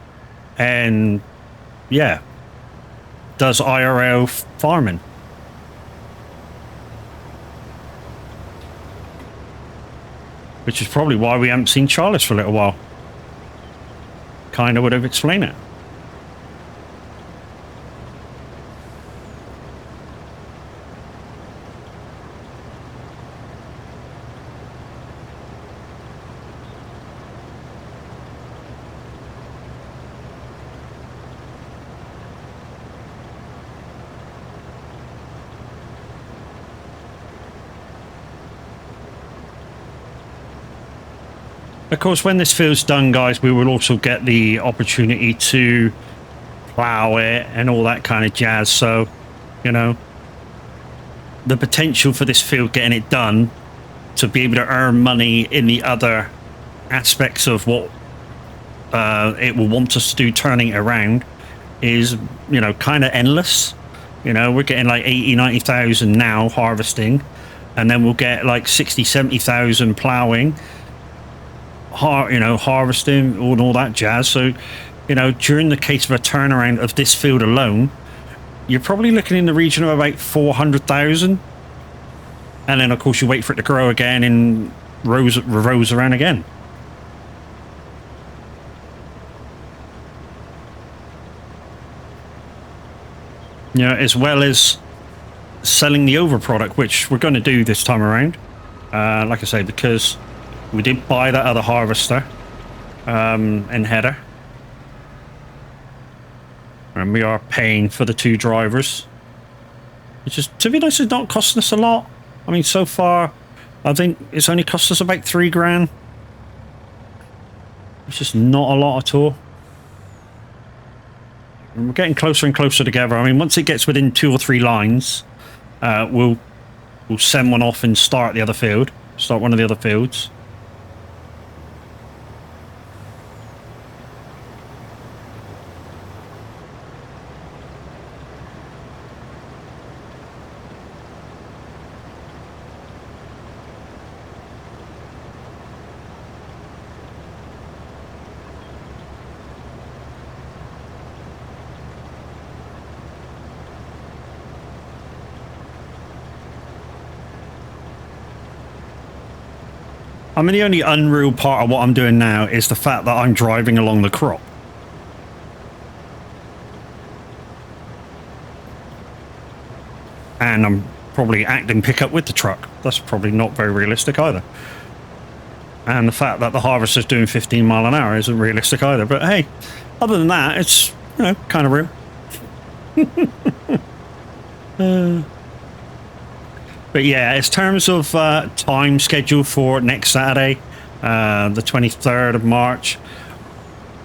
and yeah, does IRL farming. Which is probably why we haven't seen Charles for a little while. Kind of would have explained it. Of course, when this field's done, guys, we will also get the opportunity to plow it and all that kind of jazz. So, you know, the potential for this field getting it done to be able to earn money in the other aspects of what it will want us to do, turning it around, is, you know, kind of endless. You know, we're getting like 80, 90,000 now harvesting, and then we'll get like 60, 70,000 plowing. You know, harvesting, all that jazz. So, you know, during the case of a turnaround of this field alone, you're probably looking in the region of about 400,000. And then, of course, you wait for it to grow again and rows around again. You know, as well as selling the over product, which we're going to do this time around. Like I say, because we did buy that other harvester and header, and we are paying for the 2 drivers, which is, to be honest, is not costing us a lot. I mean, so far I think it's only cost us about 3 grand. It's just not a lot at all, and we're getting closer and closer together. I mean, once it gets within 2 or 3 lines, we'll send one off and start one of the other fields. I mean, the only unreal part of what I'm doing now is the fact that I'm driving along the crop. And I'm probably acting pickup with the truck. That's probably not very realistic either. And the fact that the harvester's doing 15 mile an hour isn't realistic either. But hey, other than that, it's, you know, kind of real. But yeah, in terms of time schedule for next Saturday, the 23rd of March,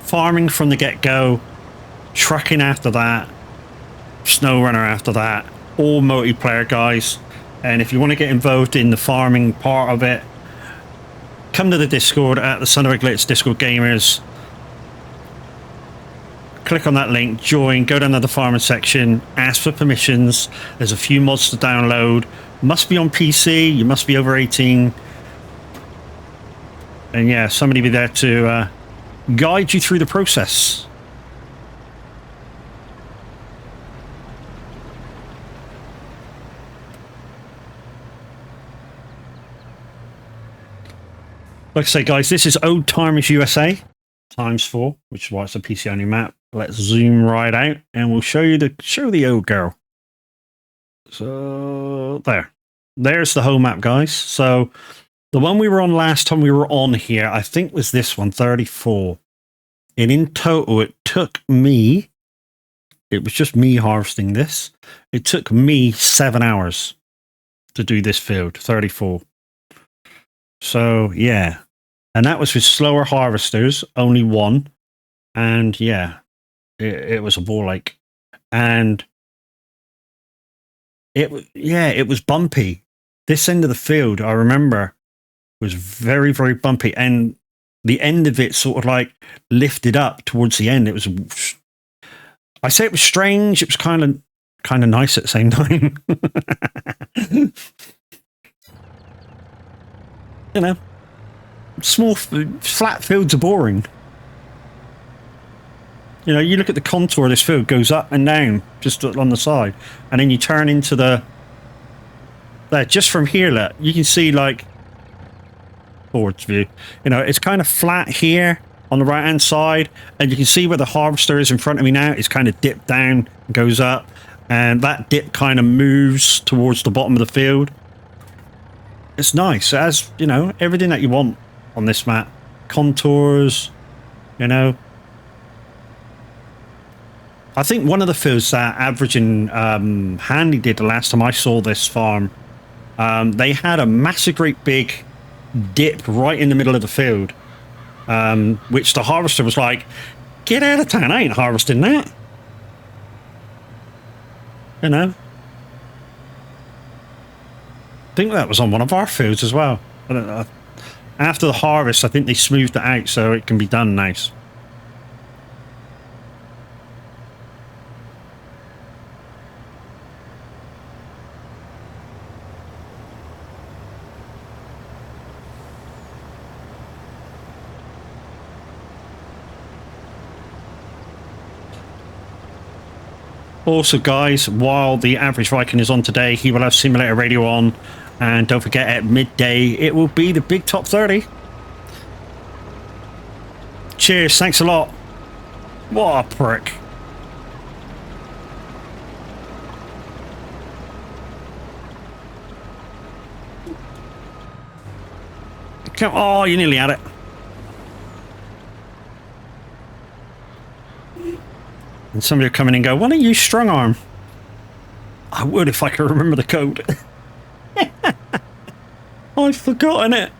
farming from the get-go, trucking after that, snow runner after that, all multiplayer, guys. And if you want to get involved in the farming part of it, come to the Discord at the Son of a Glitz Discord Gamers. Click on that link, join, go down to the farming section, ask for permissions. There's a few mods to download. Must be on PC, you must be over 18. And yeah, somebody be there to guide you through the process. Like I say, guys, this is Old Timers USA ×4, which is why it's a PC only map. Let's zoom right out, and we'll show you the old girl. So there's the whole map, guys. So the one we were on last time we were on here, I think was this one, 34. And in total, it took me, it was just me harvesting this. It took me 7 hours to do this field, 34. So yeah, and that was with slower harvesters, only one. And yeah, it was a ball ache. And it was bumpy. This end of the field, I remember, was very, very bumpy. And the end of it sort of like lifted up towards the end. It was, I say it was strange. It was kind of nice at the same time. You know, small, flat fields are boring. You know, you look at the contour of this field, goes up and down just on the side, and then you turn into there, just from here, look, you can see like forwards view. You know, it's kind of flat here on the right hand side, and you can see where the harvester is in front of me now. It's kind of dipped down, goes up, and that dip kind of moves towards the bottom of the field. It's nice. It has, you know, everything that you want on this map. Contours, you know. I think one of the fields that Averaging Handy did the last time I saw this farm, they had a massive great big dip right in the middle of the field, which the harvester was like, get out of town, I ain't harvesting that. You know. I think that was on one of our fields as well. I don't know. After the harvest, I think they smoothed it out so it can be done nice. Also, guys, while the Average Viking is on today, he will have Simulator Radio on. And don't forget, at midday, it will be the big top 30. Cheers, thanks a lot. What a prick. Come, oh, you nearly had it. And somebody will come in and go, why don't you strong arm? I would if I could remember the code. I've forgotten it.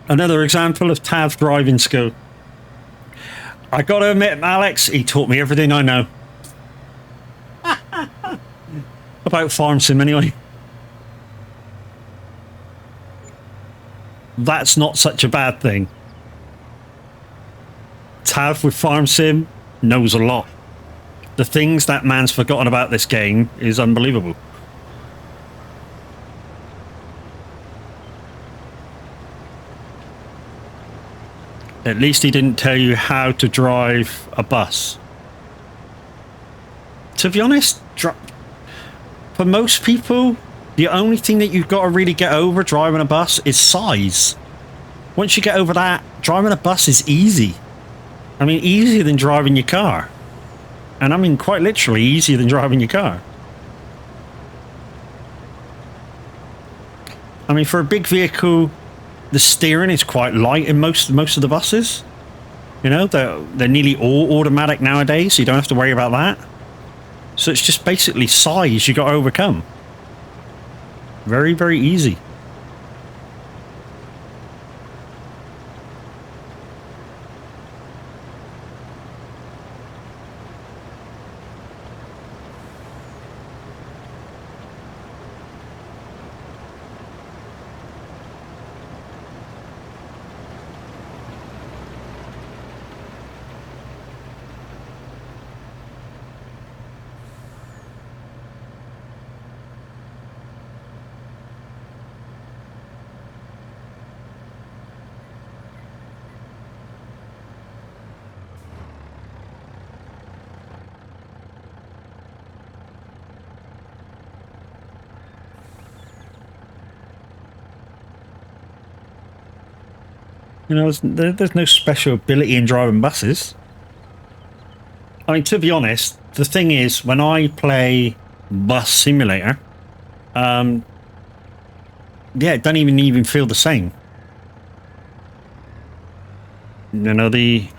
Another example of Tav driving skill. I gotta admit, Alex, he taught me everything I know. About farm sim anyway. That's not such a bad thing. Tav with farm sim knows a lot. The things that man's forgotten about this game is unbelievable. At least he didn't tell you how to drive a bus. To be honest, for most people, the only thing that you've got to really get over driving a bus is size. Once you get over that, driving a bus is easy. I mean, easier than driving your car. And I mean, quite literally, easier than driving your car. I mean, for a big vehicle, the steering is quite light in most of the buses. You know, they're nearly all automatic nowadays, so you don't have to worry about that. So it's just basically size you got to overcome. Very, very easy. You know, there's no special ability in driving buses. I mean, to be honest, the thing is, when I play Bus Simulator, yeah, it don't even feel the same. You know, the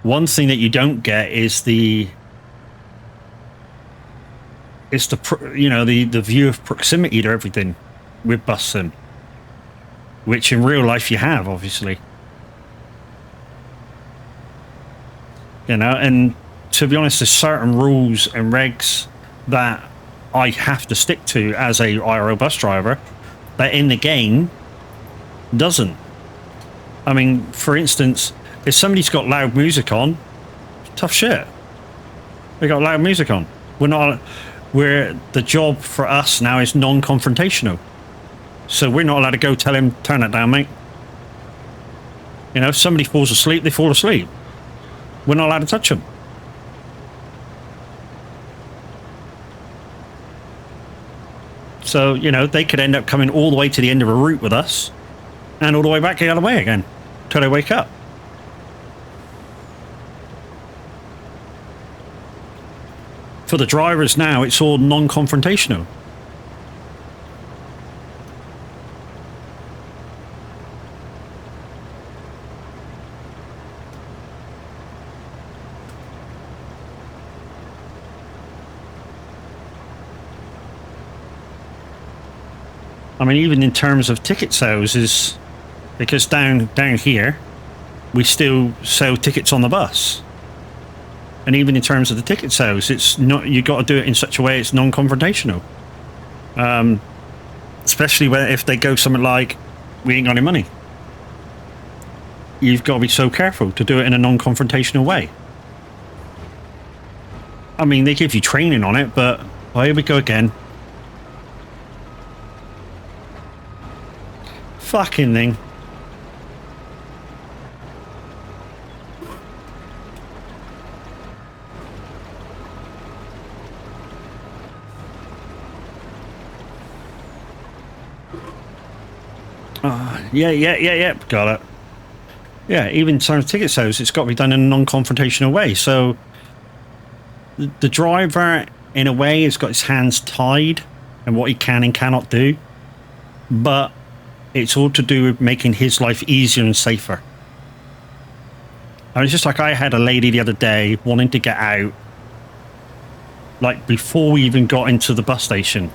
one thing that you don't get is the view of proximity to everything with Bus Sim, which in real life you have, obviously. You know, and to be honest, there's certain rules and regs that I have to stick to as a IRL bus driver that in the game doesn't. I mean, for instance, if somebody's got loud music on, tough shit. They got loud music on. We're the job for us now is non-confrontational. So we're not allowed to go tell him, turn it down, mate. You know, if somebody falls asleep, they fall asleep. We're not allowed to touch them. So, you know, they could end up coming all the way to the end of a route with us and all the way back the other way again till they wake up. For the drivers now, it's all non-confrontational. I mean, even in terms of ticket sales, is because down here, we still sell tickets on the bus. And even in terms of the ticket sales, it's not, you got to do it in such a way it's non-confrontational. Especially if they go something like, we ain't got any money. You've got to be so careful to do it in a non-confrontational way. I mean, they give you training on it, but oh, here we go again. Fucking thing. Yeah, got it. Yeah, even in terms of ticket sales, it's got to be done in a non-confrontational way. So the driver, in a way, has got his hands tied and what he can and cannot do. But it's all to do with making his life easier and safer. I mean, it's just like I had a lady the other day wanting to get out, like before we even got into the bus station.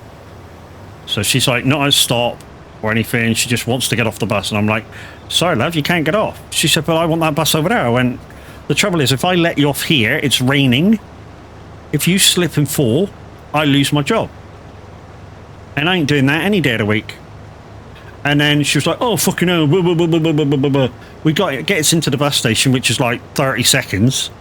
So she's like, not at a stop or anything. She just wants to get off the bus. And I'm like, sorry, love, you can't get off. She said, but I want that bus over there. I went, the trouble is, if I let you off here, it's raining. If you slip and fall, I lose my job. And I ain't doing that any day of the week. And then she was like, oh, fucking hell. Blah, blah, blah, blah, blah, blah, blah. We gets into the bus station, which is like 30 seconds.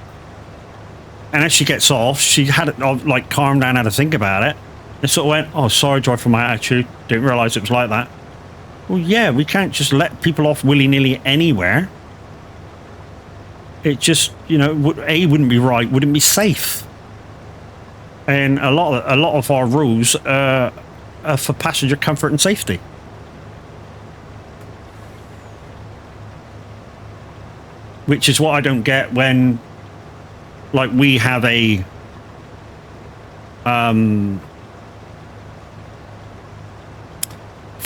And as she gets off, she had like calmed down, had to think about it. And sort of went, oh, sorry, drive for my attitude. Didn't realise it was like that. Well, yeah, we can't just let people off willy-nilly anywhere. It just, you know, wouldn't be right, wouldn't be safe. And a lot of our rules are for passenger comfort and safety. Which is what I don't get when, like, we have a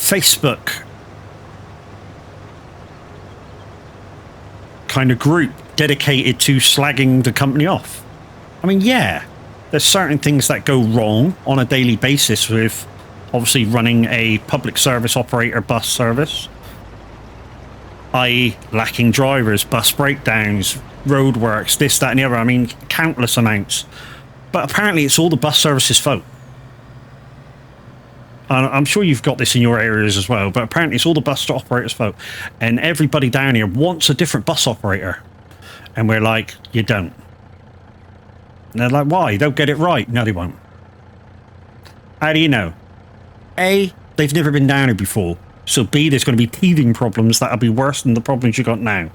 Facebook kind of group dedicated to slagging the company off. I mean, yeah, there's certain things that go wrong on a daily basis with obviously running a public service operator bus service, i.e. lacking drivers, bus breakdowns, roadworks, this, that and the other. I mean, countless amounts. But apparently it's all the bus service's fault. I'm sure you've got this in your areas as well, but apparently it's all the bus operators' fault. And everybody down here wants a different bus operator. And we're like, you don't. And they're like, why? They'll get it right. No, they won't. How do you know? A, they've never been down here before. So B, there's going to be teething problems that'll be worse than the problems you got now.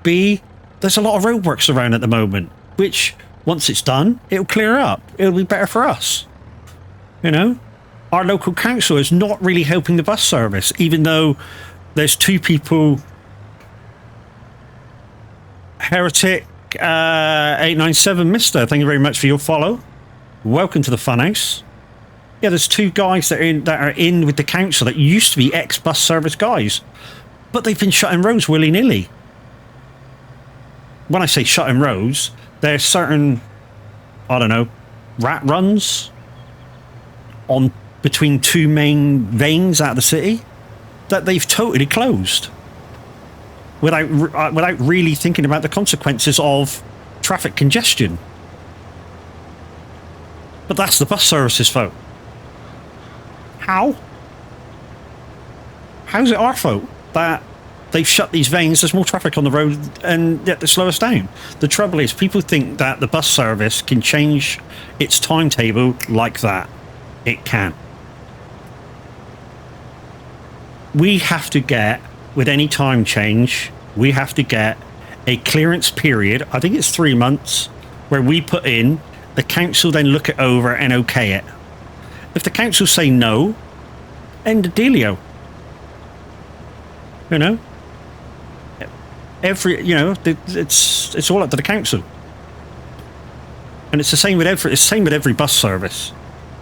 B, there's a lot of roadworks around at the moment, which, once it's done, it'll clear up. It'll be better for us. You know? Our local council is not really helping the bus service, even though there's two people. Heretic 897 Mister, thank you very much for your follow. Welcome to the funhouse. Yeah, there's two guys that are in with the council that used to be ex-bus service guys, but they've been shutting roads willy-nilly. When I say shutting roads, there's certain, I don't know, rat runs on between two main veins out of the city that they've totally closed without really thinking about the consequences of traffic congestion. But that's the bus service's fault. How? How's it our fault that they've shut these veins, there's more traffic on the road, and yet they slow us down? The trouble is, people think that the bus service can change its timetable like that. It can. We have to get, with any time change, we have to get a clearance period, I think it's 3 months, where we put in, the council then look it over and okay it. If the council say no, end of dealio. You know? It's all up to the council. And it's the same with every bus service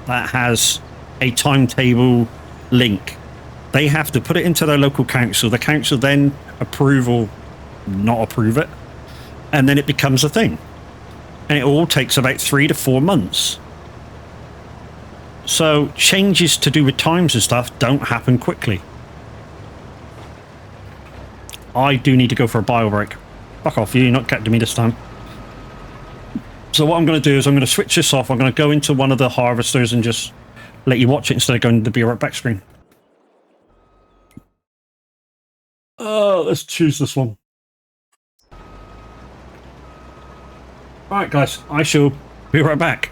that has a timetable link. They have to put it into their local council. The council then approve or not approve it, and then it becomes a thing. And it all takes about 3 to 4 months. So changes to do with times and stuff don't happen quickly. I do need to go for a bio break. Fuck off, you're not getting me this time. So what I'm going to do is I'm going to switch this off. I'm going to go into one of the harvesters and just let you watch it instead of going to the Be Right Back screen. Let's choose this one. Alright guys, I shall be right back.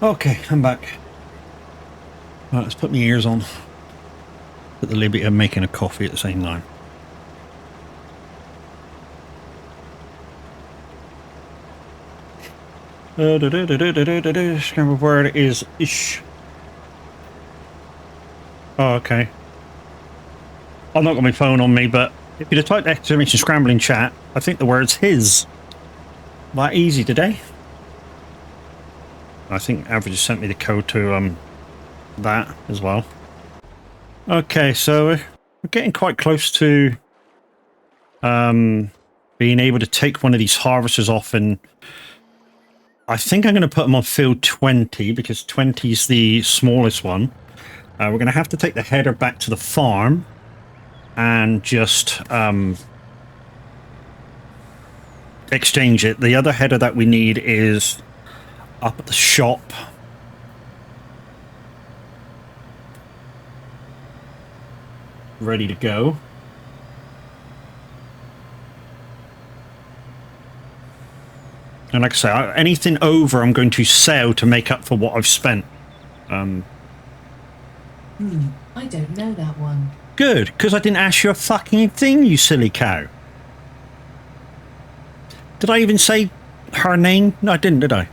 Okay, I'm back. Right, let's put my ears on. At the liberty of making a coffee at the same time. Scrambled word is ish. Oh, okay. I've not got my phone on me, but if you'd have typed exclamation scramble in chat, I think the word's his. That easy today. I think Average has sent me the code to that as well. Okay, so we're getting quite close to being able to take one of these harvesters off, and I think I'm going to put them on field 20 because 20 is the smallest one. We're going to have to take the header back to the farm and just exchange it. The other header that we need is up at the shop. Ready to go. And like I say, anything over I'm going to sell to make up for what I've spent. I don't know that one. Good, because I didn't ask you a fucking thing, you silly cow. Did I even say her name? No, I didn't, did I?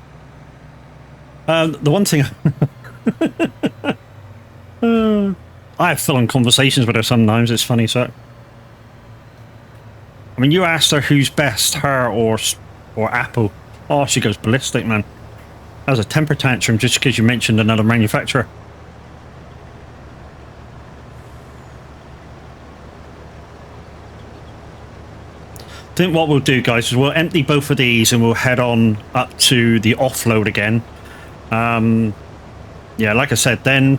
The one thing... I have full-on conversations with her sometimes, it's funny, so... I mean, you asked her who's best, her or Apple. Oh, she goes ballistic, man. That was a temper tantrum just because you mentioned another manufacturer. I think what we'll do, guys, is we'll empty both of these and we'll head on up to the offload again. Yeah, like I said, then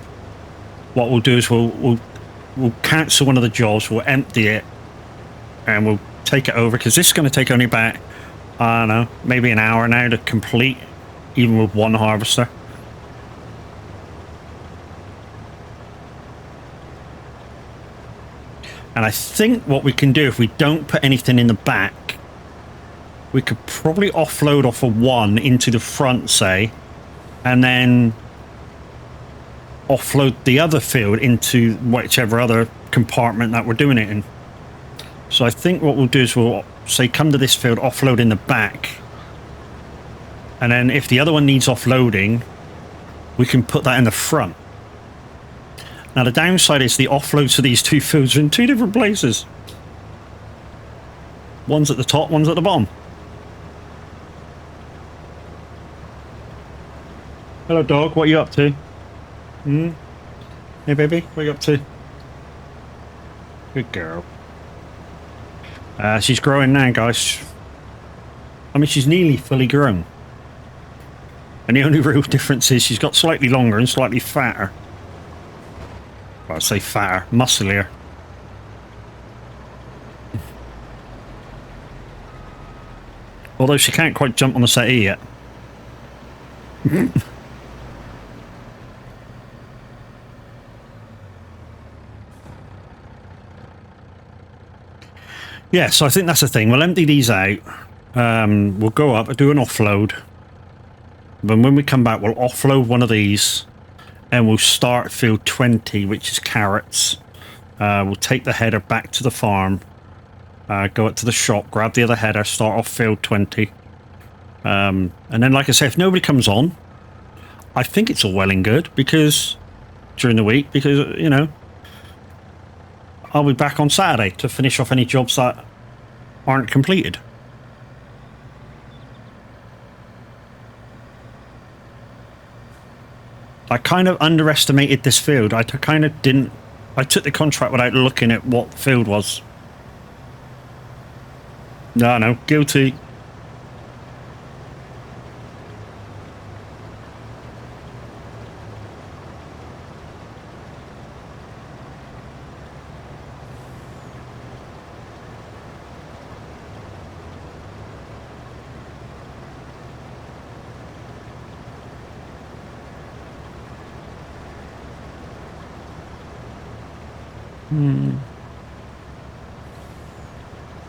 what we'll do is we'll cancel one of the jobs, we'll empty it, and we'll take it over, because this is going to take only about, I don't know, maybe an hour now to complete, even with one harvester. And I think what we can do, if we don't put anything in the back, we could probably offload off of one into the front, say, and then offload the other field into whichever other compartment that we're doing it in. So I think what we'll do is we'll say come to this field, offload in the back, and then if the other one needs offloading, we can put that in the front. Now the downside is the offloads for these two fields are in two different places. One's at the top, one's at the bottom. Hello dog, what are you up to? Hey baby, what are you up to? Good girl. She's growing now, guys. I mean, she's nearly fully grown. And the only real difference is she's got slightly longer and slightly fatter. Well, I'd say fatter, musclier. Although she can't quite jump on the settee yet. Yeah, so I think that's the thing. We'll empty these out. We'll go up and do an offload. Then when we come back, we'll offload one of these. And we'll start field 20, which is carrots. We'll take the header back to the farm. Go up to the shop, grab the other header, start off field 20. And then, like I say, if nobody comes on, I think it's all well and good, because during the week, because, you know, I'll be back on Saturday to finish off any jobs that aren't completed. I kind of underestimated this field. I kind of didn't... I took the contract without looking at what the field was. No, guilty.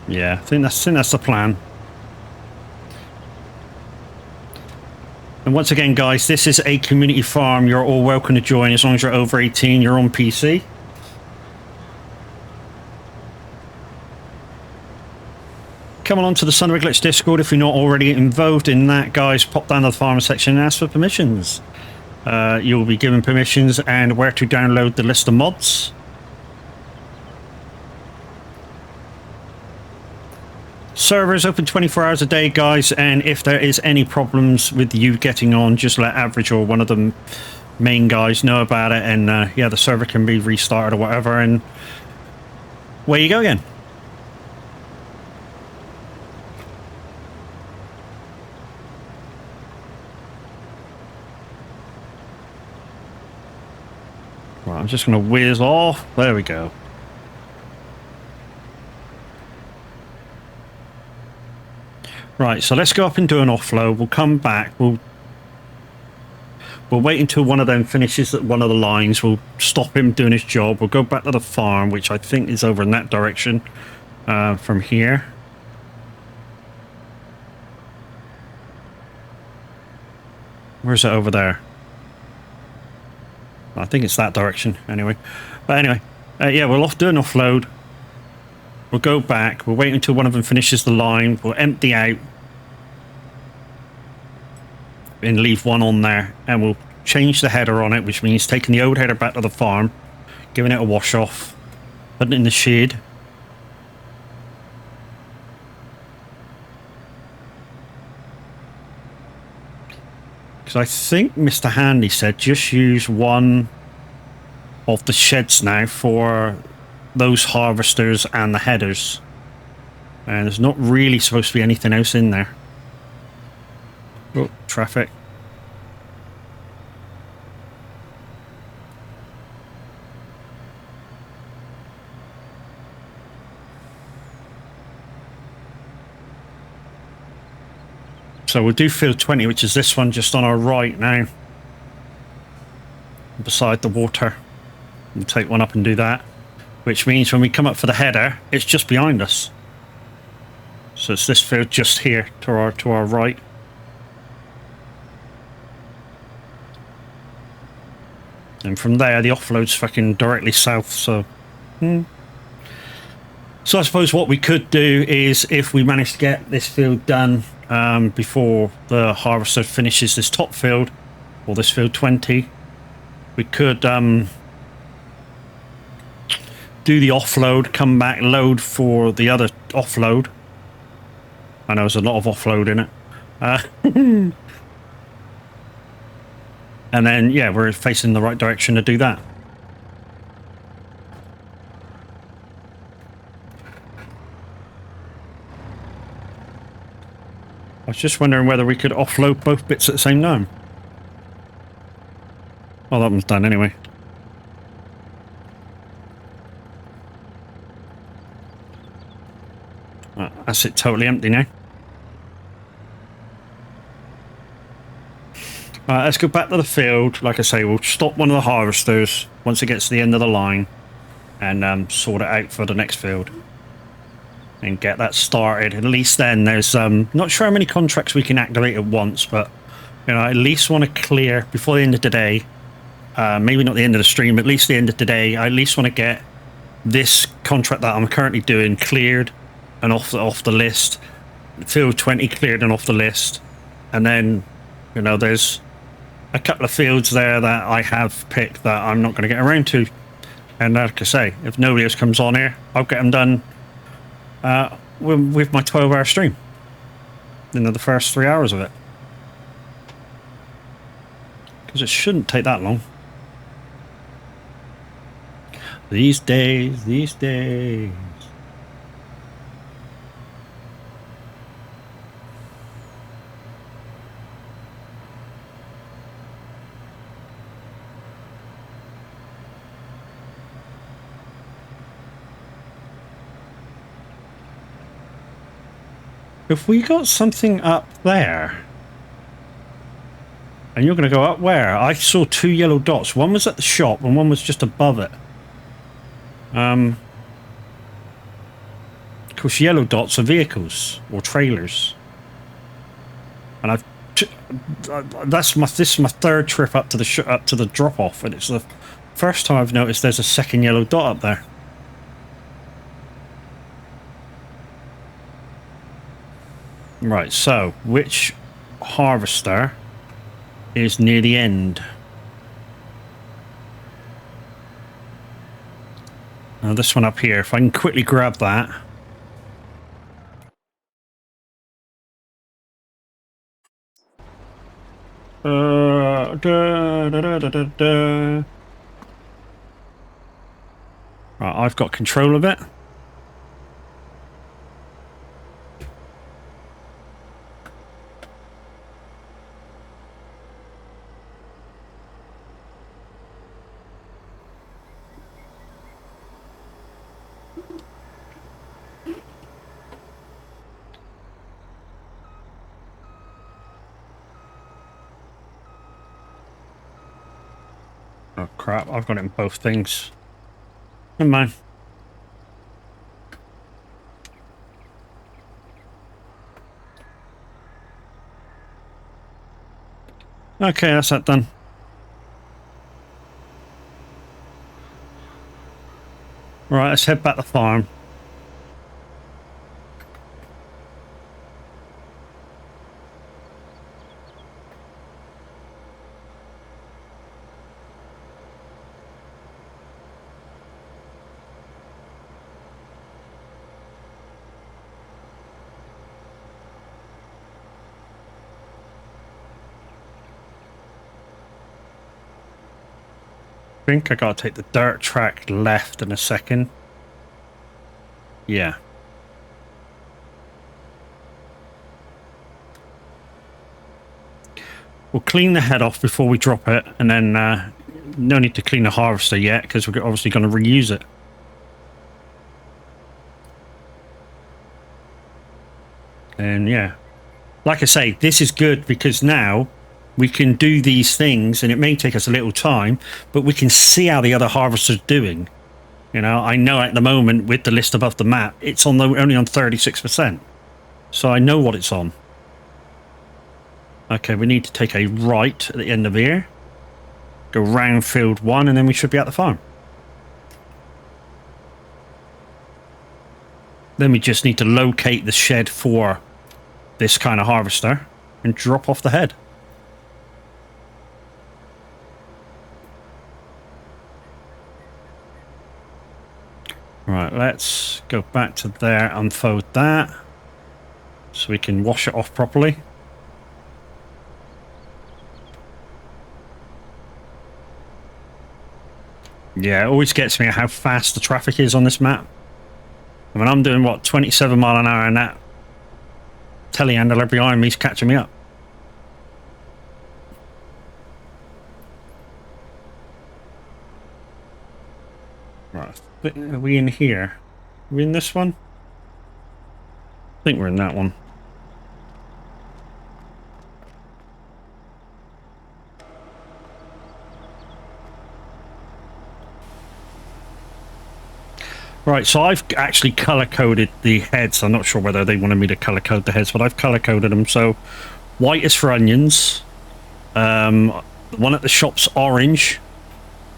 Yeah, I think that's the plan. And once again, guys, this is a community farm. You're all welcome to join as long as you're over 18, you're on PC. Come on to the Son of a Glitch Discord if you're not already involved in that, guys. Pop down to the farmer section and ask for permissions. You'll be given permissions and where to download the list of mods. Servers open 24 hours a day, guys, and if there is any problems with you getting on, just let Average or one of the main guys know about it, and yeah, the server can be restarted or whatever, and away you go again. Right, I'm just going to whiz off. There we go. Right, so let's go up and do an offload. We'll come back. We'll wait until one of them finishes at one of the lines. We'll stop him doing his job. We'll go back to the farm, which I think is over in that direction from here. Where's it over there? I think it's that direction anyway. But anyway, yeah, we'll do an offload. We'll go back. We'll wait until one of them finishes the line. We'll empty out and leave one on there. And we'll change the header on it, which means taking the old header back to the farm, giving it a wash off, putting it in the shed. Because I think Mr. Handy said just use one of the sheds now for those harvesters and the headers. And there's not really supposed to be anything else in there. Oh, traffic. So we'll do field 20, which is this one just on our right now. Beside the water. We'll take one up and do that. Which means when we come up for the header, it's just behind us. So it's this field just here to our right. And from there, the offload's fucking directly south, so... So I suppose what we could do is, if we manage to get this field done before the harvester finishes this top field, or this field 20, we could do the offload, come back, load for the other offload. I know there's a lot of offload in it. And then, yeah, we're facing the right direction to do that. I was just wondering whether we could offload both bits at the same time. Oh, that one's done anyway. That's it, totally empty now. Let's go back to the field. Like I say, we'll stop one of the harvesters once it gets to the end of the line and sort it out for the next field and get that started. At least then there's not sure how many contracts we can activate at once, but you know, I at least want to clear before the end of today. Maybe not the end of the stream, but at least the end of today. I at least want to get this contract that I'm currently doing cleared and off the list. Field 20 cleared and off the list, and then you know there's a couple of fields there that I have picked that I'm not going to get around to. And like I say, if nobody else comes on here, I'll get them done with my 12-hour stream. You know, the first 3 hours of it. Because it shouldn't take that long. These days, these days. If we got something up there, and you're going to go up where? I saw two yellow dots. One was at the shop and one was just above it. Of course, yellow dots are vehicles or trailers. And This is my third trip up to the drop off, and it's the first time I've noticed there's a second yellow dot up there. Right, so which harvester is near the end? Now this one up here, if I can quickly grab that. Right, I've got control of it. Oh crap, I've got it in both things. Never mind. Okay, that's that done. Right, let's head back to the farm. I think I gotta take the dirt track left in a second. Yeah. We'll clean the head off before we drop it, and then no need to clean the harvester yet because we're obviously going to reuse it. And yeah, like I say, this is good because now we can do these things, and it may take us a little time, but we can see how the other harvester's doing. You know, I know at the moment with the list above the map, it's on only on 36%. So I know what it's on. Okay, we need to take a right at the end of here. Go round field 1, and then we should be at the farm. Then we just need to locate the shed for this kind of harvester and drop off the head. Right, let's go back to there, unfold that, so we can wash it off properly. Yeah, it always gets me how fast the traffic is on this map. I mean, I'm doing, what, 27 mile an hour, and that telehandler behind me's catching me up. Right, are we in here? Are we in this one? I think we're in that one. Right, so I've actually color-coded the heads. I'm not sure whether they wanted me to color-code the heads, but I've color-coded them. So, white is for onions. The one at the shop's orange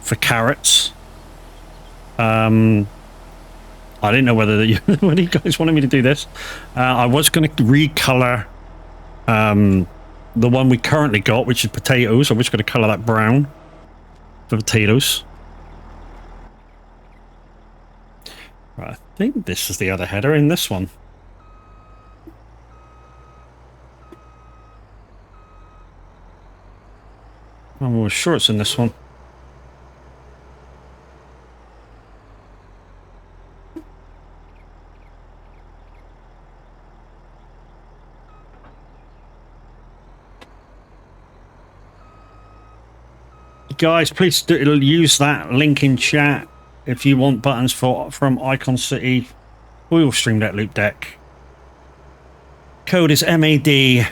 for carrots. I didn't know whether whether you guys wanted me to do this. I was going to recolor the one we currently got, which is potatoes. I was going to color that brown for potatoes. Right, I think this is the other header in this one. I'm sure it's in this one. Guys, please use that link in chat if you want buttons from Icon City. We will stream that loop deck. Code is MAD,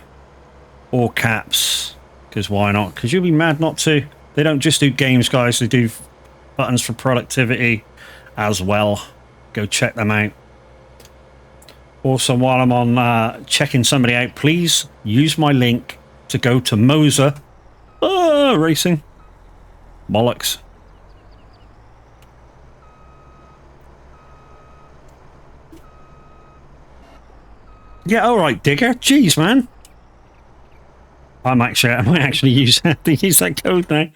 all caps, because why not? Because you'll be mad not to. They don't just do games, guys. They do buttons for productivity as well. Go check them out. Also, while I'm on checking somebody out, please use my link to go to Moser. Racing. Bollocks. Yeah, all right, Digger. Jeez, man. I might actually use have to use that code now.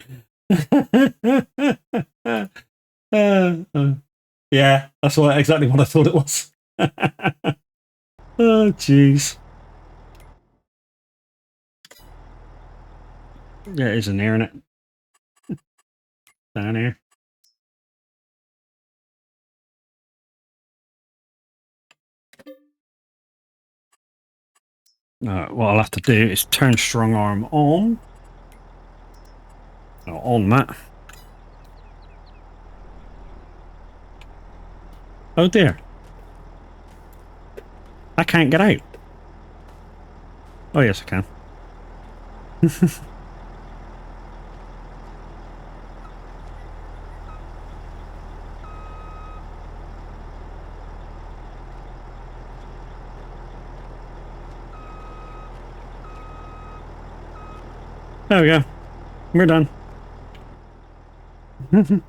Yeah, that's exactly what I thought it was. Oh, jeez. Yeah, it is in there, isn't it? Down here. What I'll have to do is turn strong arm on. On that. Oh dear. I can't get out. Oh yes, I can. There we go. We're done. Right,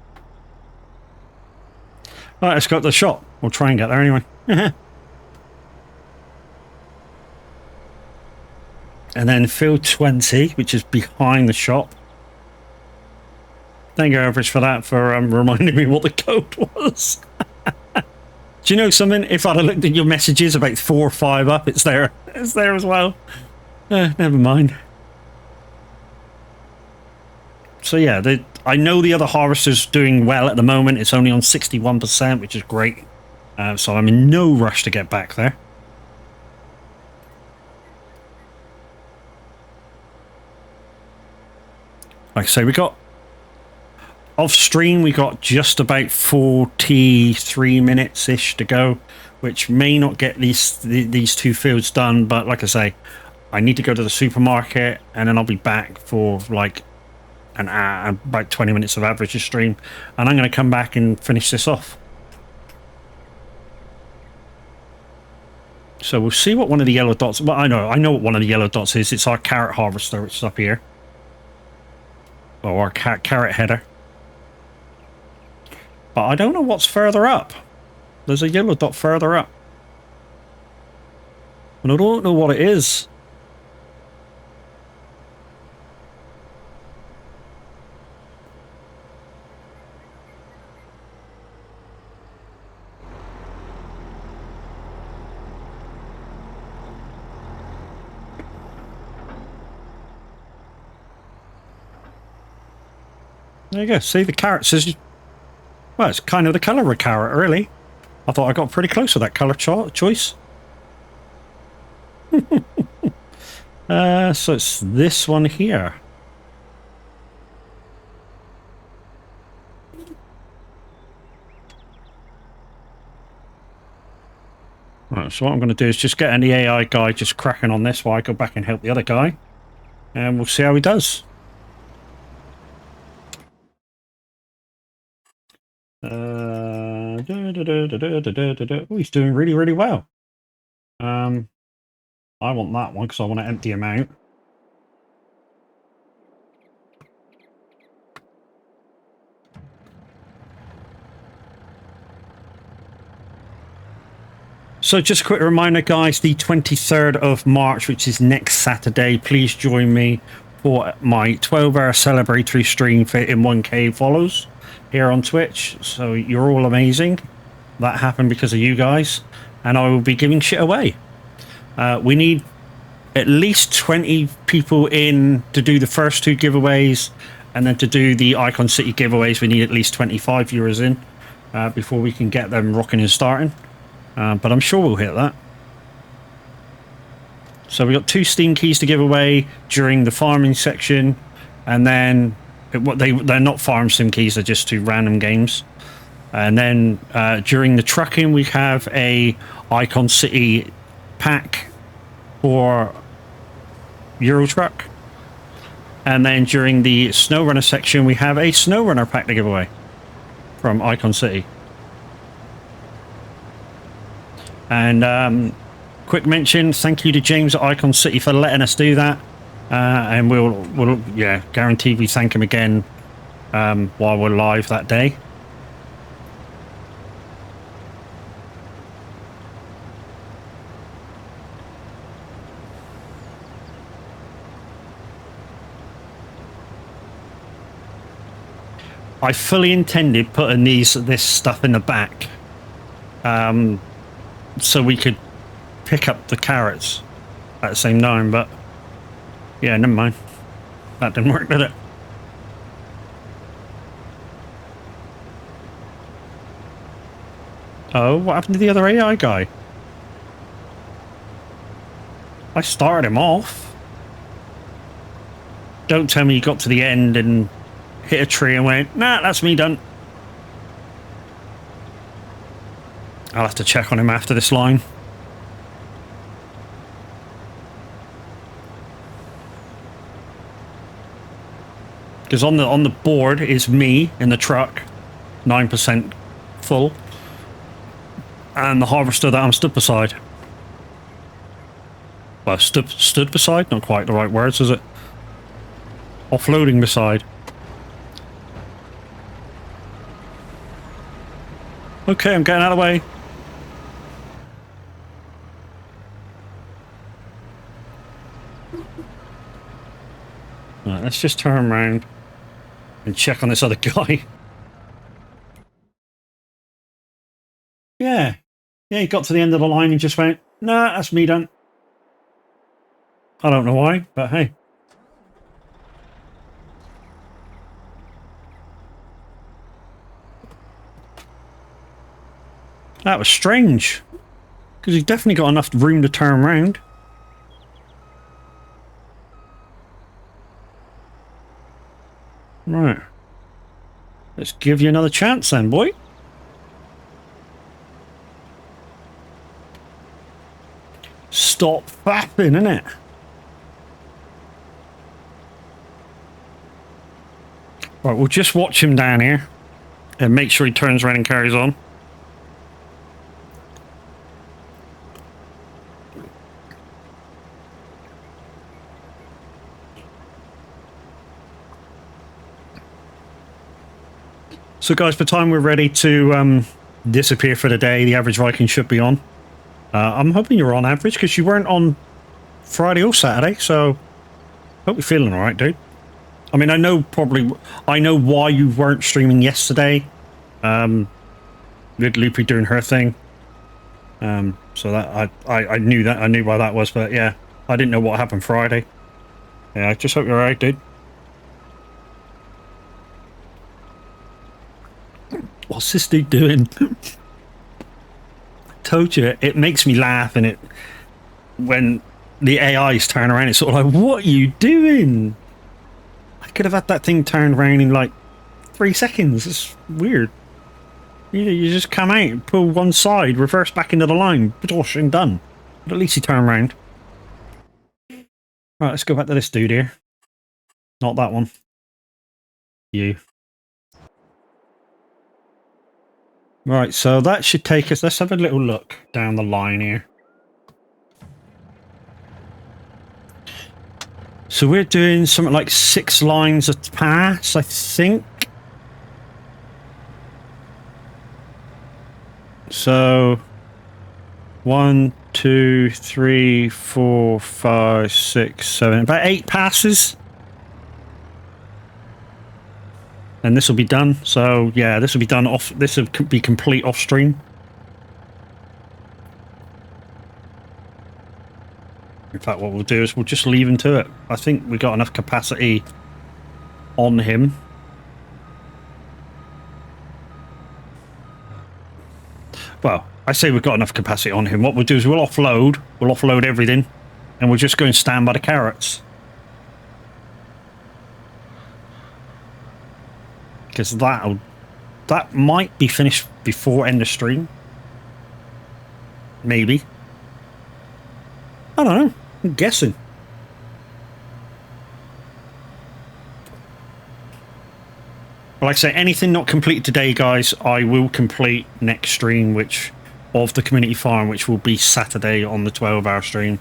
let's go to the shop. We'll try and get there anyway. And then field 20, which is behind the shop. Thank you, Average, for that, for reminding me what the code was. Do you know something? If I'd have looked at your messages about 4 or 5 up, it's there. It's there as well. Never mind. So yeah, I know the other harvester's doing well at the moment. It's only on 61%, which is great. So I'm in no rush to get back there. Like I say, we got off stream, we got just about 43 minutes-ish to go, which may not get these 2 fields done, but like I say, I need to go to the supermarket and then I'll be back for like an hour, about 20 minutes of average stream, and I'm going to come back and finish this off. So we'll see what one of the yellow dots, well, I know what one of the yellow dots is. It's our carrot harvester, which is up here. Or our carrot header. But I don't know what's further up. There's a yellow dot further up. And I don't know what it is. There you go. See, the carrot says... Well, it's kind of the colour of a carrot, really. I thought I got pretty close with that colour choice. So it's this one here. Right, so what I'm going to do is just get an AI guy just cracking on this while I go back and help the other guy. And we'll see how he does. Oh, he's doing really, really well. I want that one because I want to empty him out. So just a quick reminder, guys, the 23rd of March, which is next Saturday, please join me for my 12-hour celebratory stream for in 1K follows here on Twitch. So you're all amazing. That happened because of you guys, and I will be giving shit away. We need at least 20 people in to do the first 2 giveaways, and then to do the Icon City giveaways we need at least 25 viewers in before we can get them rocking and starting. But I'm sure we'll hit that. So we got 2 Steam keys to give away during the farming section, and then they're not farm sim keys, they're just 2 random games. And then during the trucking we have a Icon City pack for Euro Truck, and then during the SnowRunner section we have a SnowRunner pack to give away from Icon City. And quick mention, thank you to James at Icon City for letting us do that. and we'll yeah, guarantee we thank him again while we're live that day. I fully intended putting this stuff in the back, so we could pick up the carrots at the same time, but yeah, never mind. That didn't work, did it? Oh, what happened to the other AI guy? I started him off. Don't tell me you got to the end and hit a tree and went, nah, that's me done. I'll have to check on him after this line. Because on the board is me in the truck, 9% full, and the harvester that I'm stood beside. Well, stood beside? Not quite the right words, is it? Offloading beside. Okay, I'm getting out of the way. Right, let's just turn around and check on this other guy. Yeah, he got to the end of the line and just went, nah, that's me done. I don't know why, but hey. That was strange, because he's definitely got enough room to turn around. Right. Let's give you another chance then, boy. Stop fapping, innit? Right, we'll just watch him down here and make sure he turns around and carries on. So guys, by the time we're ready to disappear for the day, the average Viking should be on. I'm hoping you're on average, because you weren't on Friday or Saturday, so hope you're feeling alright, dude. I mean, I know why you weren't streaming yesterday. With Loopy doing her thing. So that I knew that, I knew why that was, but yeah, I didn't know what happened Friday. Yeah, I just hope you're alright, dude. What's this dude doing? Told you, it makes me laugh, and when the AIs turn around, it's sort of like, what are you doing? I could have had that thing turned around in like 3 seconds. It's weird. You just come out, pull one side, reverse back into the line, and done. But at least he turned around. Right, let's go back to this dude here. Not that one. You. Right, so that should take us... Let's have a little look down the line here. So we're doing something like 6 lines a pass, I think. So 1, 2, 3, 4, 5, 6, 7, about 8 passes. And this will be done. So yeah, this will be done off. This will be complete off stream. In fact, what we'll do is we'll just leave him to it. I think we got enough capacity on him. Well, I say we've got enough capacity on him. What we'll do is we'll offload everything, and we'll just go and stand by the carrots. Because that might be finished before end of stream. Maybe. I don't know. I'm guessing. But like I say, anything not complete today, guys, I will complete next stream, of the community farm, which will be Saturday on the 12-hour stream.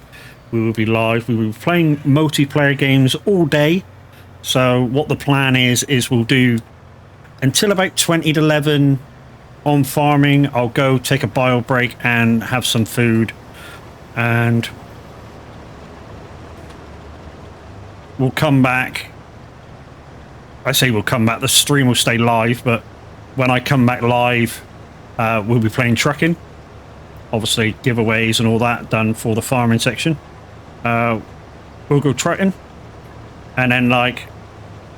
we will be live. We will be playing multiplayer games all day. So what the plan is we'll do until about 20 to 11 on farming. I'll go take a bio break and have some food, and we'll come back. I say we'll come back. The stream will stay live, but when I come back live, we'll be playing trucking. Obviously, giveaways and all that done for the farming section. We'll go trucking, and then like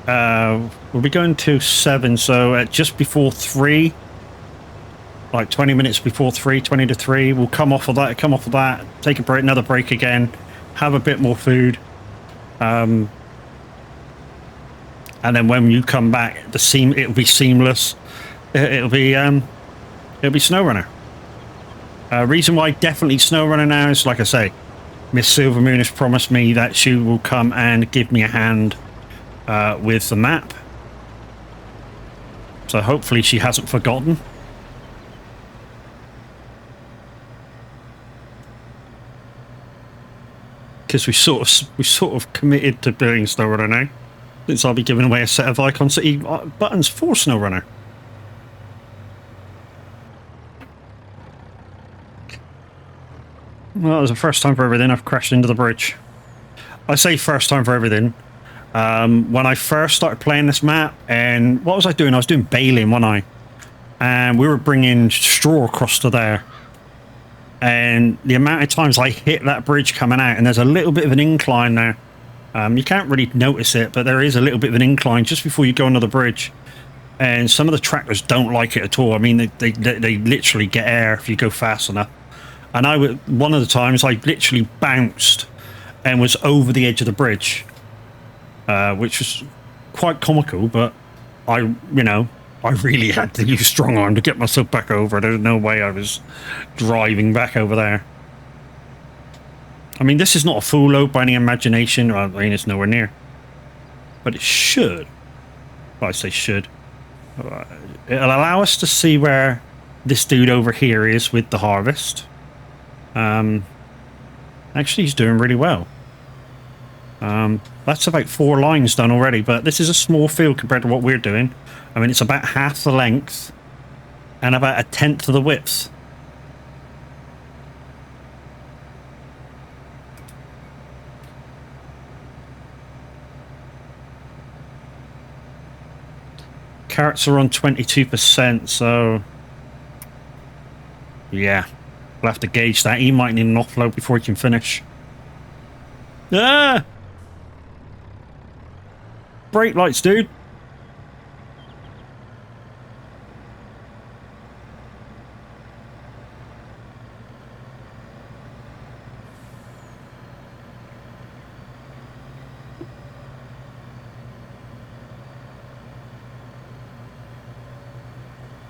we'll be going to 7, so at just before 3, like 20 minutes before 3, 20 to 3, we'll come off of that, take a break, another break again, have a bit more food, and then when you come back, it'll be seamless. It'll be SnowRunner. Reason why definitely SnowRunner now is, like I say, Miss Silvermoon has promised me that she will come and give me a hand with the map. So hopefully she hasn't forgotten. Because we sort of committed to doing SnowRunner now, since I'll be giving away a set of Icon City buttons for SnowRunner. Well, it was the first time for everything. I've crashed into the bridge. I say first time for everything. When I first started playing this map, and what was I doing? I was doing baling, wasn't I? And we were bringing straw across to there. And the amount of times I hit that bridge coming out, and there's a little bit of an incline now. You can't really notice it, but there is a little bit of an incline just before you go under the bridge. And some of the tractors don't like it at all. I mean, they literally get air if you go fast enough. And one of the times I literally bounced and was over the edge of the bridge, which was quite comical, but I really had to use strong arm to get myself back over. There's no way I was driving back over there. I mean, this is not a full load by any imagination. I mean, it's nowhere near. But it should. Well, I say should. It'll allow us to see where this dude over here is with the harvest. Actually, he's doing really well. That's about 4 lines done already, but this is a small field compared to what we're doing. I mean, it's about half the length and about a tenth of the width. Carrots are on 22%, so yeah, we'll have to gauge that. He might need an offload before he can finish. Ah! Brake lights, dude.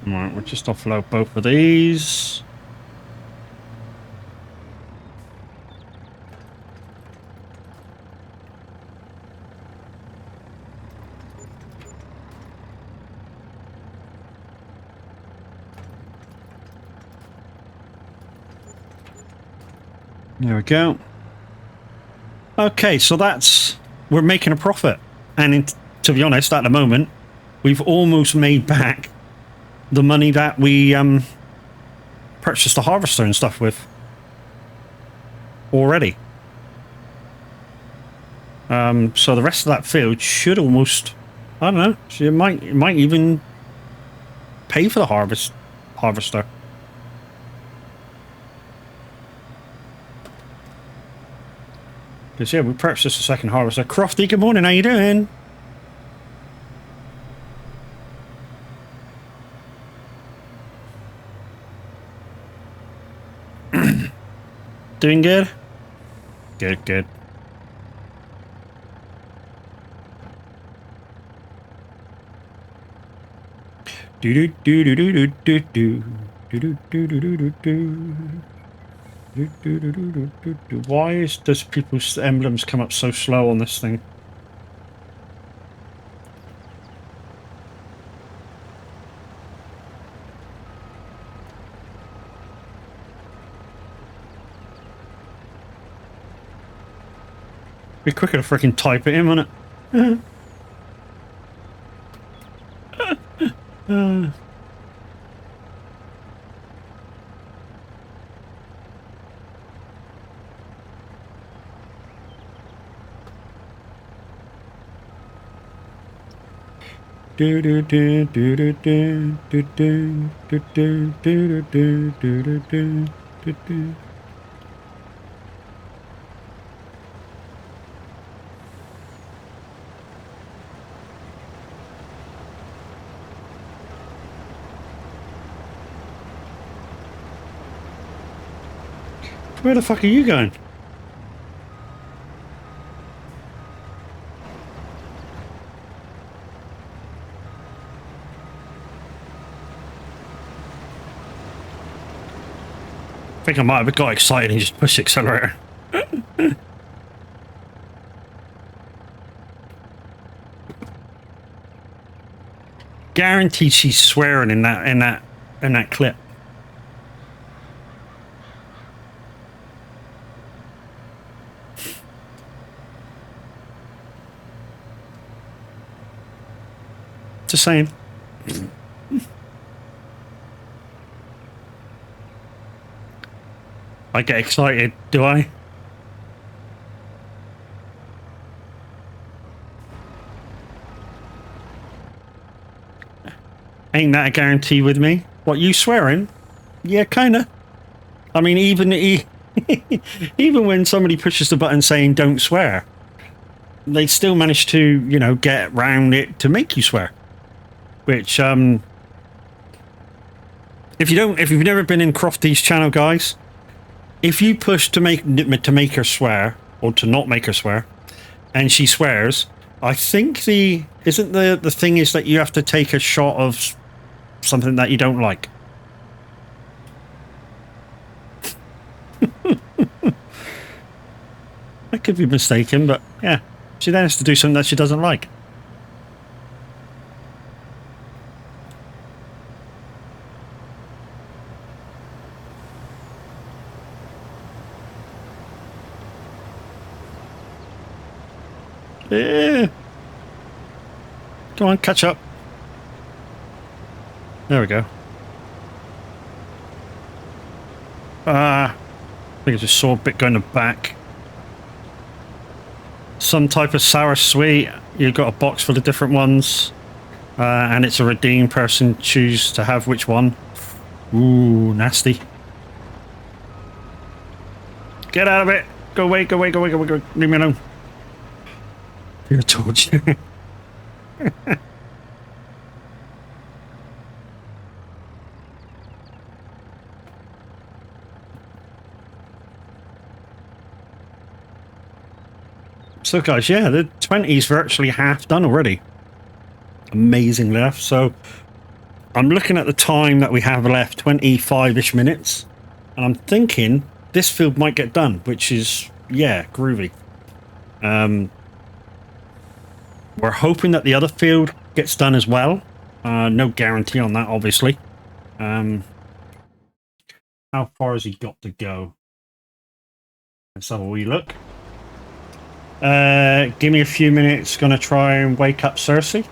Right, we'll just offload both of these. There we go. Okay, so we're making a profit. And to be honest, at the moment, we've almost made back the money that we purchased the harvester and stuff with already. So the rest of that field should almost, I don't know, it might even pay for the harvester. Because yeah, we purchased a second harvester. Crofty, good morning, how you doing? Doing good? Good, good. Do do do do do do do do do do do do do. Why does people's emblems come up so slow on this thing? Be quicker to freaking type it in, wouldn't it? Do do do do do do do do do do do do do do do do. Where the fuck are you going? I think I might have got excited and just pushed the accelerator. Guaranteed she's swearing in that clip. Just saying. I get excited, do I? Ain't that a guarantee with me? What, you swearing? Yeah, kinda. I mean, even when somebody pushes the button saying don't swear, they still manage to, you know, get round it to make you swear. Which, if you've never been in Crofty's channel, guys, if you push to make her swear, or to not make her swear, and she swears, I think the thing is that you have to take a shot of something that you don't like. I could be mistaken, but yeah, she then has to do something that she doesn't like. Yeah. Come on, catch up. There we go. I think I just saw a bit going to back. Some type of sour sweet. You've got a box full of different ones. And it's a redeem person. Choose to have which one. Ooh, nasty. Get out of it. Go away, go away, go away, go away, go away. Leave me alone. I told you. So guys, yeah, the 20's virtually half done already. Amazing left. So I'm looking at the time that we have left, 25-ish minutes. And I'm thinking this field might get done, which is, yeah, groovy. We're hoping that the other field gets done as well. No guarantee on that, obviously. How far has he got to go? Let's have a wee look. Give me a few minutes. Gonna try and wake up Cersei.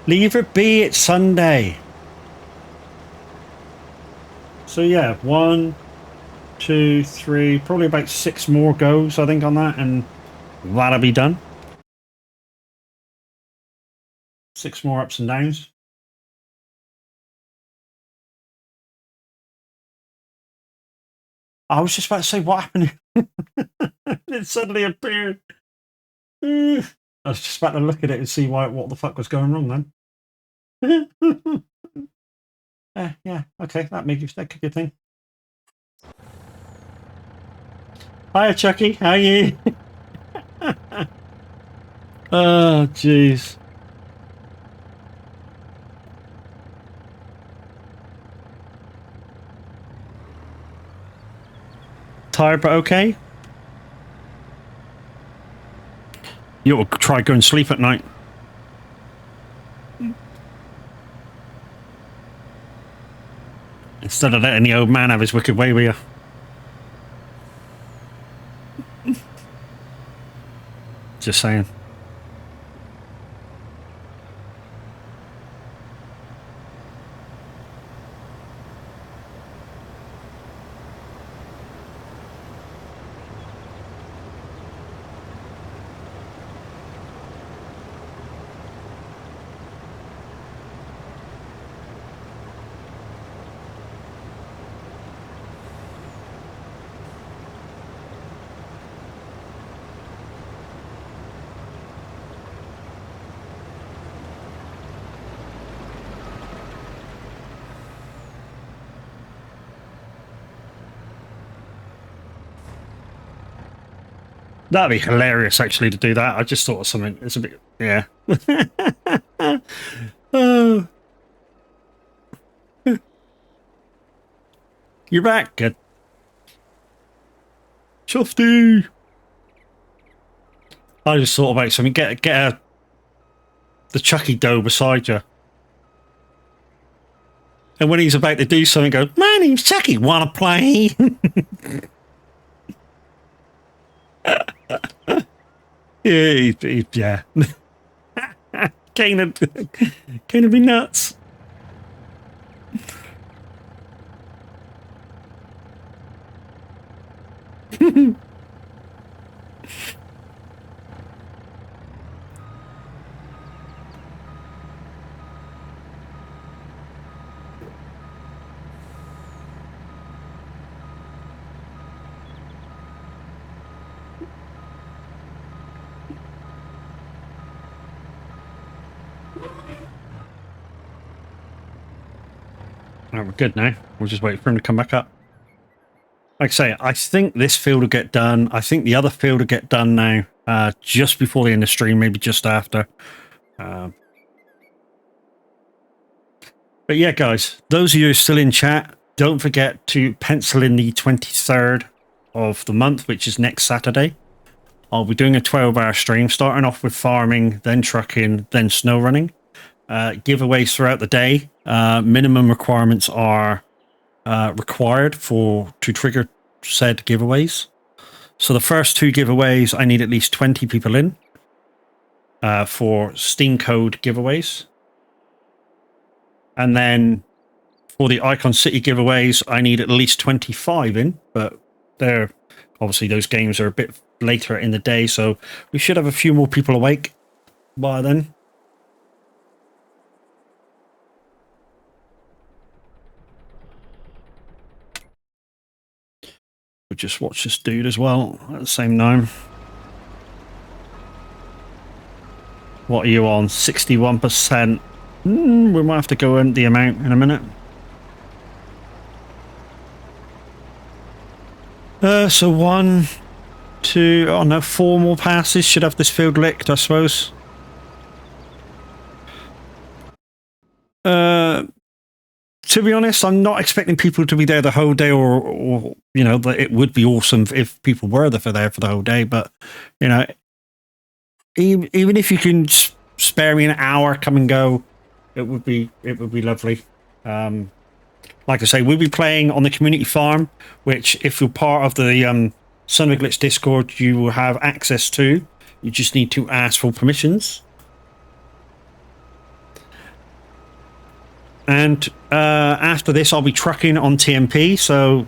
Leave it be, it's Sunday. So yeah, 1, 2, 3, probably about 6 more goes, I think, on that, and that'll be done. 6 more ups and downs. I was just about to say, what happened? It suddenly appeared. I was just about to look at it and see what the fuck was going wrong then. Yeah, okay, that could be a thing. Hiya, Chucky, how are you? Oh, jeez. Tired but okay? You ought to try going to sleep at night. Instead of letting the old man have his wicked way with you. Just saying. That'd be hilarious, actually, to do that. I just thought of something. It's a bit, yeah. Oh. You're back. Good. Shufty. I just thought about something. Get the Chucky dough beside you. And when he's about to do something, go, my name's Chucky, wanna play? Yeah. Kind of be nuts. We're good now. We'll just wait for him to come back up. Like I say, I think this field will get done. I think the other field will get done now, just before the end of the stream, maybe just after. But yeah, guys, those of you still in chat, don't forget to pencil in the 23rd of the month, which is next Saturday. I'll be doing a 12-hour stream, starting off with farming, then trucking, then snow running. Giveaways throughout the day. Minimum requirements are required to trigger said giveaways. So the first 2 giveaways, I need at least 20 people in for Steam code giveaways. And then for the Icon City giveaways, I need at least 25 in, but they're obviously those games are a bit later in the day, so we should have a few more people awake by then. We'll just watch this dude as well at the same time. What are you on? 61%. We might have to go in the amount in a minute. So 1, 2, oh no, 4 more passes should have this field licked, I suppose. To be honest, I'm not expecting people to be there the whole day, or you know, it would be awesome if people were there for the whole day. But you know, even if you can spare me an hour, come and go, it would be lovely. Like I say, we'll be playing on the community farm, which if you're part of the Son of a Glitch Discord, you will have access to. You just need to ask for permissions. And after this, I'll be trucking on TMP, so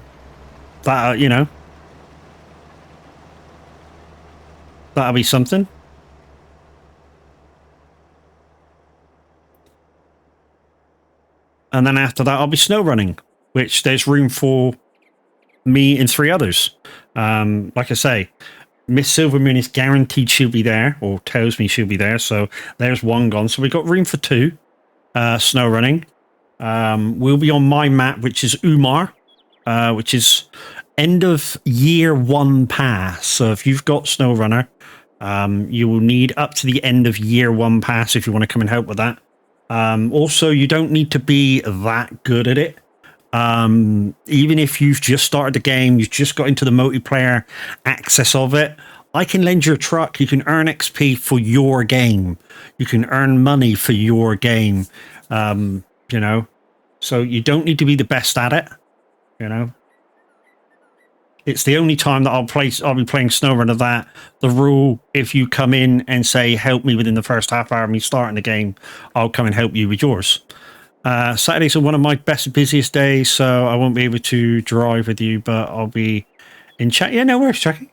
that, you know, that'll be something. And then after that, I'll be snow running, which there's room for me and 3 others. Like I say, Miss Silvermoon is guaranteed she'll be there, or tells me she'll be there, so there's 1 gone. So we've got room for 2 snow running. We'll be on my map, which is Umar, which is end of year 1 pass. So if you've got SnowRunner, you will need up to the end of year 1 pass if you want to come and help with that. Also, you don't need to be that good at it. Even if you've just started the game, you've just got into the multiplayer access of it, I can lend you a truck. You can earn XP for your game. You can earn money for your game. You know, so you don't need to be the best at it, you know. It's the only time that I'll be playing SnowRunner that the rule, if you come in and say, help me within the first half hour of me starting the game, I'll come and help you with yours. Saturdays are one of my busiest days, so I won't be able to drive with you, but I'll be in chat. Yeah, no worries, Jackie.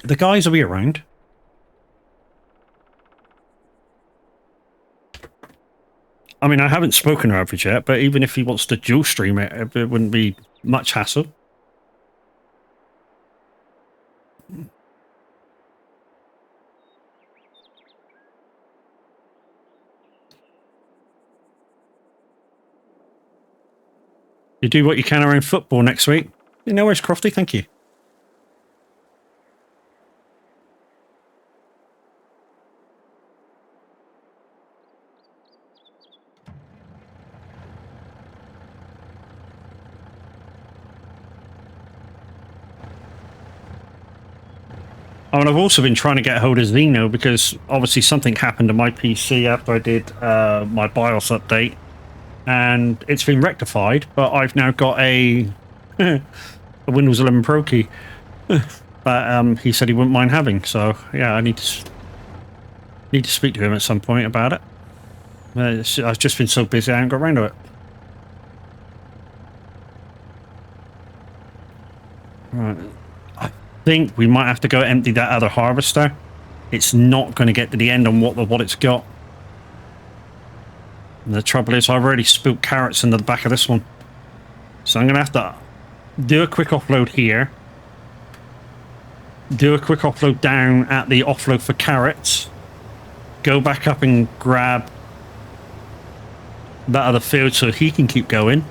The guys will be around. I mean, I haven't spoken to Average yet, but even if he wants to dual stream it, it wouldn't be much hassle. You do what you can around football next week. No worries, Crofty, thank you. Oh, and I've also been trying to get a hold of Zeno because obviously something happened to my PC after I did my BIOS update, and it's been rectified, but I've now got a Windows 11 Pro key that he said he wouldn't mind having. So yeah, I need to speak to him at some point about it. I've just been so busy I haven't got around to it. Right. I think we might have to go empty that other harvester. It's not going to get to the end on what it's got. And the trouble is I've already spilt carrots in the back of this one. So I'm going to have to do a quick offload here. Do a quick offload down at the offload for carrots. Go back up and grab that other field so he can keep going.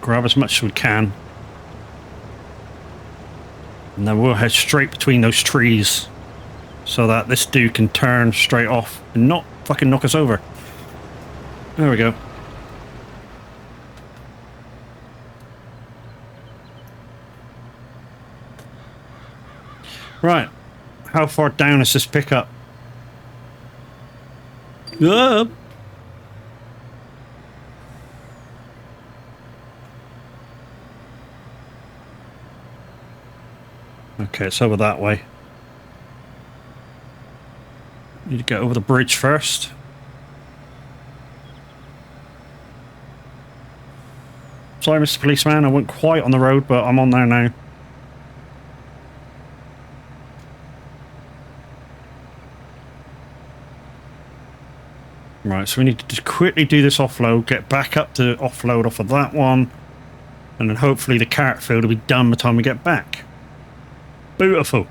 Grab as much as we can. And then we'll head straight between those trees so that this dude can turn straight off and not fucking knock us over. There we go. Right. How far down is this pickup? Up. Okay, it's over that way. Need to get over the bridge first. Sorry, Mr. Policeman, I went quite on the road, but I'm on there now. Right, so we need to just quickly do this offload, get back up to offload off of that one, and then hopefully the carrot field will be done by the time we get back. Beautiful.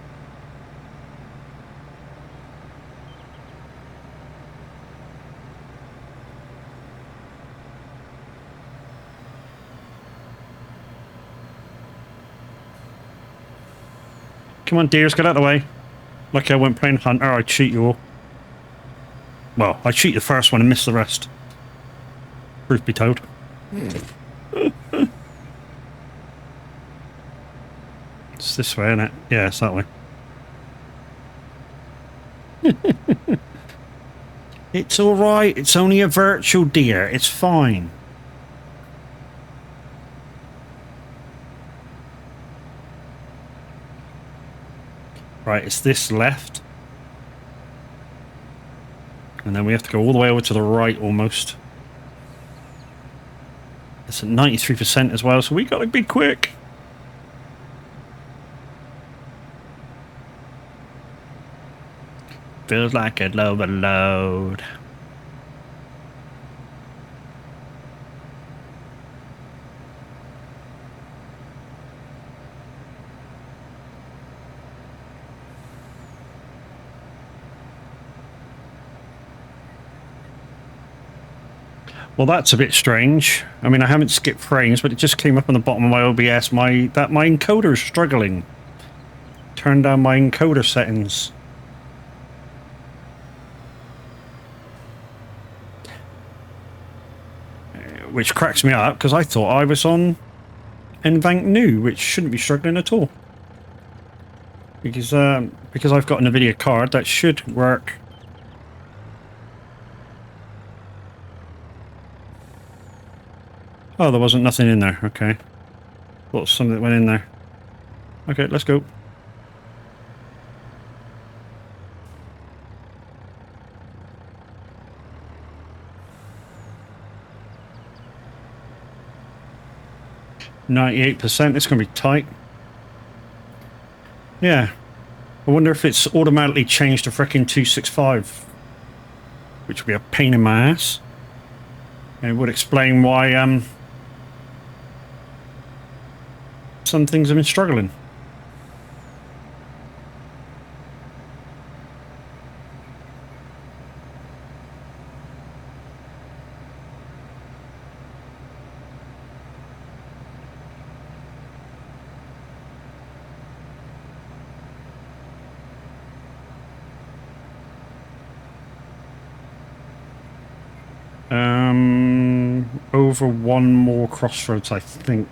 Come on, dears, get out of the way. Lucky I went playing Hunter, I'd cheat you all. Well, I cheat the first one and miss the rest. Truth be told. It's this way, isn't it? Yeah, it's that way. It's alright, it's only a virtual deer, it's fine. Right, it's this left. And then we have to go all the way over to the right almost. It's at 93% as well, so we gotta be quick. Feels like a overload. Well, that's a bit strange. I mean, I haven't skipped frames, but it just came up on the bottom of my OBS. My encoder is struggling. Turn down my encoder settings. Which cracks me up because I thought I was on NVANC New, which shouldn't be struggling at all. because I've got a NVIDIA card that should work. Oh, there wasn't nothing in there. Okay. Thought something went in there. Okay, let's go. %. It's going to be tight. Yeah. I wonder if it's automatically changed to frickin' 265, which would be a pain in my ass. And it would explain why some things have been struggling. Over one more crossroads, I think.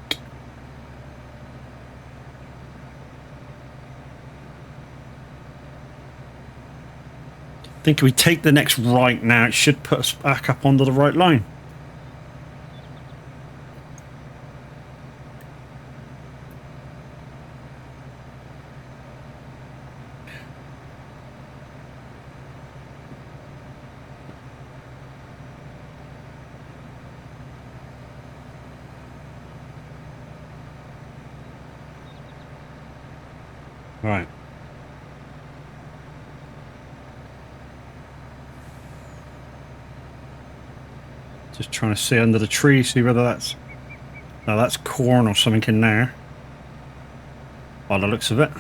I think if we take the next right now, it should put us back up onto the right line. Right. Just trying to see under the tree, see whether that's... No, that's corn or something in there. By the looks of it.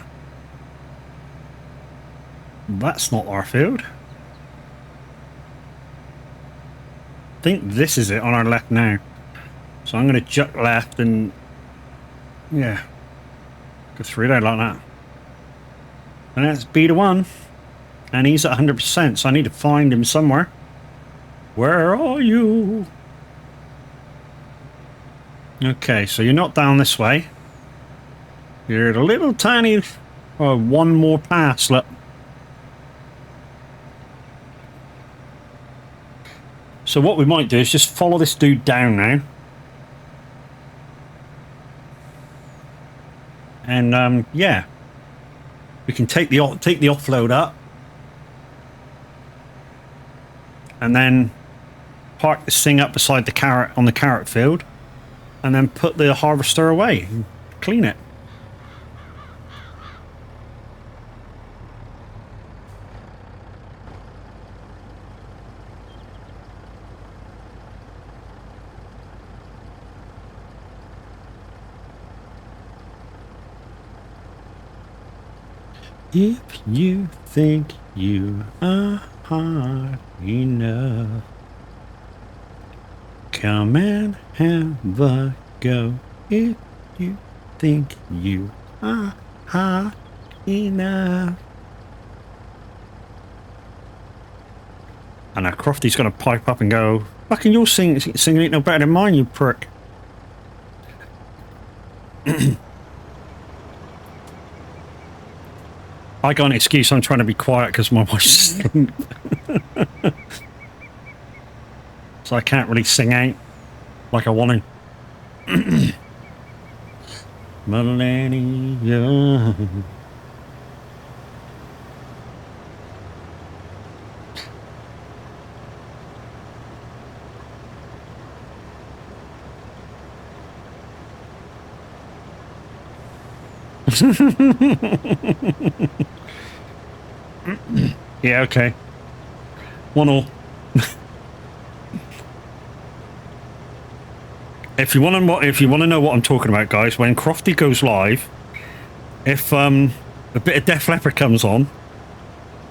That's not our field. I think this is it on our left now. So I'm going to jut left and... Yeah. Go through there like that. And that's B to 1. And he's at 100%, so I need to find him somewhere. Where are you? Okay, so you're not down this way. You're at a little tiny... one more pass, look. So what we might do is just follow this dude down now. And, yeah. We can take the offload up. And then park this thing up beside the carrot on the carrot field. And then put the harvester away and clean it. If you think you are hard enough, come and have a go. If you think you are hard enough. And now Crofty's going to pipe up and go, fucking your singing ain't no better than mine, you prick. I got an excuse, I'm trying to be quiet because my wife's asleep. So I can't really sing out like I want to. Millennium. Yeah, okay. 1-1. If you want to know what I'm talking about, guys, when Crofty goes live, if a bit of Def Leppard comes on,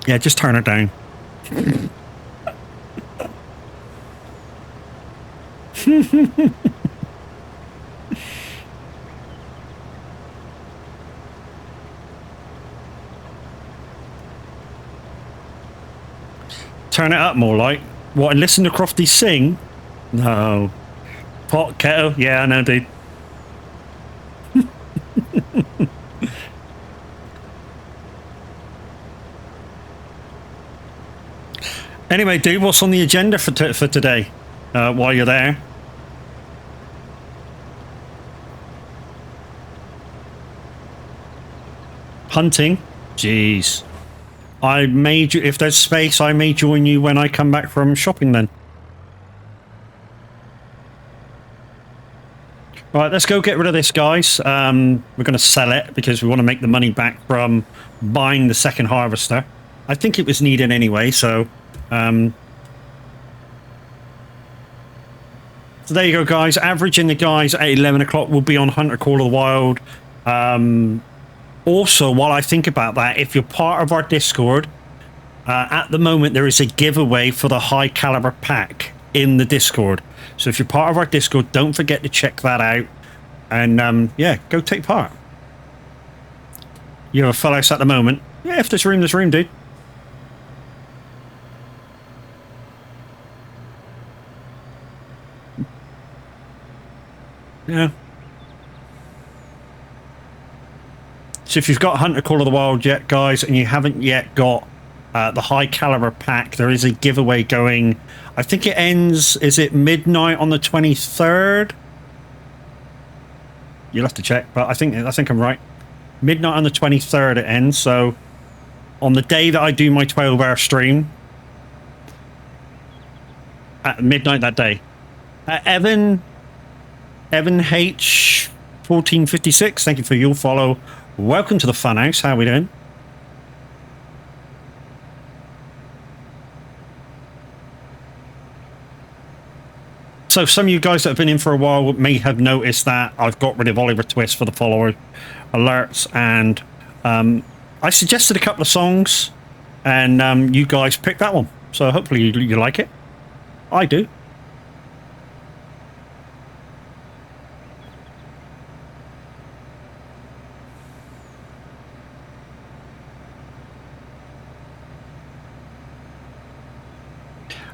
yeah, just turn it down. Turn it up more, like what? And listen to Crofty sing? No. Pot, kettle, yeah, I know, dude. Anyway, dude, what's on the agenda for today? While you're there. Hunting? Jeez. I made you, if there's space, I may join you when I come back from shopping then. Right, let's go get rid of this, guys. We're going to sell it because we want to make the money back from buying the second harvester. I think it was needed anyway, so... so there you go, guys. Averaging the guys at 11 o'clock will be on Hunter Call of the Wild. Also, while I think about that, if you're part of our Discord, at the moment there is a giveaway for the high caliber pack in the Discord. So if you're part of our Discord, don't forget to check that out. And yeah, go take part. You have a full house at the moment. Yeah, if there's room, dude. Yeah. So if you've got Hunter Call of the Wild yet, guys, and you haven't yet got the high caliber pack, there is a giveaway going. I think it ends, is it midnight on the 23rd? You'll have to check, but I think I'm right. Midnight on the 23rd it ends, so on the day that I do my 12-hour stream, at midnight that day, Evan H 1456, thank you for your follow. Welcome to the Funhouse. How are we doing? So some of you guys that have been in for a while may have noticed that I've got rid of Oliver Twist for the follower alerts, and I suggested a couple of songs, and you guys picked that one. So hopefully you like it. I do.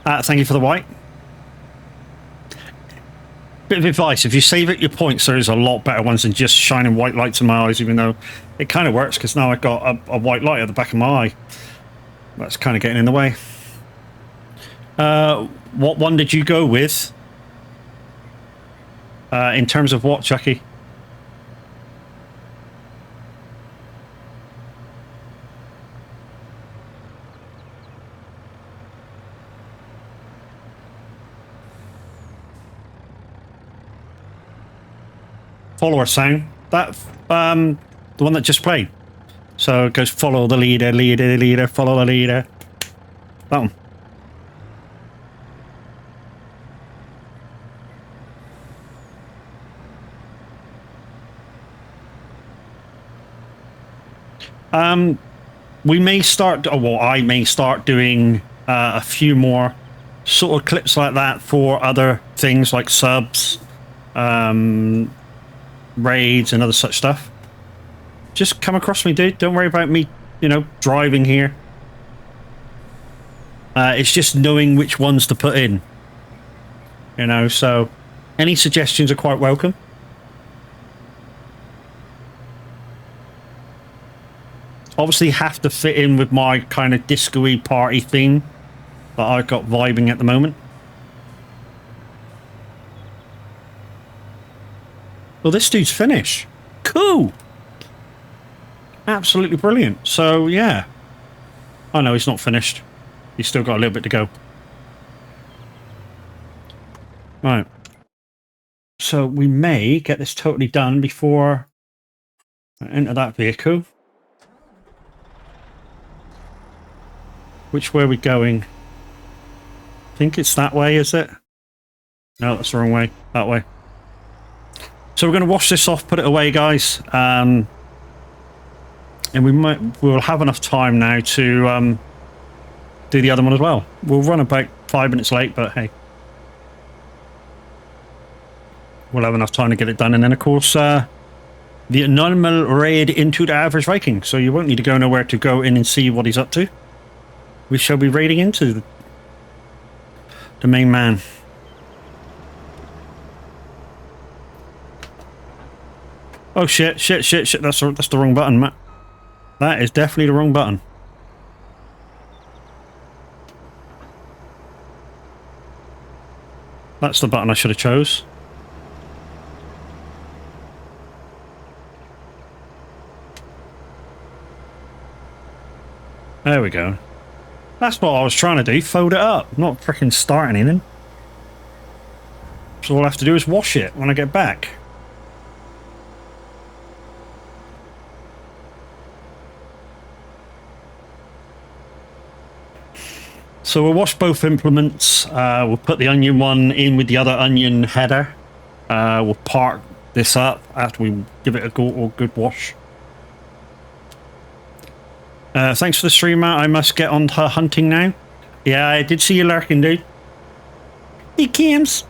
Thank you for the white. Bit of advice, if you save it your points, there is a lot better ones than just shining white lights in my eyes, even though it kind of works because now I've got a white light at the back of my eye. That's kind of getting in the way. What one did you go with? In terms of what, Chucky? Follower sound, that the one that just played. So it goes follow the leader, follow the leader. That one. We may start, or well, I may start doing a few more sort of clips like that for other things like subs, raids and other such stuff. Just come across me, dude. Don't worry about me, you know, driving here. It's just knowing which ones to put in, you know, so any suggestions are quite welcome. Obviously have to fit in with my kind of disco-y party theme that I've got vibing at the moment. Well, this dude's finished. Cool. Absolutely brilliant. So, yeah. Oh, no, he's not finished. He's still got a little bit to go. Right. So, we may get this totally done before I enter that vehicle. Which way are we going? I think it's that way, is it? No, that's the wrong way. That way. So we're going to wash this off, put it away, guys, and we'll have enough time now to do the other one as well. We'll run about 5 minutes late, but hey, we'll have enough time to get it done. And then, of course, the normal raid into the average Viking, so you won't need to go nowhere to go in and see what he's up to. We shall be raiding into the main man. Oh shit, that's the wrong button, Matt. That is definitely the wrong button. That's the button I should have chose. There we go. That's what I was trying to do, fold it up, not freaking starting anything. So all I have to do is wash it when I get back. So we'll wash both implements. We'll put the onion one in with the other onion header. We'll park this up after we give it a good wash. Thanks for the stream, Matt. I must get on to hunting now. Yeah, I did see you lurking, dude. Hey, Cams.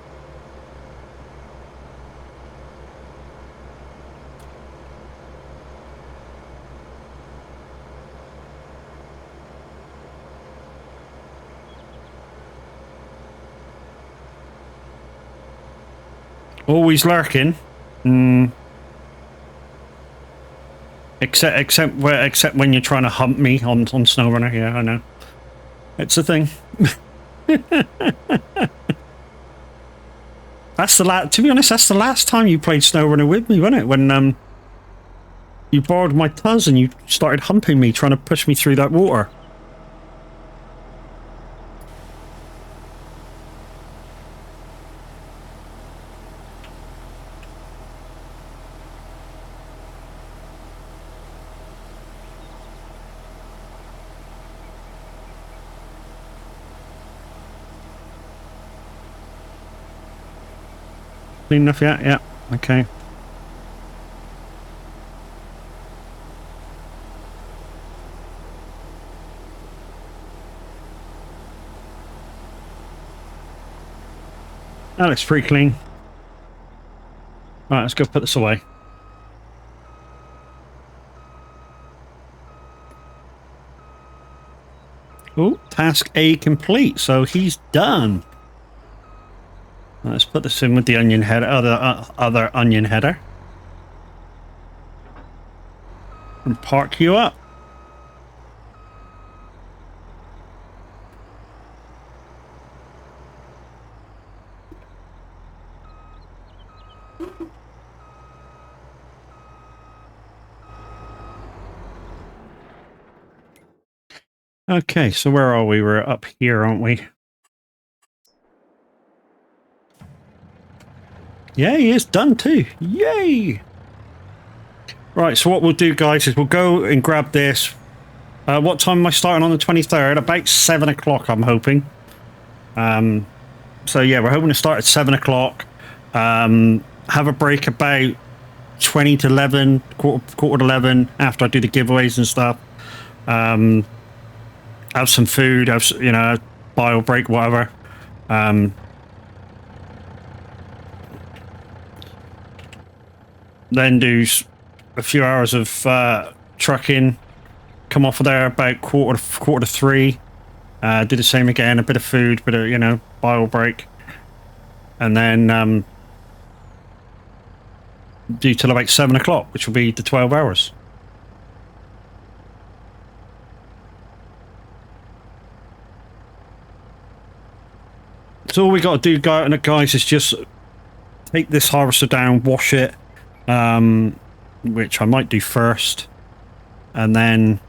Always lurking. Except when you're trying to hunt me on SnowRunner. Yeah, I know. It's a thing. That's the to be honest, that's the last time you played SnowRunner with me, wasn't it? When you borrowed my Tuz and you started humping me, trying to push me through that water. Clean enough, yeah, yeah, okay. That looks pretty clean. Alright, let's go put this away. Oh, task A complete, so he's done. Let's put this in with the onion header, other onion header. And park you up. Okay, so where are we? We're up here, aren't we? Yeah, he is done too. Yay! Right, so what we'll do, guys, is we'll go and grab this. What time am I starting on the 23rd? About 7 o'clock, I'm hoping. So yeah, we're hoping to start at 7 o'clock. Have a break about 20 to 11, quarter to 11, after I do the giveaways and stuff. Have some food, have, you know, bio break, whatever. Then do a few hours of trucking. Come off of there about quarter to 3. Do the same again, a bit of food, bit of, you know, bio break. And then do till about 7 o'clock, which will be the 12 hours. So all we got to do, guys, is just take this harvester down, wash it, which I might do first, and then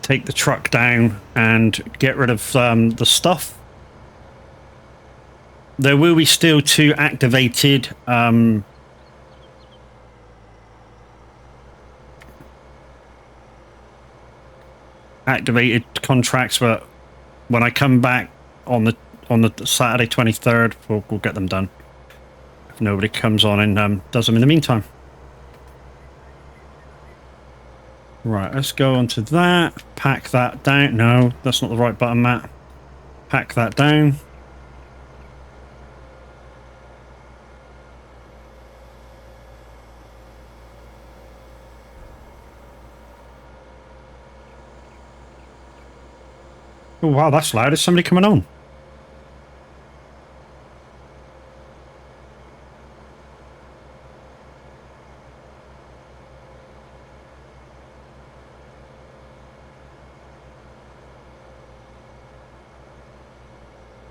take the truck down and get rid of the stuff. There will be still 2 activated contracts, but when I come back on the Saturday 23rd, we'll get them done. If nobody comes on and does them in the meantime. Right, let's go on to that. Pack that down. No, that's not the right button, Matt. Pack that down. Oh, wow, that's loud. Is somebody coming on?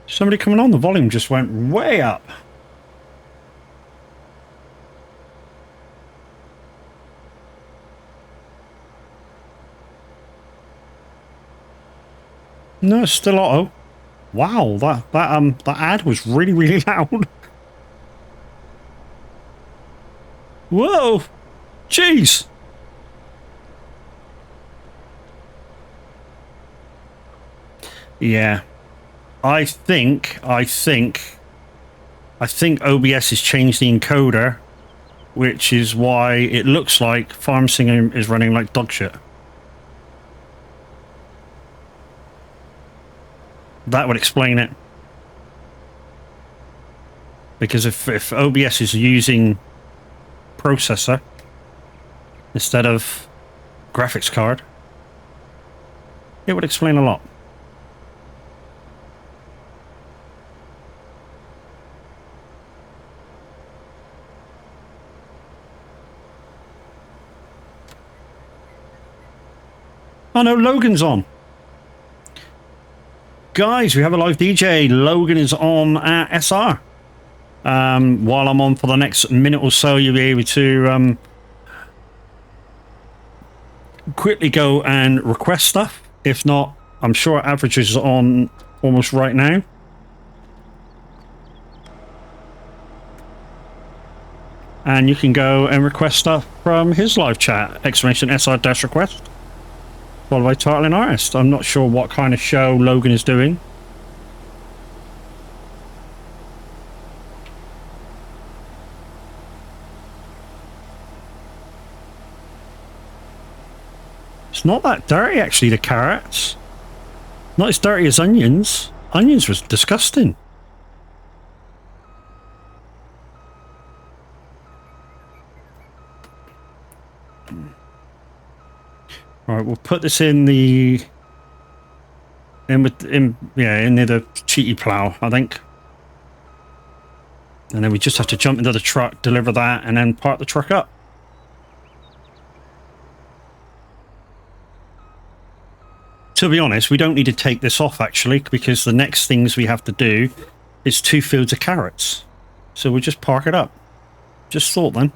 Somebody coming on, the volume just went way up. No, it's still auto. Wow, that ad was really loud. Whoa! Jeez! Yeah. I think OBS has changed the encoder, which is why it looks like Farm Singer is running like dog shit. That would explain it. Because if OBS is using processor instead of graphics card, it would explain a lot. Oh no, Logan's on. Guys, we have a live DJ. Logan is on at SR. While I'm on for the next minute or so, you'll be able to quickly go and request stuff. If not, I'm sure Average is on almost right now. And you can go and request stuff from his live chat, !SR-request, followed by title and artist. I'm not sure what kind of show Logan is doing. It's not that dirty, actually, the carrots. Not as dirty as onions. Onions was disgusting. All right, we'll put this in the in the cheaty plow, I think. And then we just have to jump into the truck, deliver that, and then park the truck up. To be honest, we don't need to take this off, actually, because the next things we have to do is 2 fields of carrots. So we'll just park it up. Just thought then.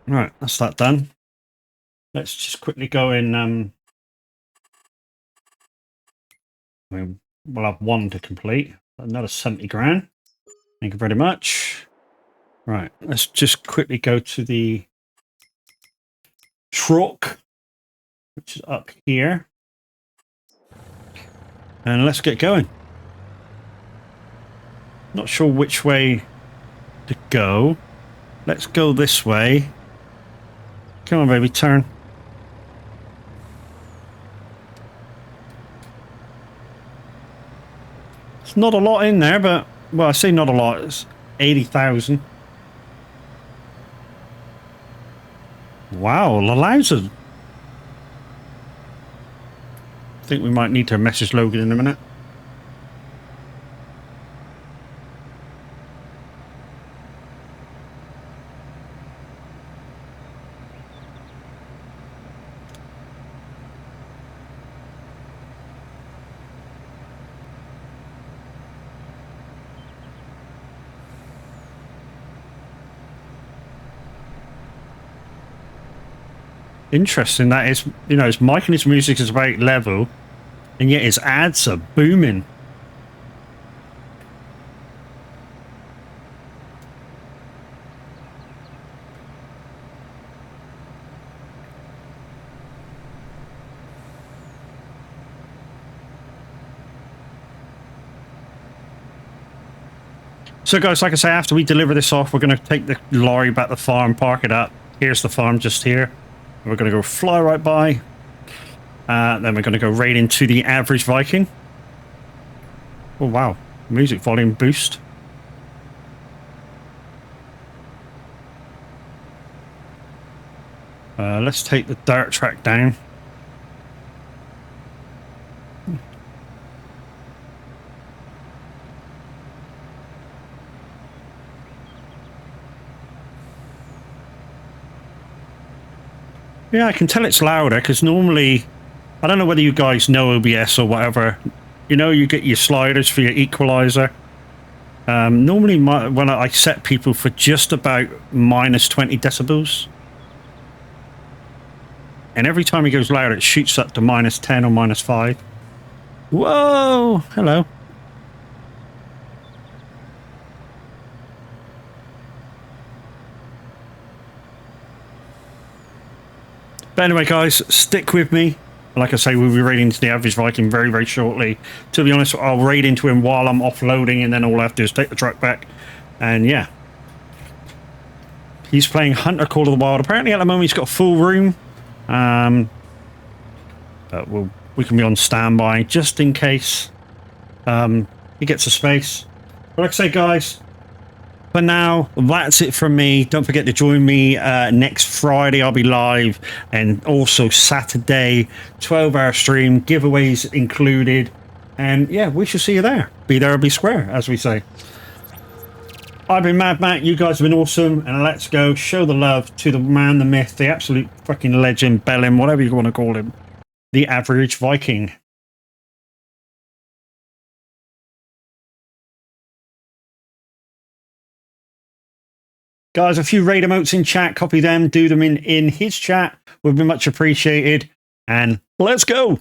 Right, that's that done. Let's just quickly go in. We'll have 1 to complete. Another 70 grand. Thank you very much. Right, let's just quickly go to the truck, which is up here. And let's get going. Not sure which way to go. Let's go this way. Come on, baby, turn. It's not a lot in there, but, well, I say not a lot. It's 80,000. Wow, Lalauza. I think we might need to message Logan in a minute. Interesting that is, you know, his mic and his music is about level, and yet his ads are booming. So guys, like I say, after we deliver this off, we're going to take the lorry back to the farm, park it up. Here's the farm just here. We're going to go fly right by. Then we're going to go right into the Average Viking. Oh, wow. Music volume boost. Let's take the dirt track down. Yeah, I can tell it's louder because normally, I don't know whether you guys know OBS or whatever. You know, you get your sliders for your equalizer. Normally, when I set people for just about minus 20 decibels, and every time he goes louder, it shoots up to minus 10 or minus 5. Whoa! Hello. But anyway, guys, stick with me. Like I say, we'll be raiding into the average Viking very, very shortly. To be honest, I'll raid into him while I'm offloading, and then all I have to do is take the truck back. And yeah. He's playing Hunter Call of the Wild. Apparently, at the moment, he's got a full room. But we can be on standby just in case he gets a space. But like I say, guys, for now, that's it from me. Don't forget to join me next Friday. I'll be live, and also Saturday, 12-hour stream, giveaways included. And yeah, we shall see you there. Be there or be square, as we say. I've been Mad Matt. You guys have been awesome. And let's go show the love to the man, the myth, the absolute fucking legend, Bellin, whatever you want to call him. The average Viking. Guys, a few raid emotes in chat. Copy them. Do them in his chat. Would be much appreciated. And let's go.